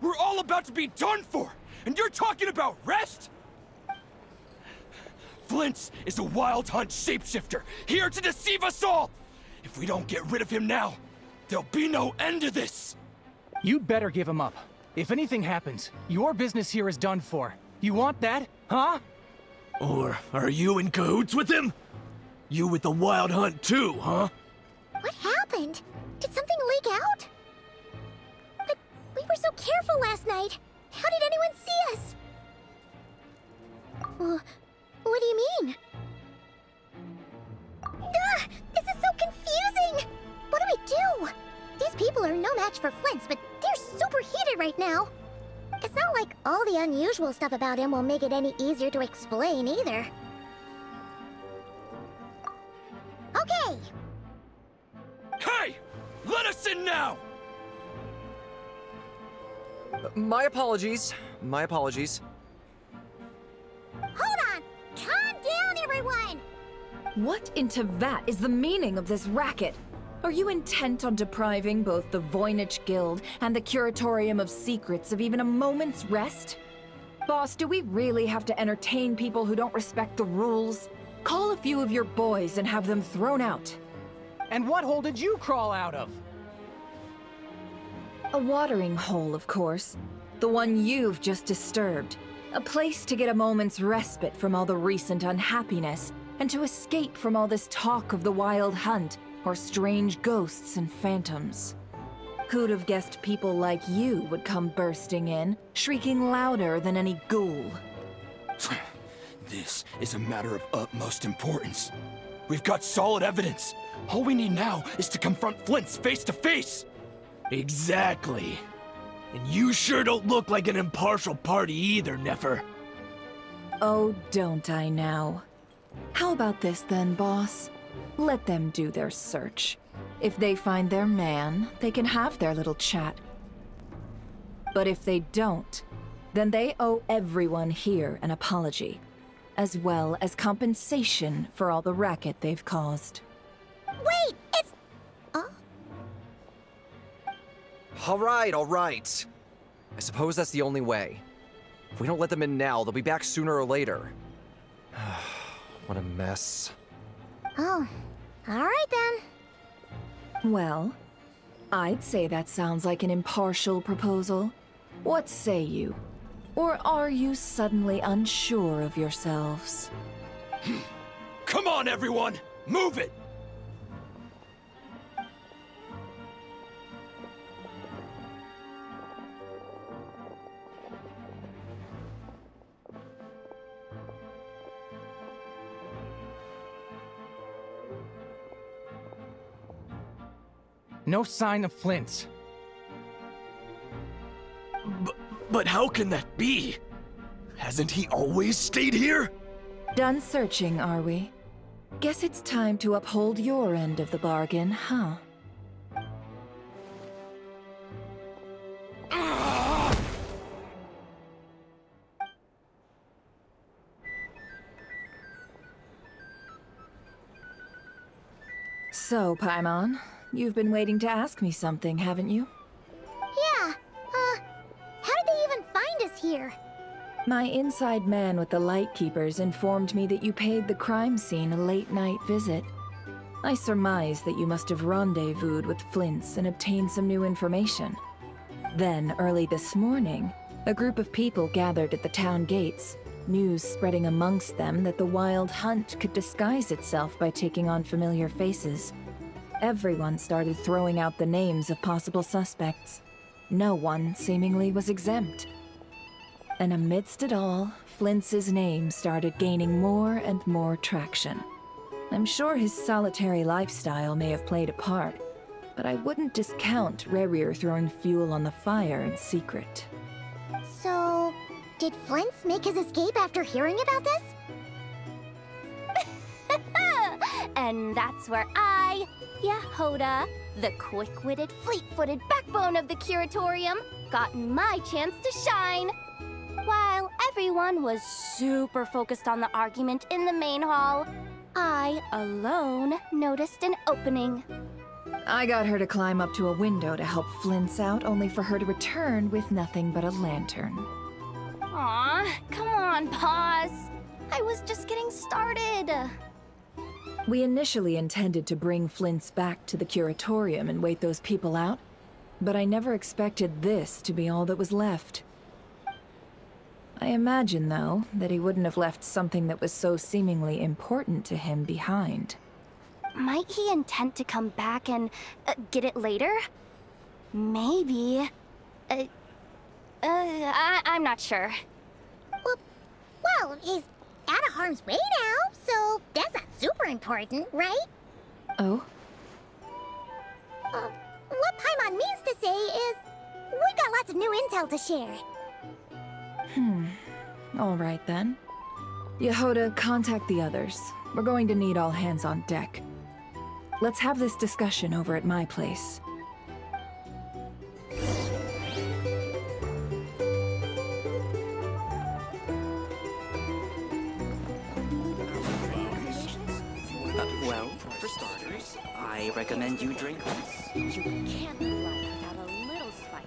We're all about to be done for, and you're talking about rest? Flint's is a wild hunt shapeshifter, here to deceive us all! If we don't get rid of him now, there'll be no end to this! You'd better give him up. If anything happens, your business here is done for. You want that, huh? Or are you in cahoots with him? You with the wild hunt too, huh? What happened? Did something leak out? But we were so careful last night. How did anyone see us? What do you mean? This is so confusing! What do we do? These people are no match for Flint's, but they're super heated right now. It's not like all the unusual stuff about him will make it any easier to explain either. Okay! Hey! Let us in now! My apologies. My apologies. Hold on! Calm down, everyone! What in Tevat is the meaning of this racket? Are you intent on depriving both the Voynich Guild and the Curatorium of Secrets of even a moment's rest? Boss, do we really have to entertain people who don't respect the rules? Call a few of your boys and have them thrown out. And what hole did you crawl out of? A watering hole, of course. The one you've just disturbed. A place to get a moment's respite from all the recent unhappiness, and to escape from all this talk of the wild hunt, or strange ghosts and phantoms. Who'd have guessed people like you would come bursting in, shrieking louder than any ghoul? This is a matter of utmost importance. We've got solid evidence. All we need now is to confront Flint's face to face. Exactly. And you sure don't look like an impartial party either, Nefer. Oh, don't I now? How about this then, boss? Let them do their search. If they find their man, they can have their little chat. But if they don't, then they owe everyone here an apology, as well as compensation for all the racket they've caused. Wait, it's... All right. I suppose that's the only way. If we don't let them in now, they'll be back sooner or later. What a mess. Oh, all right then. Well, I'd say that sounds like an impartial proposal. What say you? Or are you suddenly unsure of yourselves? Come on, everyone! Move it! No sign of Flint. But how can that be? Hasn't he always stayed here? Done searching, are we? Guess it's time to uphold your end of the bargain, huh? So, Paimon, you've been waiting to ask me something, haven't you? Yeah, how did they even find us here? My inside man with the Lightkeepers informed me that you paid the crime scene a late-night visit. I surmise that you must have rendezvoused with Flint's and obtained some new information. Then, early this morning, a group of people gathered at the town gates, news spreading amongst them that the Wild Hunt could disguise itself by taking on familiar faces. Everyone started throwing out the names of possible suspects. No one, seemingly, was exempt. And amidst it all, Flint's name started gaining more and more traction. I'm sure his solitary lifestyle may have played a part, but I wouldn't discount Rerir throwing fuel on the fire in secret. So, did Flint's make his escape after hearing about this? And that's where I, Yehoda, the quick-witted, fleet-footed backbone of the Curatorium, got my chance to shine. While everyone was super focused on the argument in the main hall, I, alone, noticed an opening. I got her to climb up to a window to help Flint's out, only for her to return with nothing but a lantern. Aw, come on, pause. I was just getting started. We initially intended to bring Flint's back to the Curatorium and wait those people out, but I never expected this to be all that was left. I imagine, though, that he wouldn't have left something that was so seemingly important to him behind. Might he intend to come back and get it later? Maybe. I'm not sure. Well, he's out of harm's way now, so that's not super important, right? Oh? What Paimon means to say is, we got lots of new intel to share. All right then. Yehoda, contact the others. We're going to need all hands on deck. Let's have this discussion over at my place. Well, for starters, I recommend you drink less. You can't live life without a little spice.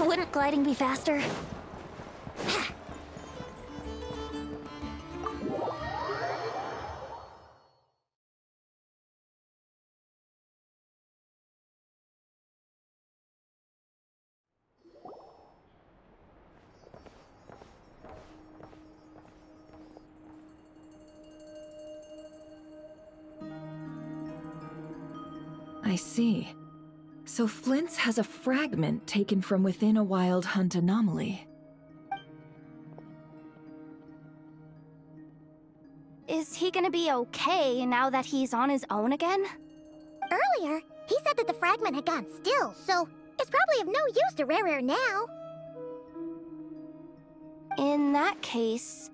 Wouldn't gliding be faster? I see. So Flint's has a fragment taken from within a Wild Hunt anomaly. Is he gonna be okay now that he's on his own again? Earlier, he said that the fragment had gone still, so it's probably of no use to Rerir now. In that case,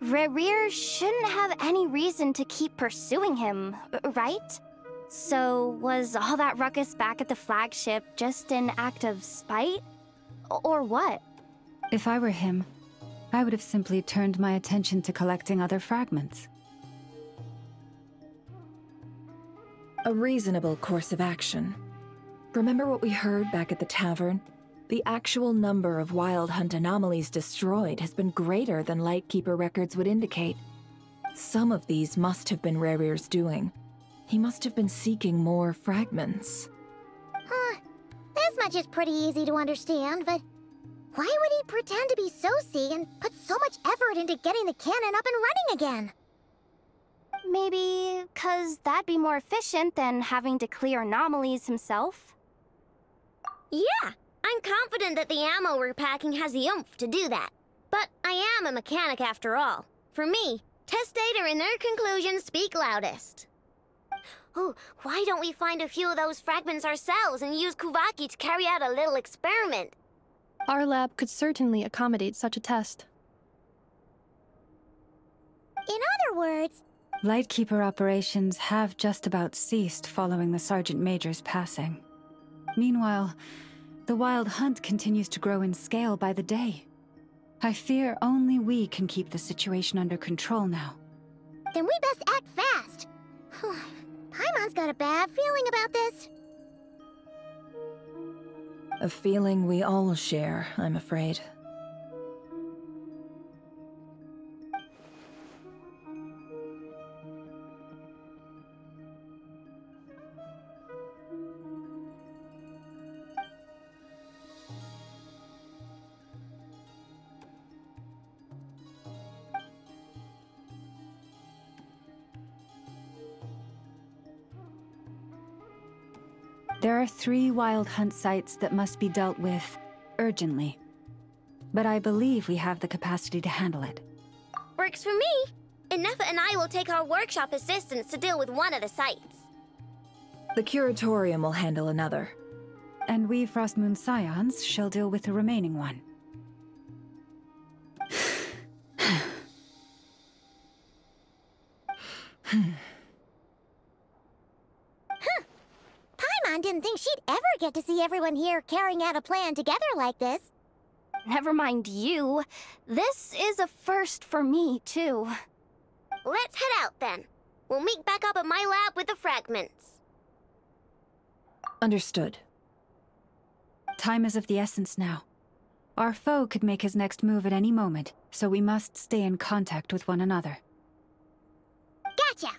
Rerir shouldn't have any reason to keep pursuing him, right? So, was all that ruckus back at the flagship just an act of spite? Or what? If I were him, I would have simply turned my attention to collecting other fragments. A reasonable course of action. Remember what we heard back at the tavern? The actual number of Wild Hunt anomalies destroyed has been greater than Lightkeeper records would indicate. Some of these must have been Rerir's doing. He must have been seeking more fragments. This much is pretty easy to understand, but Why would he pretend to be Sosie and put so much effort into getting the cannon up and running again? Maybe 'cause that'd be more efficient than having to clear anomalies himself? Yeah, I'm confident that the ammo we're packing has the oomph to do that. But I am a mechanic after all. For me, test data and their conclusions speak loudest. Oh, why don't we find a few of those fragments ourselves and use Kuvaki to carry out a little experiment? Our lab could certainly accommodate such a test. In other words, Lightkeeper operations have just about ceased following the Sergeant Major's passing. Meanwhile, the Wild Hunt continues to grow in scale by the day. I fear only we can keep the situation under control now. then we best act fast. Paimon's got a bad feeling about this. A feeling we all share, I'm afraid. There are 3 Wild Hunt sites that must be dealt with urgently. But I believe we have the capacity to handle it. Works for me. Ineffa and I will take our workshop assistants to deal with one of the sites. The Curatorium will handle another. And we Frostmoon Scions shall deal with the remaining one. Paimon didn't think she'd ever get to see everyone here carrying out a plan together like this. Never mind you. This is a first for me, too. Let's head out, then. We'll meet back up at my lab with the fragments. Understood. Time is of the essence now. Our foe could make his next move at any moment, so we must stay in contact with one another. Gotcha!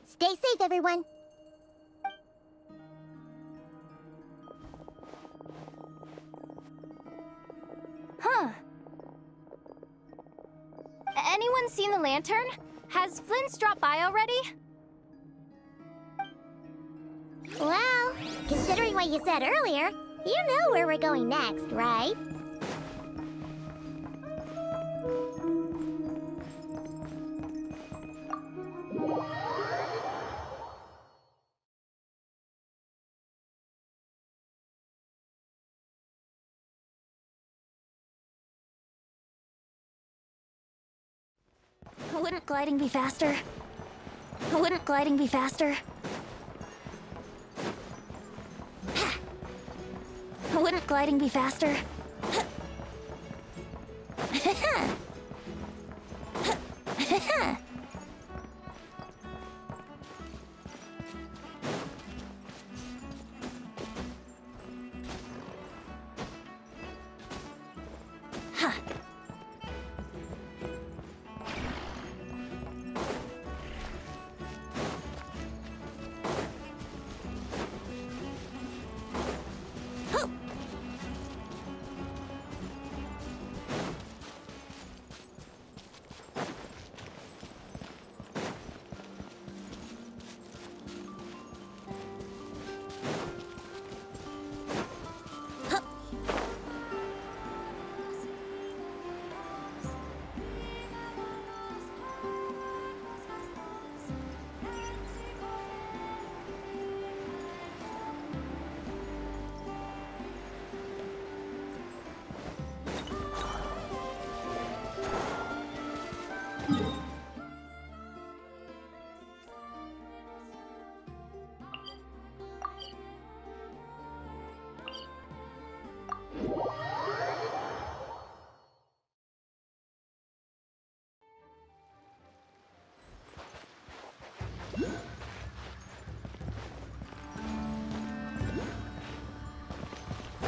Stay safe, everyone. Huh. Anyone seen the lantern? Has Flint's dropped by already? Well, considering what you said earlier, you know where we're going next, right? Wouldn't gliding be faster? Wouldn't gliding be faster? Wouldn't gliding be faster?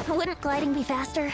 Wouldn't gliding be faster?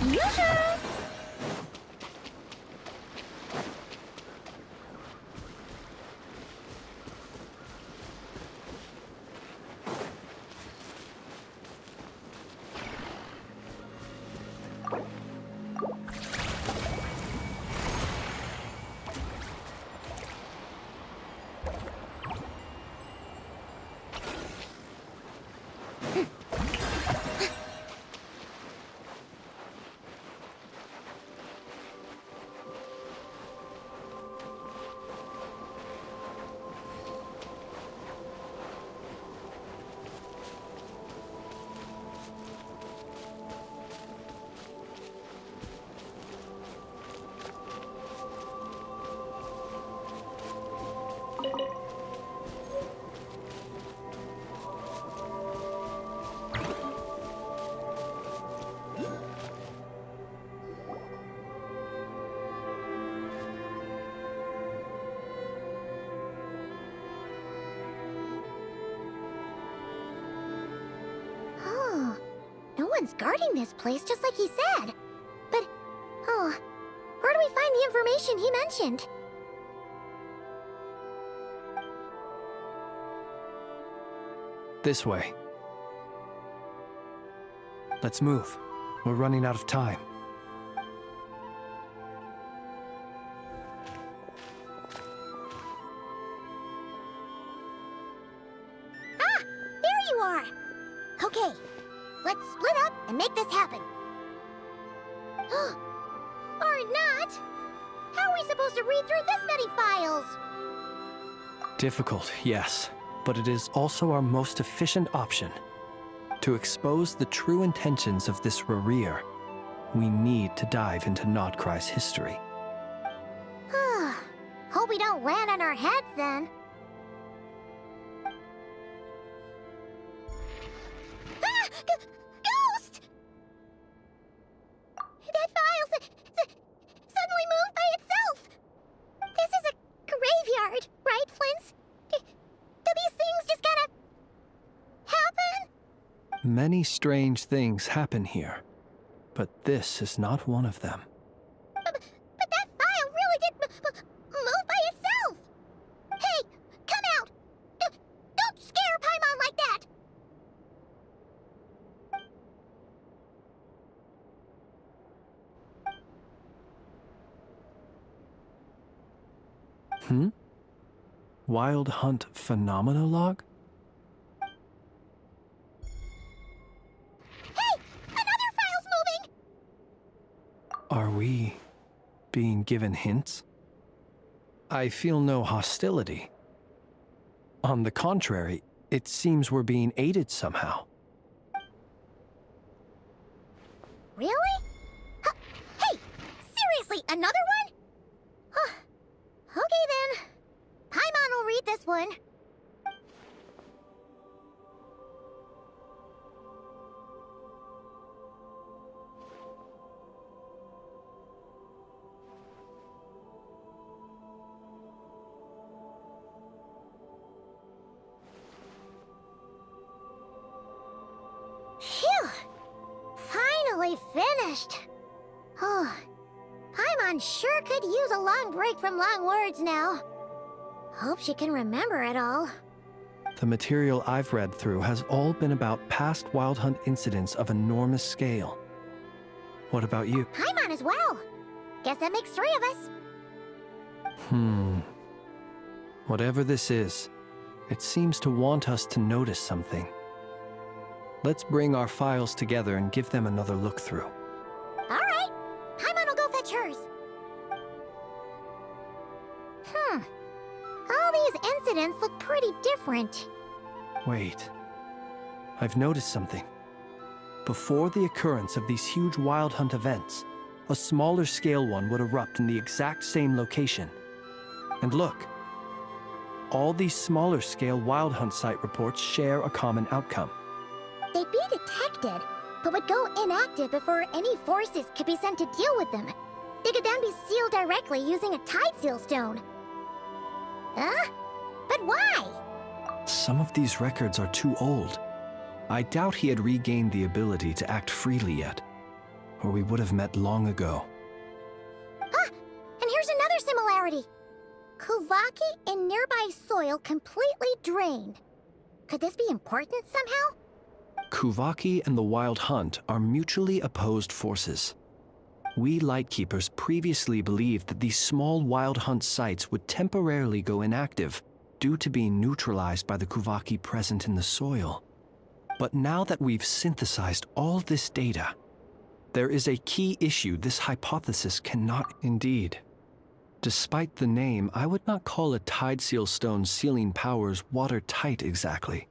Yoo-hoo! Someone's guarding this place just like he said. But, oh, where do we find the information he mentioned? This way. Let's move. We're running out of time. Ah! There you are! Okay, let's split up and make this happen. Or not! How are we supposed to read through this many files? Difficult, yes, but it is also our most efficient option. To expose the true intentions of this Rarir, we need to dive into Nodcry's history. Hope we don't land on our heads then. Ah! Ghost! That file suddenly moved by itself! This is a graveyard, right, Flint? Do these things just gotta happen? Many strange things happen here, but this is not one of them. But that file really did move by itself! Hey, come out! Don't scare Paimon like that! Wild Hunt Phenomenologue? Are we being given hints? I feel no hostility. On the contrary, it seems we're being aided somehow. Really? Hey, seriously, another one? Okay then. Paimon will read this one. Phew! Finally finished! Oh, Paimon sure could use a long break from long words now. Hope she can remember it all. The material I've read through has all been about past Wild Hunt incidents of enormous scale. What about you? Paimon as well! Guess that makes 3 of us. Whatever this is, it seems to want us to notice something. Let's bring our files together and give them another look through. Alright, Paimon will go fetch hers. All these incidents look pretty different. Wait. I've noticed something. Before the occurrence of these huge Wild Hunt events, a smaller scale one would erupt in the exact same location. And look. All these smaller scale Wild Hunt site reports share a common outcome. They'd be detected, but would go inactive before any forces could be sent to deal with them. They could then be sealed directly using a tide seal stone. Huh? But why? Some of these records are too old. I doubt he had regained the ability to act freely yet. or we would have met long ago. Ah! And here's another similarity. Kuvaki and nearby soil completely drained. Could this be important somehow? Kuvaki and the Wild Hunt are mutually opposed forces. We Lightkeepers previously believed that these small Wild Hunt sites would temporarily go inactive due to being neutralized by the Kuvaki present in the soil. But now that we've synthesized all this data, there is a key issue this hypothesis cannot indeed. Despite the name, I would not call a Tideseal Stone's sealing powers watertight exactly.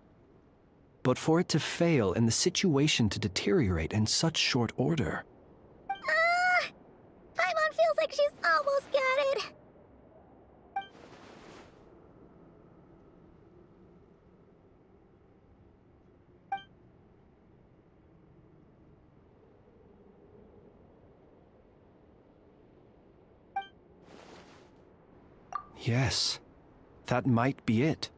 But for it to fail and the situation to deteriorate in such short order... Paimon feels like she's almost got it. Yes, that might be it.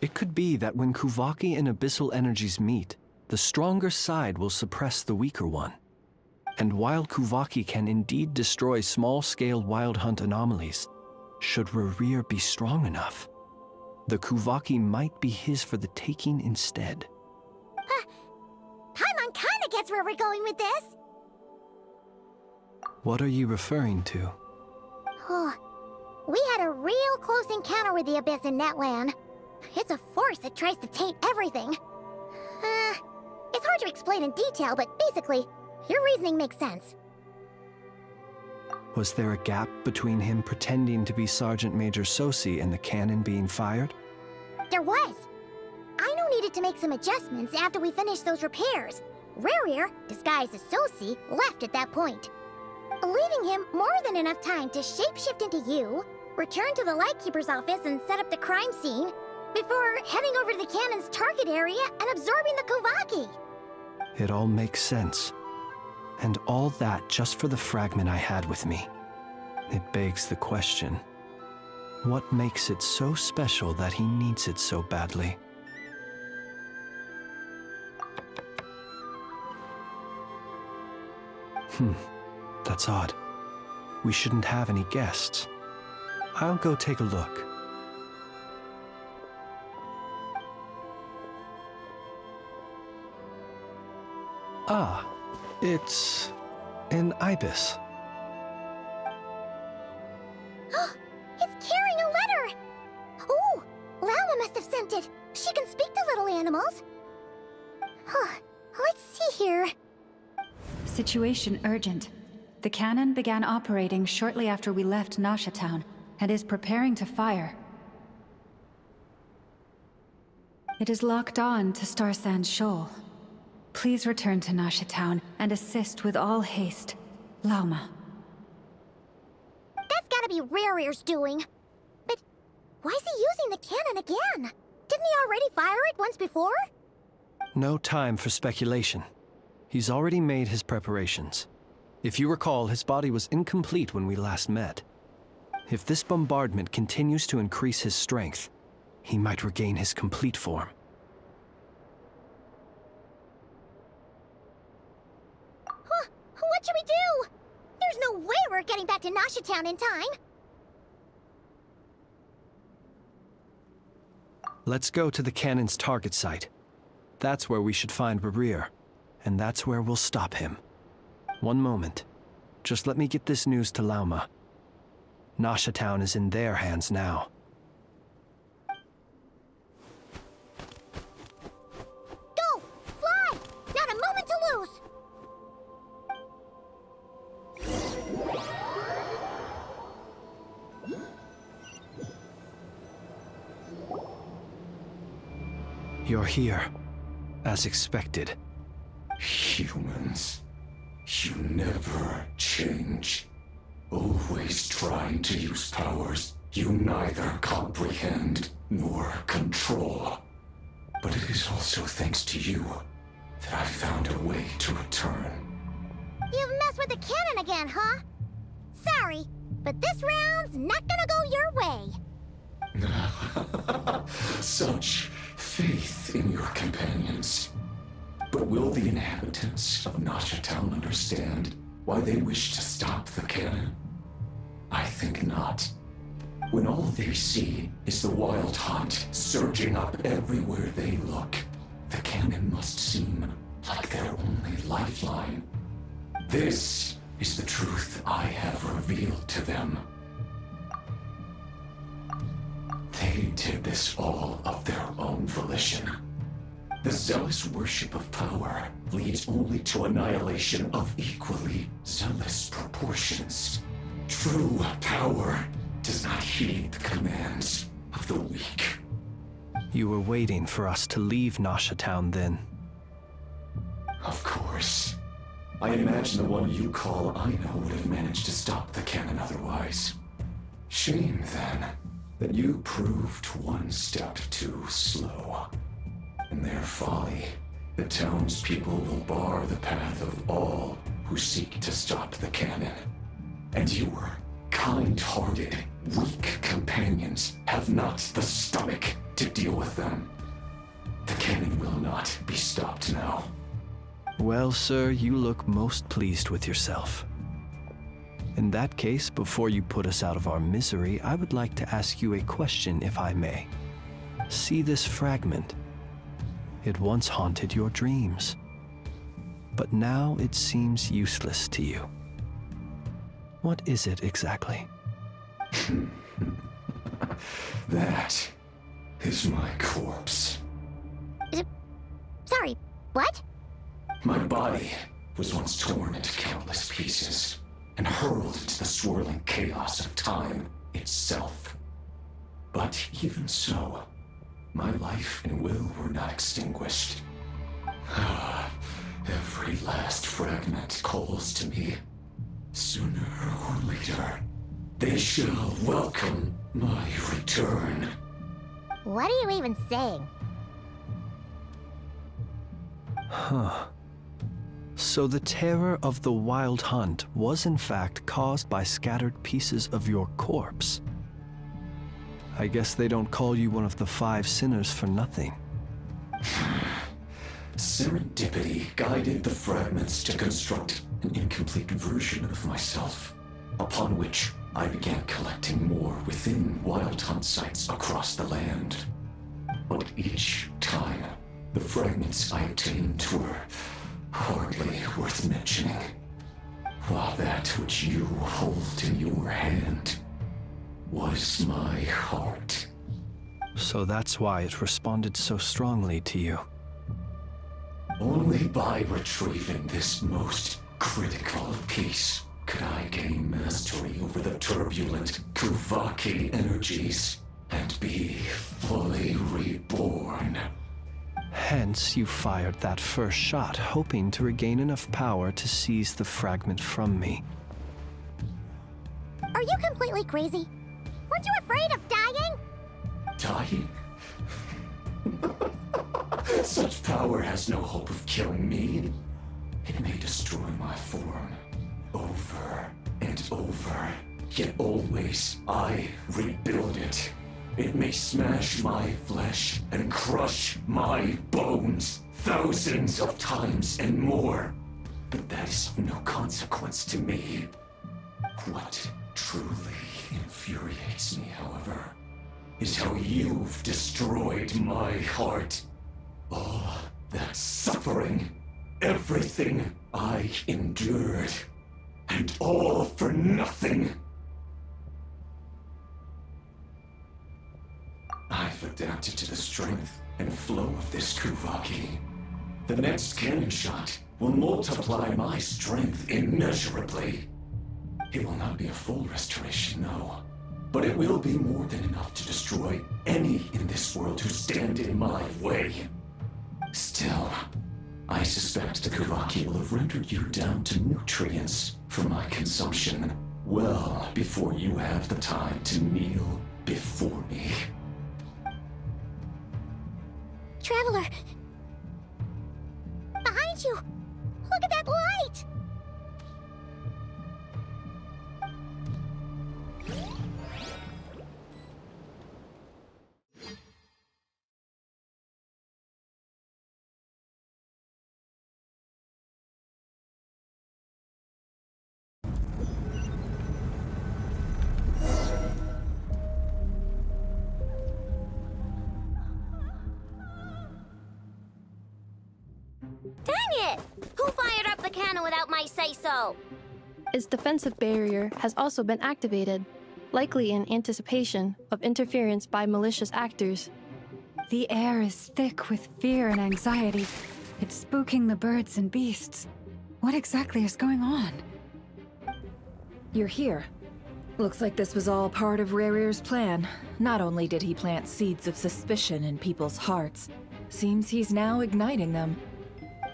It could be that when Kuvaki and Abyssal energies meet, the stronger side will suppress the weaker one. And while Kuvaki can indeed destroy small-scale Wild Hunt anomalies, should Rerir be strong enough, the Kuvaki might be his for the taking instead. Paimon kinda gets where we're going with this. What are you referring to? Oh, we had a real close encounter with the Abyss in Netland. It's a force that tries to taint everything. It's hard to explain in detail, but basically, your reasoning makes sense. Was there a gap between him pretending to be Sergeant Major Sosi and the cannon being fired? There was. Aino needed to make some adjustments after we finished those repairs. Rerir, disguised as Sosi, left at that point, leaving him more than enough time to shapeshift into you, return to the Lightkeeper's office and set up the crime scene, before heading over to the cannon's target area and absorbing the Kuvaki. It all makes sense. And all that just for the fragment I had with me. It begs the question, what makes it so special that he needs it so badly? That's odd. We shouldn't have any guests. I'll go take a look. Ah, it's an ibis. It's carrying a letter! Oh, Lauma must have sent it. She can speak to little animals. Let's see here. Situation urgent. The cannon began operating shortly after we left Nasha Town and is preparing to fire. It is locked on to Star Sand Shoal. Please return to Nasha Town and assist with all haste. Lauma. That's gotta be Rerir's doing. But why is he using the cannon again? Didn't he already fire it once before? No time for speculation. He's already made his preparations. If you recall, his body was incomplete when we last met. If this bombardment continues to increase his strength, he might regain his complete form. What should we do? There's no way we're getting back to Nasha Town in time. Let's go to the cannon's target site. That's where we should find Rerir, and that's where we'll stop him. One moment. Just let me get this news to Lauma. Nasha Town is in their hands now. Go! Fly! Not a moment to lose! You're here, as expected. Humans, you never change. Always trying to use powers you neither comprehend nor control. But it is also thanks to you that I found a way to return. You've messed with the cannon again, huh? Sorry, but this round's not gonna go your way. Such faith in your companions. But will the inhabitants of Nasha Town understand why they wish to stop the cannon? I think not. When all they see is the wild hunt surging up everywhere they look, the cannon must seem like their only lifeline. This is the truth I have revealed to them. They did this all of their own volition. The zealous worship of power leads only to annihilation of equally zealous proportions. True power does not heed the commands of the weak. You were waiting for us to leave Nasha Town then? Of course. I imagine the one you call Aino would have managed to stop the cannon otherwise. Shame, then, that you proved one step too slow. In their folly, the townspeople will bar the path of all who seek to stop the cannon. And your kind-hearted, weak companions have not the stomach to deal with them. The cannon will not be stopped now. Well, sir, you look most pleased with yourself. In that case, before you put us out of our misery, I would like to ask you a question, if I may. See this fragment? It once haunted your dreams, but now it seems useless to you. What is it exactly? That is my corpse. Sorry, what? My body was once torn into countless pieces and hurled into the swirling chaos of time itself. But even so, my life and will were not extinguished. Every last fragment calls to me. Sooner or later, they shall welcome my return. What are you even saying? Huh. So the terror of the wild hunt was in fact caused by scattered pieces of your corpse. I guess they don't call you one of the 5 sinners for nothing. Serendipity guided the fragments to construct an incomplete version of myself, upon which I began collecting more within wild hunt sites across the land. But each time, the fragments I obtained were hardly worth mentioning, while that which you hold in your hand was my heart. So that's why it responded so strongly to you. Only by retrieving this most critical piece could I gain mastery over the turbulent Kuvaki energies and be fully reborn. Hence, you fired that first shot, hoping to regain enough power to seize the fragment from me. Are you completely crazy? Weren't you afraid of dying? Dying? Such power has no hope of killing me. It may destroy my form over and over, yet always I rebuild it. It may smash my flesh and crush my bones thousands of times and more, but that is of no consequence to me. What truly infuriates me, however, is how you've destroyed my heart. All that suffering, everything I endured, and all for nothing. I've adapted to the strength and flow of this Kuvaki. The next cannon shot will multiply my strength immeasurably. It will not be a full restoration, no, but it will be more than enough to destroy any in this world who stand in my way. Still, I suspect the Kuvaki will have rendered you down to nutrients for my consumption well before you have the time to kneel before me. Traveler! Behind you! Look at that light! Dang it! Who fired up the cannon without my say-so? Its defensive barrier has also been activated, likely in anticipation of interference by malicious actors. The air is thick with fear and anxiety. It's spooking the birds and beasts. What exactly is going on? You're here. Looks like this was all part of Rerir's plan. Not only did he plant seeds of suspicion in people's hearts, seems he's now igniting them.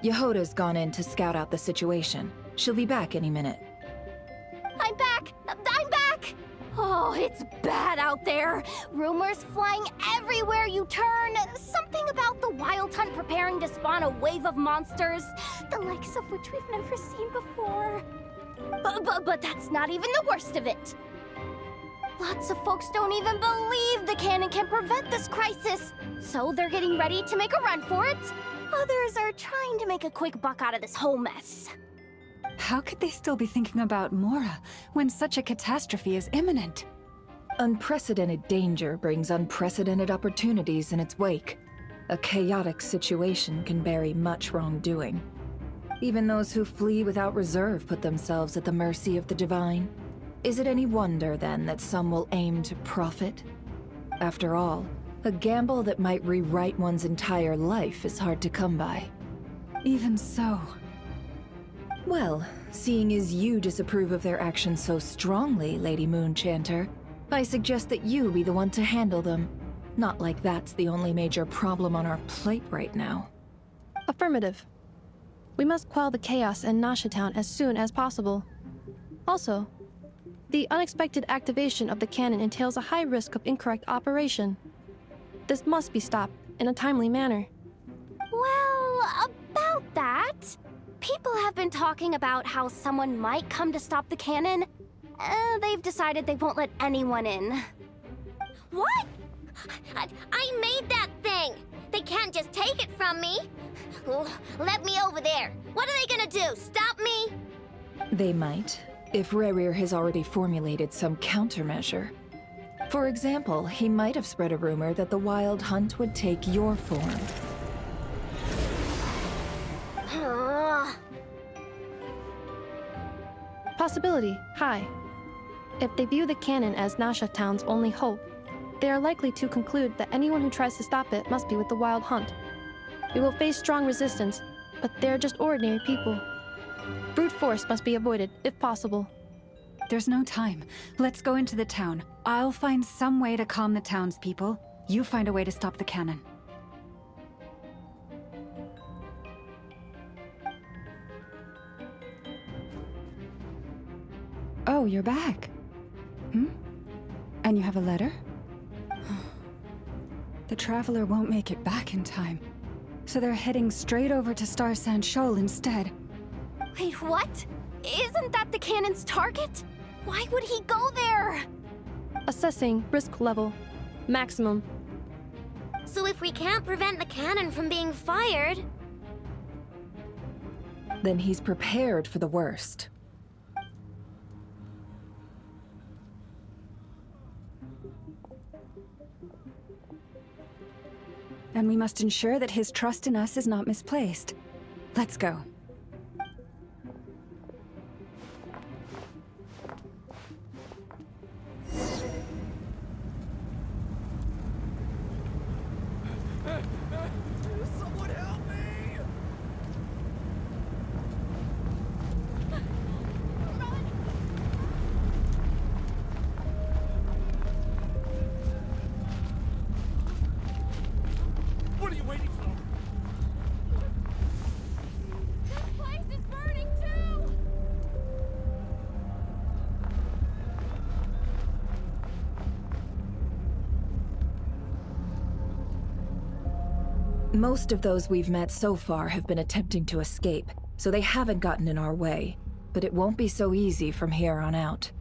Yehoda's gone in to scout out the situation. She'll be back any minute. I'm back! I'm back! Oh, it's bad out there. Rumors flying everywhere you turn. Something about the Wild Hunt preparing to spawn a wave of monsters, the likes of which we've never seen before. But that's not even the worst of it. Lots of folks don't even believe the cannon can prevent this crisis, so they're getting ready to make a run for it. Others are trying to make a quick buck out of this whole mess. How could they still be thinking about Mora when such a catastrophe is imminent? Unprecedented danger brings unprecedented opportunities in its wake. A chaotic situation can bury much wrongdoing. Even those who flee without reserve put themselves at the mercy of the divine. Is it any wonder, then, that some will aim to profit? After all, a gamble that might rewrite one's entire life is hard to come by. Even so. Well, seeing as you disapprove of their actions so strongly, Lady Moonchanter, I suggest that you be the one to handle them. Not like that's the only major problem on our plate right now. Affirmative. We must quell the chaos in Nasha Town as soon as possible. Also, the unexpected activation of the cannon entails a high risk of incorrect operation. This must be stopped in a timely manner. Well, about that, people have been talking about how someone might come to stop the cannon. They've decided they won't let anyone in. What? I made that thing! They can't just take it from me! Let me over there! What are they gonna do? Stop me? They might, if Rerir has already formulated some countermeasure. For example, he might have spread a rumor that the Wild Hunt would take your form. Possibility high. If they view the cannon as Nasha Town's only hope, they are likely to conclude that anyone who tries to stop it must be with the Wild Hunt. We will face strong resistance, but they're just ordinary people. Brute force must be avoided, if possible. There's no time. Let's go into the town. I'll find some way to calm the townspeople. You find a way to stop the cannon. Oh, you're back. And you have a letter? The Traveler won't make it back in time. So they're heading straight over to Star Sand Shoal instead. Wait, what? Isn't that the cannon's target? Why would he go there? Assessing risk level. Maximum. So if we can't prevent the cannon from being fired... Then he's prepared for the worst. And we must ensure that his trust in us is not misplaced. Let's go. Someone help me! What are you waiting for? This place is burning too! Most of those we've met so far have been attempting to escape, so they haven't gotten in our way. But it won't be so easy from here on out.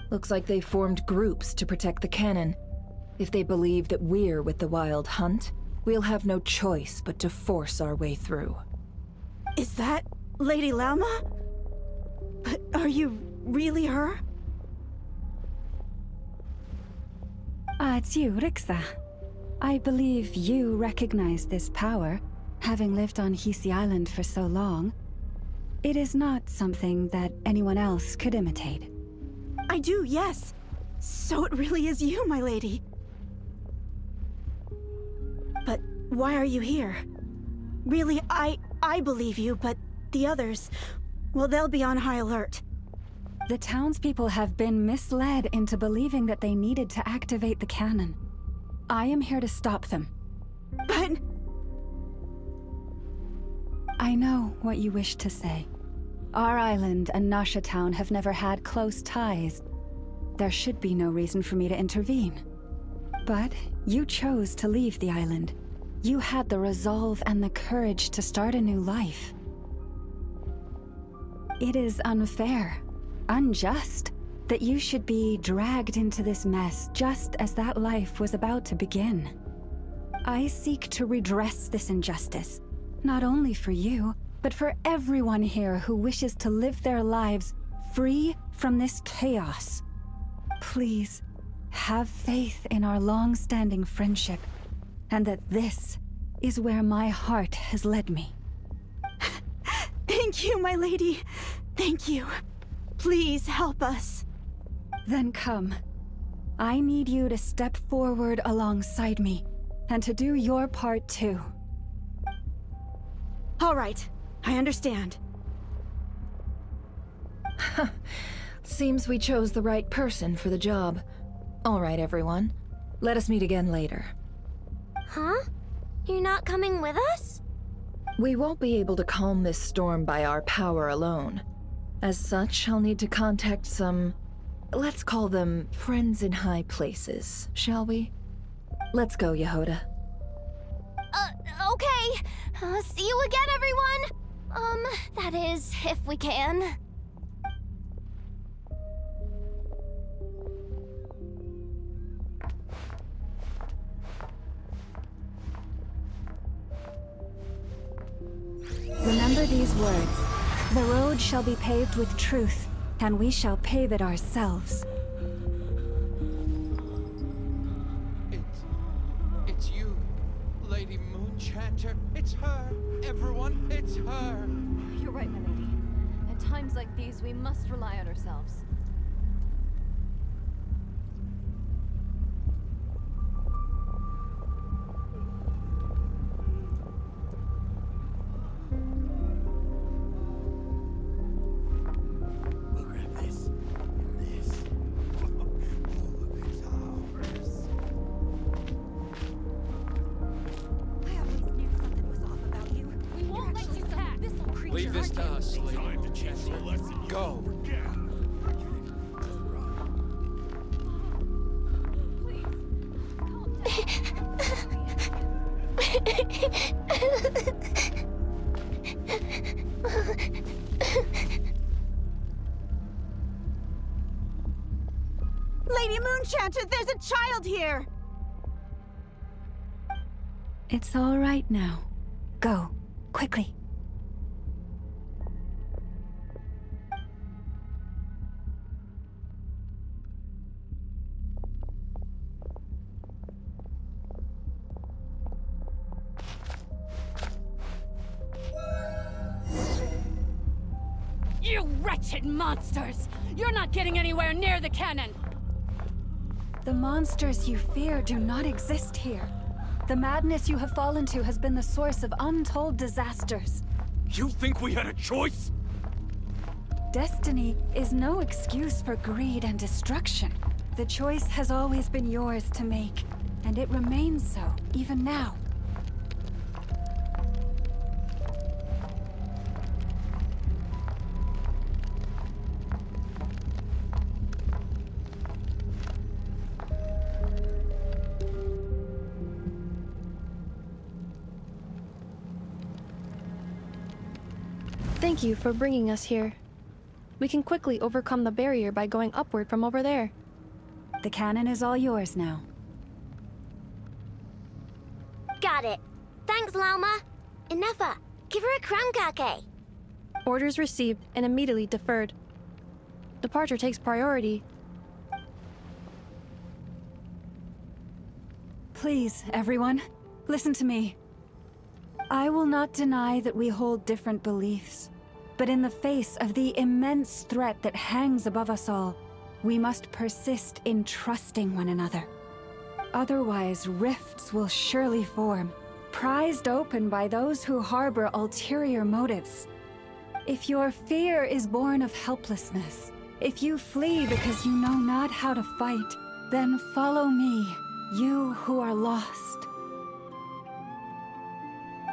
Looks like they formed groups to protect the cannon. If they believe that we're with the Wild Hunt, we'll have no choice but to force our way through. Is that Lady Lauma? But are you really her? It's you, Rixa. I believe you recognize this power. Having lived on Hisi Island for so long, it is not something that anyone else could imitate. I do, yes. So it really is you, my lady. But why are you here? Really, I believe you, but the others, well, they'll be on high alert. The townspeople have been misled into believing that they needed to activate the cannon. I am here to stop them. But... I know what you wish to say. Our island and Nasha Town have never had close ties. There should be no reason for me to intervene. But you chose to leave the island. You had the resolve and the courage to start a new life. It is unfair, unjust, that you should be dragged into this mess just as that life was about to begin. I seek to redress this injustice, not only for you, but for everyone here who wishes to live their lives free from this chaos. Please, have faith in our long-standing friendship, and that this is where my heart has led me. Thank you, my lady. Thank you. Please help us. Then come. I need you to step forward alongside me, and to do your part too. All right, I understand. Seems we chose the right person for the job. All right, everyone. Let us meet again later. Huh? You're not coming with us? We won't be able to calm this storm by our power alone. As such, I'll need to contact some... let's call them friends in high places, shall we? Let's go, Yehoda. Okay. See you again, everyone! That is, if we can. Remember these words. The road shall be paved with truth, and we shall pave it ourselves. It's you, Lady Moonchanter. It's her. Everyone, it's her. You're right, my lady. At times like these, we must rely on ourselves. Leave this to us, Lady Moonchanter. Go. Lady Moonchanter, there's a child here! It's all right now. Go, quickly. You wretched monsters! You're not getting anywhere near the cannon! The monsters you fear do not exist here. The madness you have fallen to has been the source of untold disasters. You think we had a choice? Destiny is no excuse for greed and destruction. The choice has always been yours to make, and it remains so, even now. Thank you for bringing us here. We can quickly overcome the barrier by going upward from over there. The cannon is all yours now. Got it. Thanks, Lauma. Inefa, give her a crunkake. Orders received and immediately deferred. Departure takes priority. Please, everyone, listen to me. I will not deny that we hold different beliefs. But in the face of the immense threat that hangs above us all, we must persist in trusting one another. Otherwise, rifts will surely form, prized open by those who harbor ulterior motives. If your fear is born of helplessness, if you flee because you know not how to fight, then follow me, you who are lost.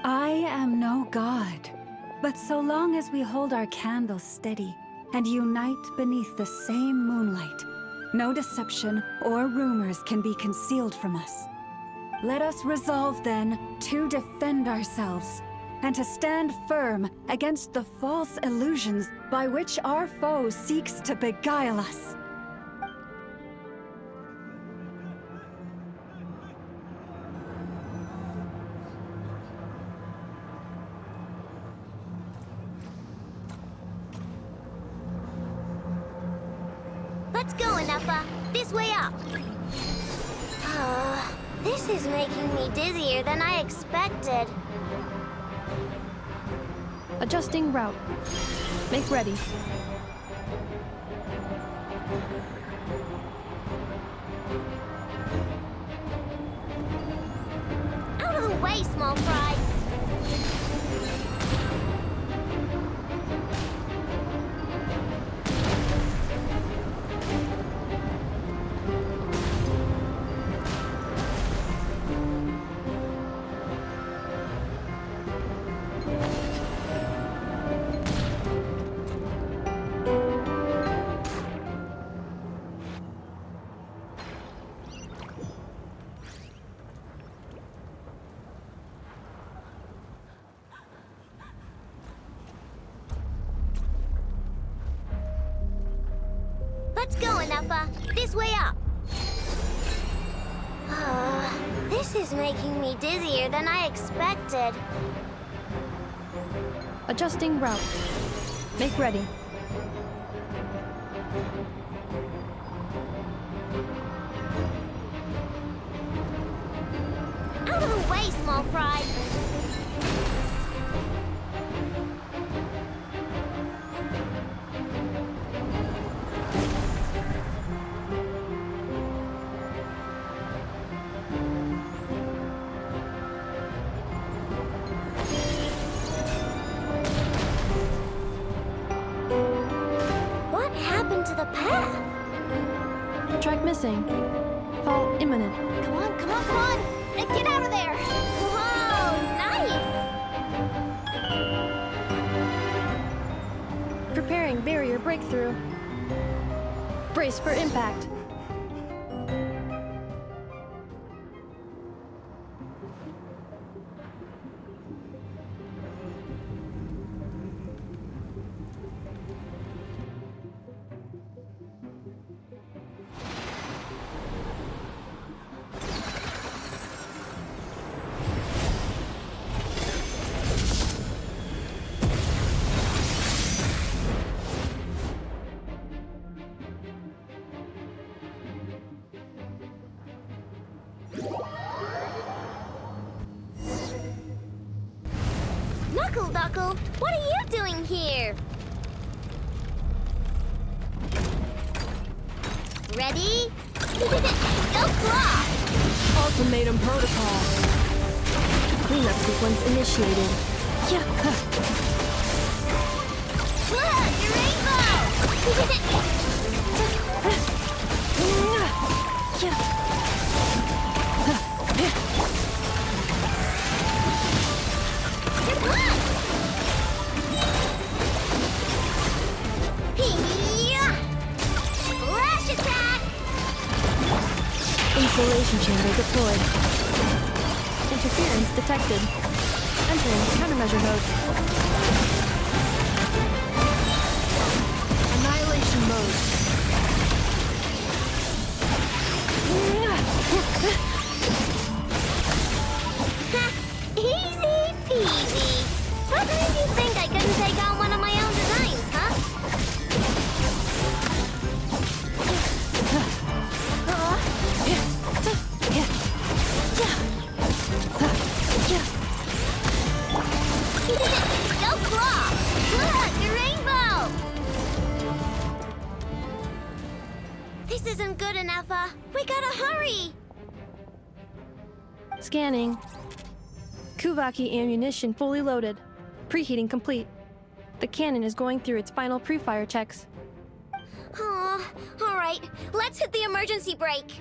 I am no god, but so long as we hold our candles steady and unite beneath the same moonlight, no deception or rumors can be concealed from us. Let us resolve then to defend ourselves and to stand firm against the false illusions by which our foe seeks to beguile us. Let's go, Anafa. This way up. This is making me dizzier than I expected. Adjusting route. Make ready. Out of the way, small fry. Let's go, Anafa. This way up. This is making me dizzier than I expected. Adjusting route. Make ready. Out of the way, small fry. What happened to the path? Track missing. Fall imminent. Come on, come on, come on! Get out of there! Whoa, nice! Preparing barrier breakthrough. Brace for impact. Knuckle, what are you doing here? Ready? Go claw! Ultimatum protocol. Cleanup sequence initiated. Look, your rainbow! Flash attack! Insulation chamber deployed. Interference detected. Entering countermeasure mode. Annihilation mode. Easy peasy. What made you think I couldn't take on one of my own designs, huh? isn't good enough, we gotta hurry! Scanning. Kuvaki ammunition fully loaded. Preheating complete. The cannon is going through its final pre-fire checks. Aw, alright, let's hit the emergency brake.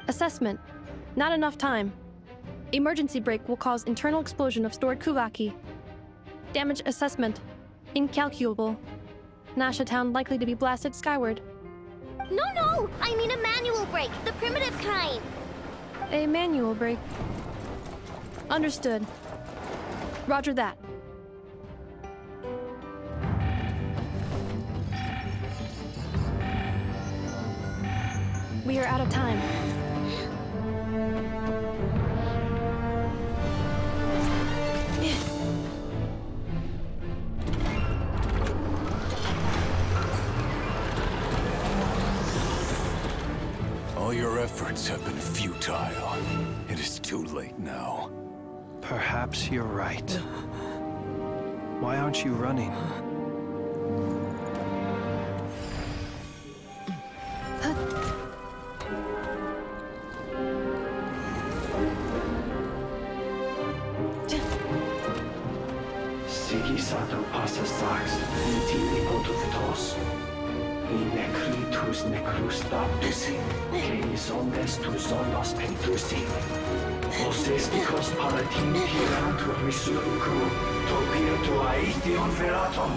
Assessment. Not enough time. Emergency brake will cause internal explosion of stored Kuvaki. Damage assessment. Incalculable. Nasha Town likely to be blasted skyward. No, I mean a manual brake, the primitive kind. A manual brake. Understood. Roger that. We are out of time. All your efforts have been futile. It is too late now. Perhaps you're right. Why aren't you running? Sigisato passa sax, intimi potuvitos. I necritus necrus baptisi, que ondes tu zonos pentusi. Osesticos palatin pirantur resurrucru, topirtu aetion veraton.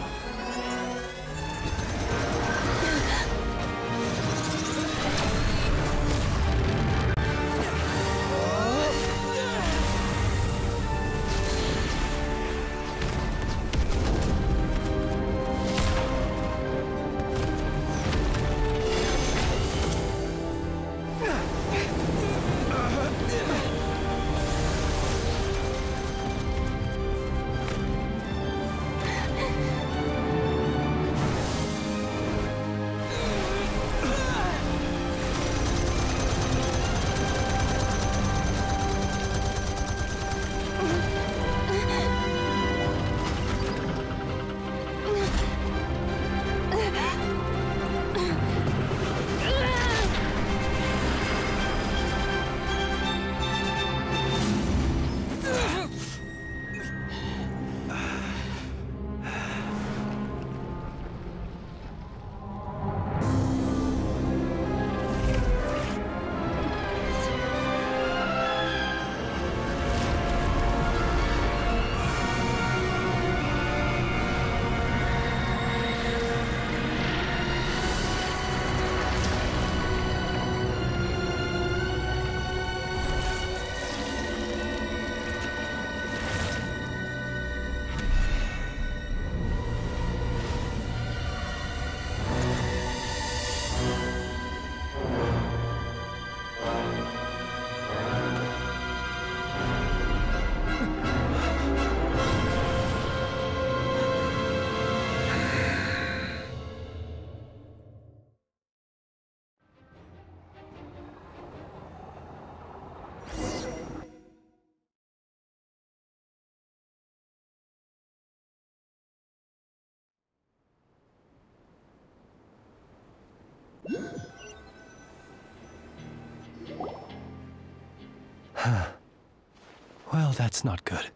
Well, that's not good.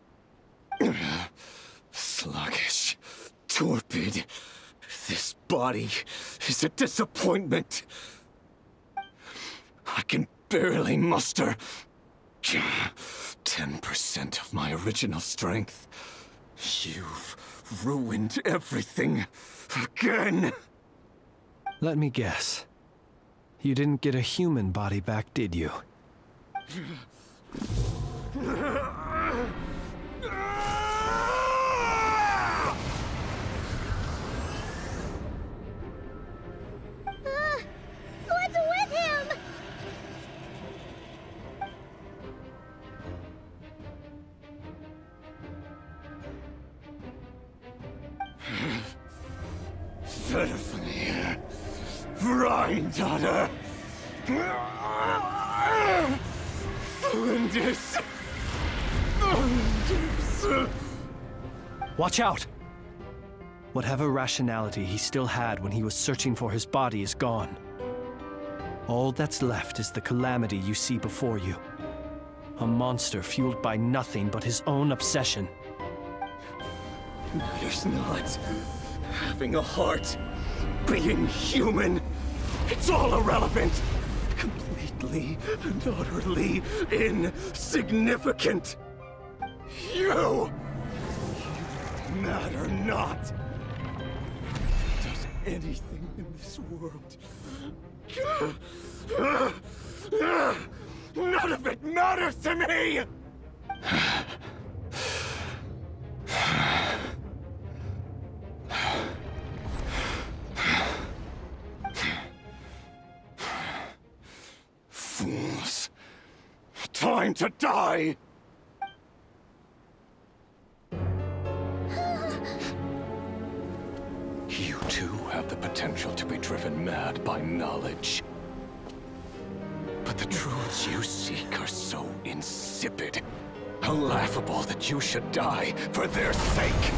Sluggish. Torpid. This body is a disappointment. I can barely muster 10% of my original strength. You've ruined everything again. Let me guess. You didn't get a human body back, did you? What's with him? Ferfnir. Rhine-daughter. Flinders. Watch out! Whatever rationality he still had when he was searching for his body is gone. All that's left is the calamity you see before you. A monster fueled by nothing but his own obsession. Matters not. Having a heart. Being human. It's all irrelevant. Completely and utterly insignificant. You matter not. Does anything in this world. None of it matters to me! Fools. Time to die! You too have the potential to be driven mad by knowledge. But the truths you seek are so insipid, laughable that you should die for their sake.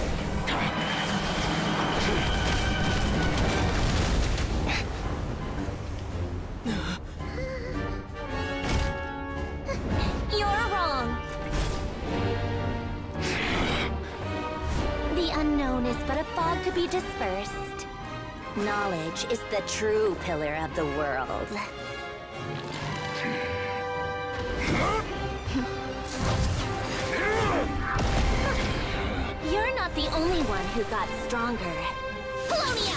You're wrong. The unknown is but a fog to be dispersed. Knowledge is the true pillar of the world. You're not the only one who got stronger. Polonia!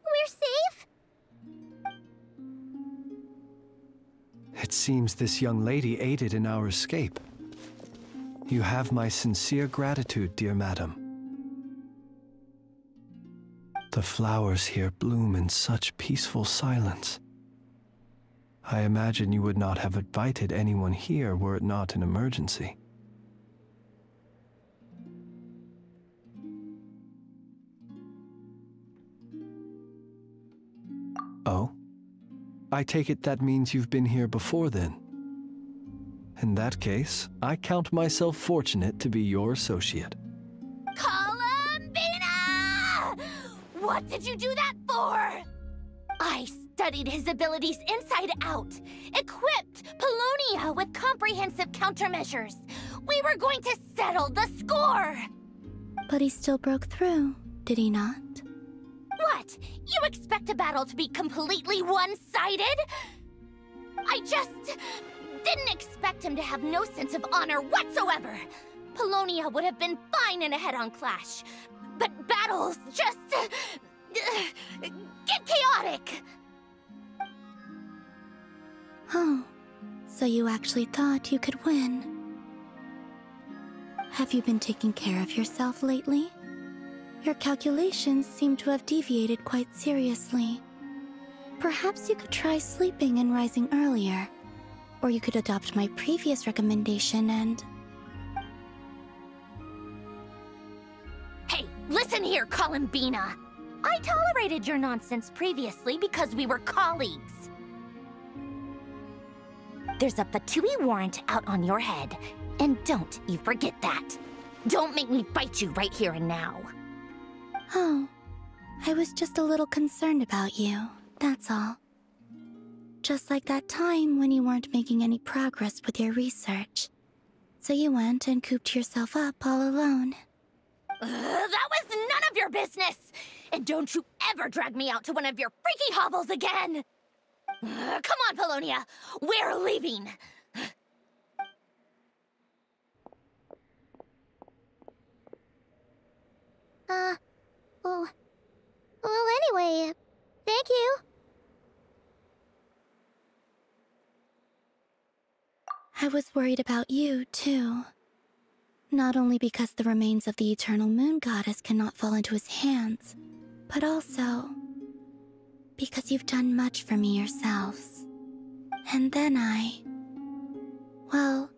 We're safe? It seems this young lady aided in our escape. You have my sincere gratitude, dear madam. The flowers here bloom in such peaceful silence. I imagine you would not have invited anyone here were it not an emergency. Oh? I take it that means you've been here before then. In that case, I count myself fortunate to be your associate. Columbina! What did you do that for? I studied his abilities inside out, equipped Polonia with comprehensive countermeasures. We were going to settle the score! But he still broke through, did he not? What? You expect a battle to be completely one-sided? I just didn't expect him to have no sense of honor whatsoever. Polonia would have been fine in a head-on clash, but battles just get chaotic! Oh, so you actually thought you could win. Have you been taking care of yourself lately? Your calculations seem to have deviated quite seriously. Perhaps you could try sleeping and rising earlier. Or you could adopt my previous recommendation and... Hey, listen here, Columbina! I tolerated your nonsense previously because we were colleagues. There's a Fatui warrant out on your head, and don't you forget that. Don't make me fight you right here and now. Oh, I was just a little concerned about you, that's all. Just like that time when you weren't making any progress with your research. So you went and cooped yourself up all alone. That was none of your business! And don't you ever drag me out to one of your freaky hovels again! Come on, Polonia! We're leaving! Well, anyway, thank you. I was worried about you, too. Not only because the remains of the Eternal Moon Goddess cannot fall into his hands, but also because you've done much for me yourselves. And then well,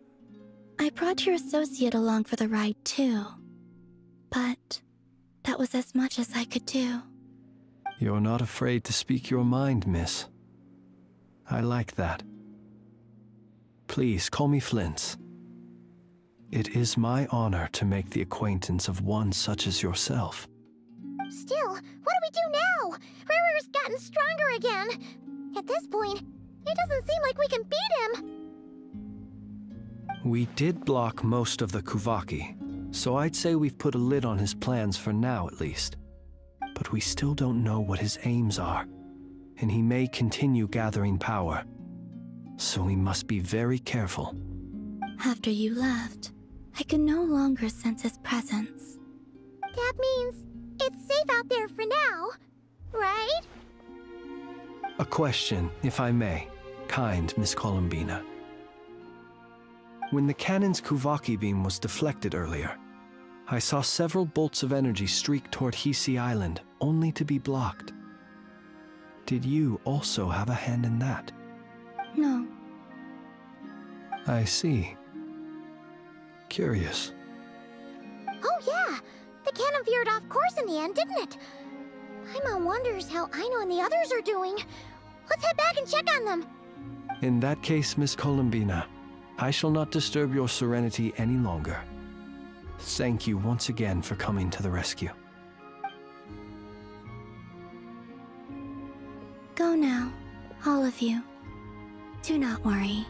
I brought your associate along for the ride, too. But that was as much as I could do. You're not afraid to speak your mind, miss. I like that. Please, call me Flint's. It is my honor to make the acquaintance of one such as yourself. Still, what do we do now? Rurer's gotten stronger again. At this point, it doesn't seem like we can beat him. We did block most of the Kuvaki, so I'd say we've put a lid on his plans for now at least. But we still don't know what his aims are, and he may continue gathering power. So we must be very careful. After you left, I could no longer sense his presence. That means it's safe out there for now, right? A question, if I may, kind Miss Columbina. When the cannon's Kuvaki beam was deflected earlier, I saw several bolts of energy streak toward Hisi Island, only to be blocked. Did you also have a hand in that? No. I see. Curious. Oh yeah! The cannon veered off course in the end, didn't it? Paimon wonders how Aino and the others are doing. Let's head back and check on them. In that case, Miss Columbina, I shall not disturb your serenity any longer. Thank you once again for coming to the rescue. Go now, all of you. Do not worry.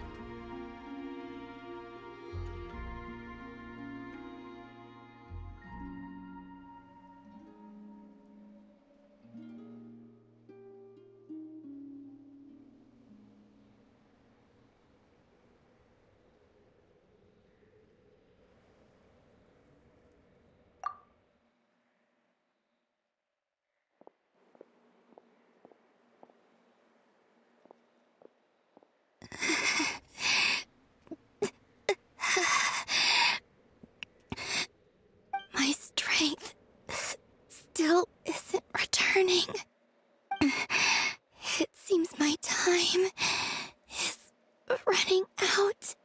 My strength still isn't returning. It seems my time is running out.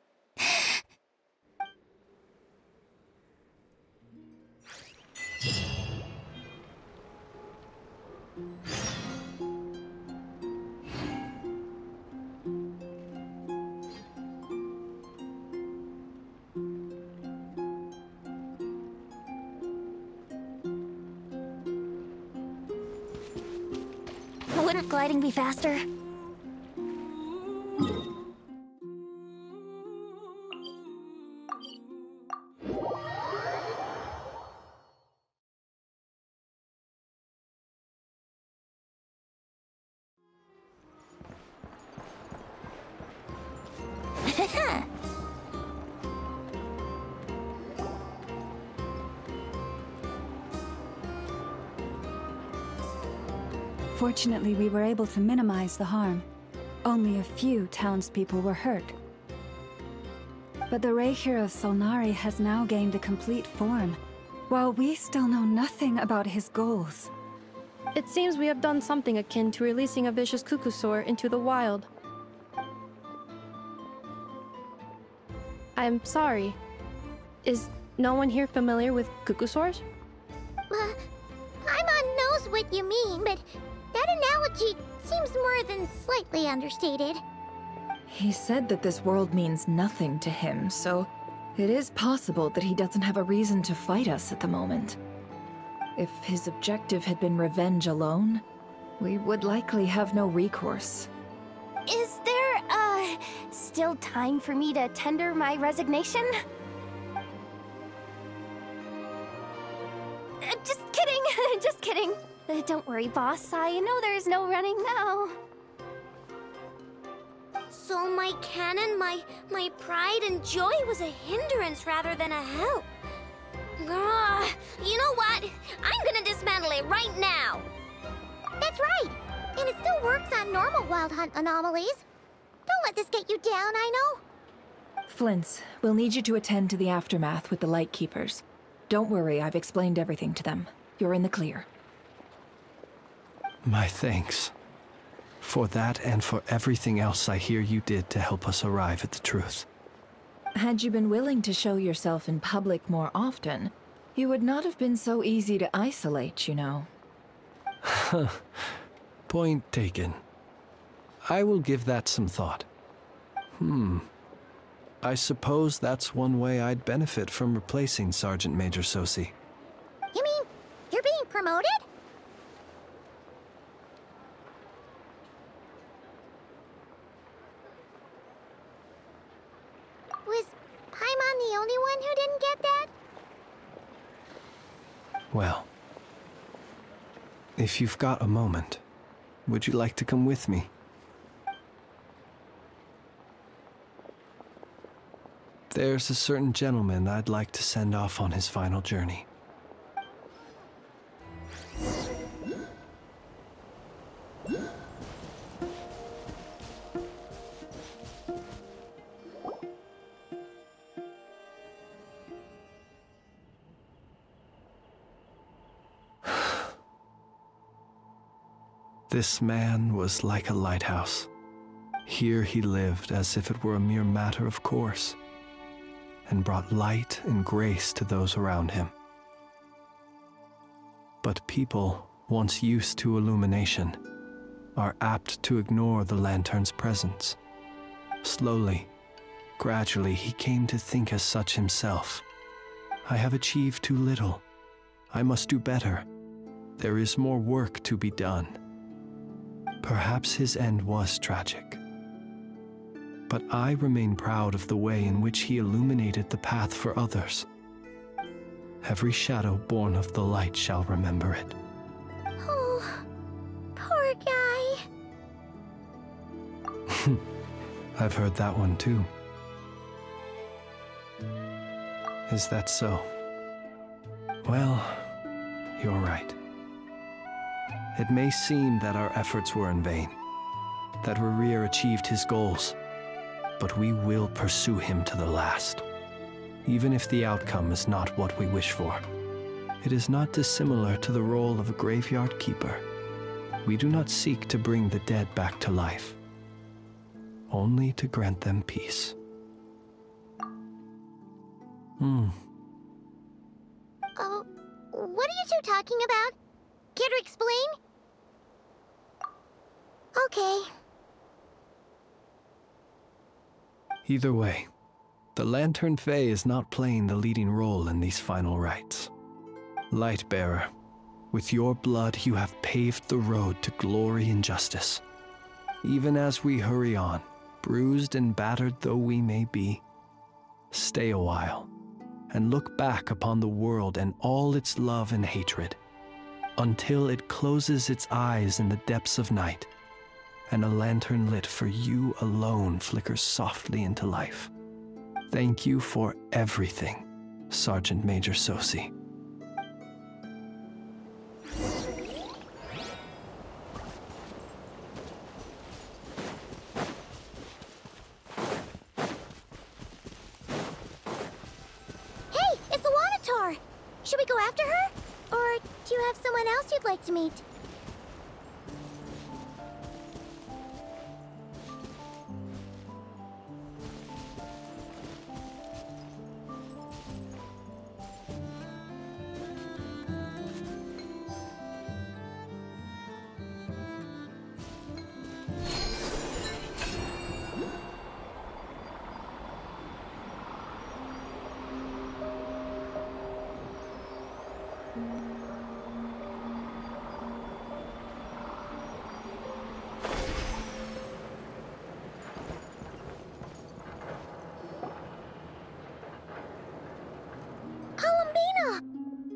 Wouldn't gliding be faster? Fortunately, we were able to minimize the harm. Only a few townspeople were hurt. But the Reikir of Solnari has now gained a complete form, while we still know nothing about his goals. It seems we have done something akin to releasing a vicious Kukusaur into the wild. I'm sorry. Is no one here familiar with Kukusaurs? Paimon knows what you mean, but that analogy seems more than slightly understated. He said that this world means nothing to him, so it is possible that he doesn't have a reason to fight us at the moment. If his objective had been revenge alone, we would likely have no recourse. Is there, still time for me to tender my resignation? Just kidding, just kidding. Don't worry, boss. I know there's no running now. So my canon, my pride and joy was a hindrance rather than a help. Ugh, you know what? I'm gonna dismantle it right now. That's right. And it still works on normal Wild Hunt anomalies. Don't let this get you down, I know. Flint's, we'll need you to attend to the aftermath with the Lightkeepers. Don't worry, I've explained everything to them. You're in the clear. My thanks. For that and for everything else I hear you did to help us arrive at the truth. Had you been willing to show yourself in public more often, you would not have been so easy to isolate, you know. Point taken. I will give that some thought. I suppose that's one way I'd benefit from replacing Sergeant Major Sosi. You mean you're being promoted? Was Paimon the only one who didn't get that? Well, if you've got a moment, would you like to come with me? There's a certain gentleman I'd like to send off on his final journey. This man was like a lighthouse. Here he lived as if it were a mere matter of course, and brought light and grace to those around him. But people, once used to illumination, are apt to ignore the lantern's presence. Slowly, gradually, he came to think as such himself. I have achieved too little. I must do better. There is more work to be done. Perhaps his end was tragic. But I remain proud of the way in which he illuminated the path for others. Every shadow born of the light shall remember it. Oh, poor guy. I've heard that one too. Is that so? Well, you're right. It may seem that our efforts were in vain, that Rerir achieved his goals, but we will pursue him to the last, even if the outcome is not what we wish for. It is not dissimilar to the role of a graveyard keeper. We do not seek to bring the dead back to life, only to grant them peace. Oh, what are you two talking about? Care to explain? Okay. Either way, the Lantern Fae is not playing the leading role in these final rites. Lightbearer, with your blood you have paved the road to glory and justice. Even as we hurry on, bruised and battered though we may be, stay a while and look back upon the world and all its love and hatred, until it closes its eyes in the depths of night, and a lantern lit for you alone flickers softly into life. Thank you for everything, Sergeant Major Sosi. Or do you have someone else you'd like to meet?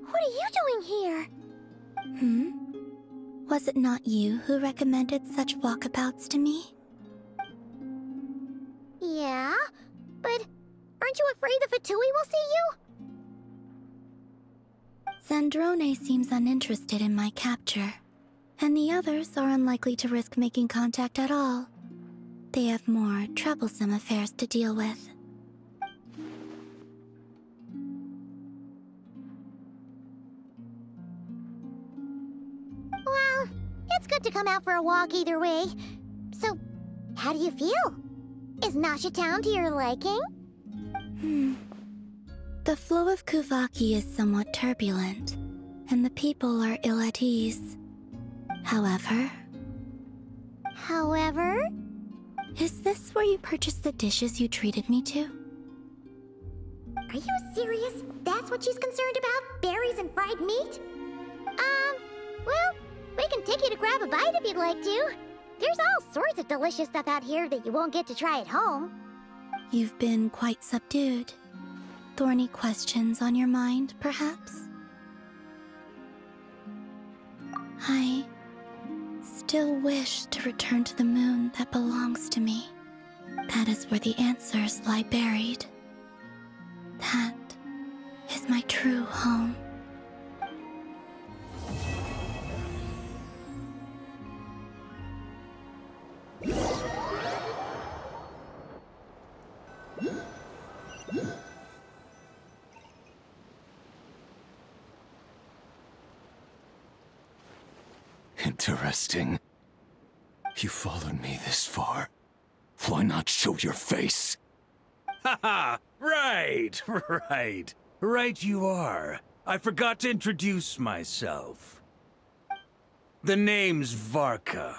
What are you doing here? Was it not you who recommended such walkabouts to me? Yeah, but aren't you afraid the Fatui will see you? Zandrone seems uninterested in my capture, and the others are unlikely to risk making contact at all. They have more troublesome affairs to deal with. Well, it's good to come out for a walk either way. So, how do you feel? Is Nasha Town to your liking? The flow of Kuvaki is somewhat turbulent, and the people are ill at ease. However? Is this where you purchased the dishes you treated me to? Are you serious? That's what she's concerned about? Berries and fried meat? Well, we can take you to grab a bite if you'd like to. There's all sorts of delicious stuff out here that you won't get to try at home. You've been quite subdued. Thorny questions on your mind, perhaps? I still wish to return to the moon that belongs to me. That is where the answers lie buried. That is my true home. Interesting. You followed me this far. Why not show your face? Haha! Right! Right you are. I forgot to introduce myself. The name's Varka,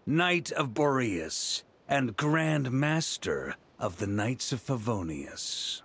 Knight of Boreas, and Grand Master of the Knights of Favonius.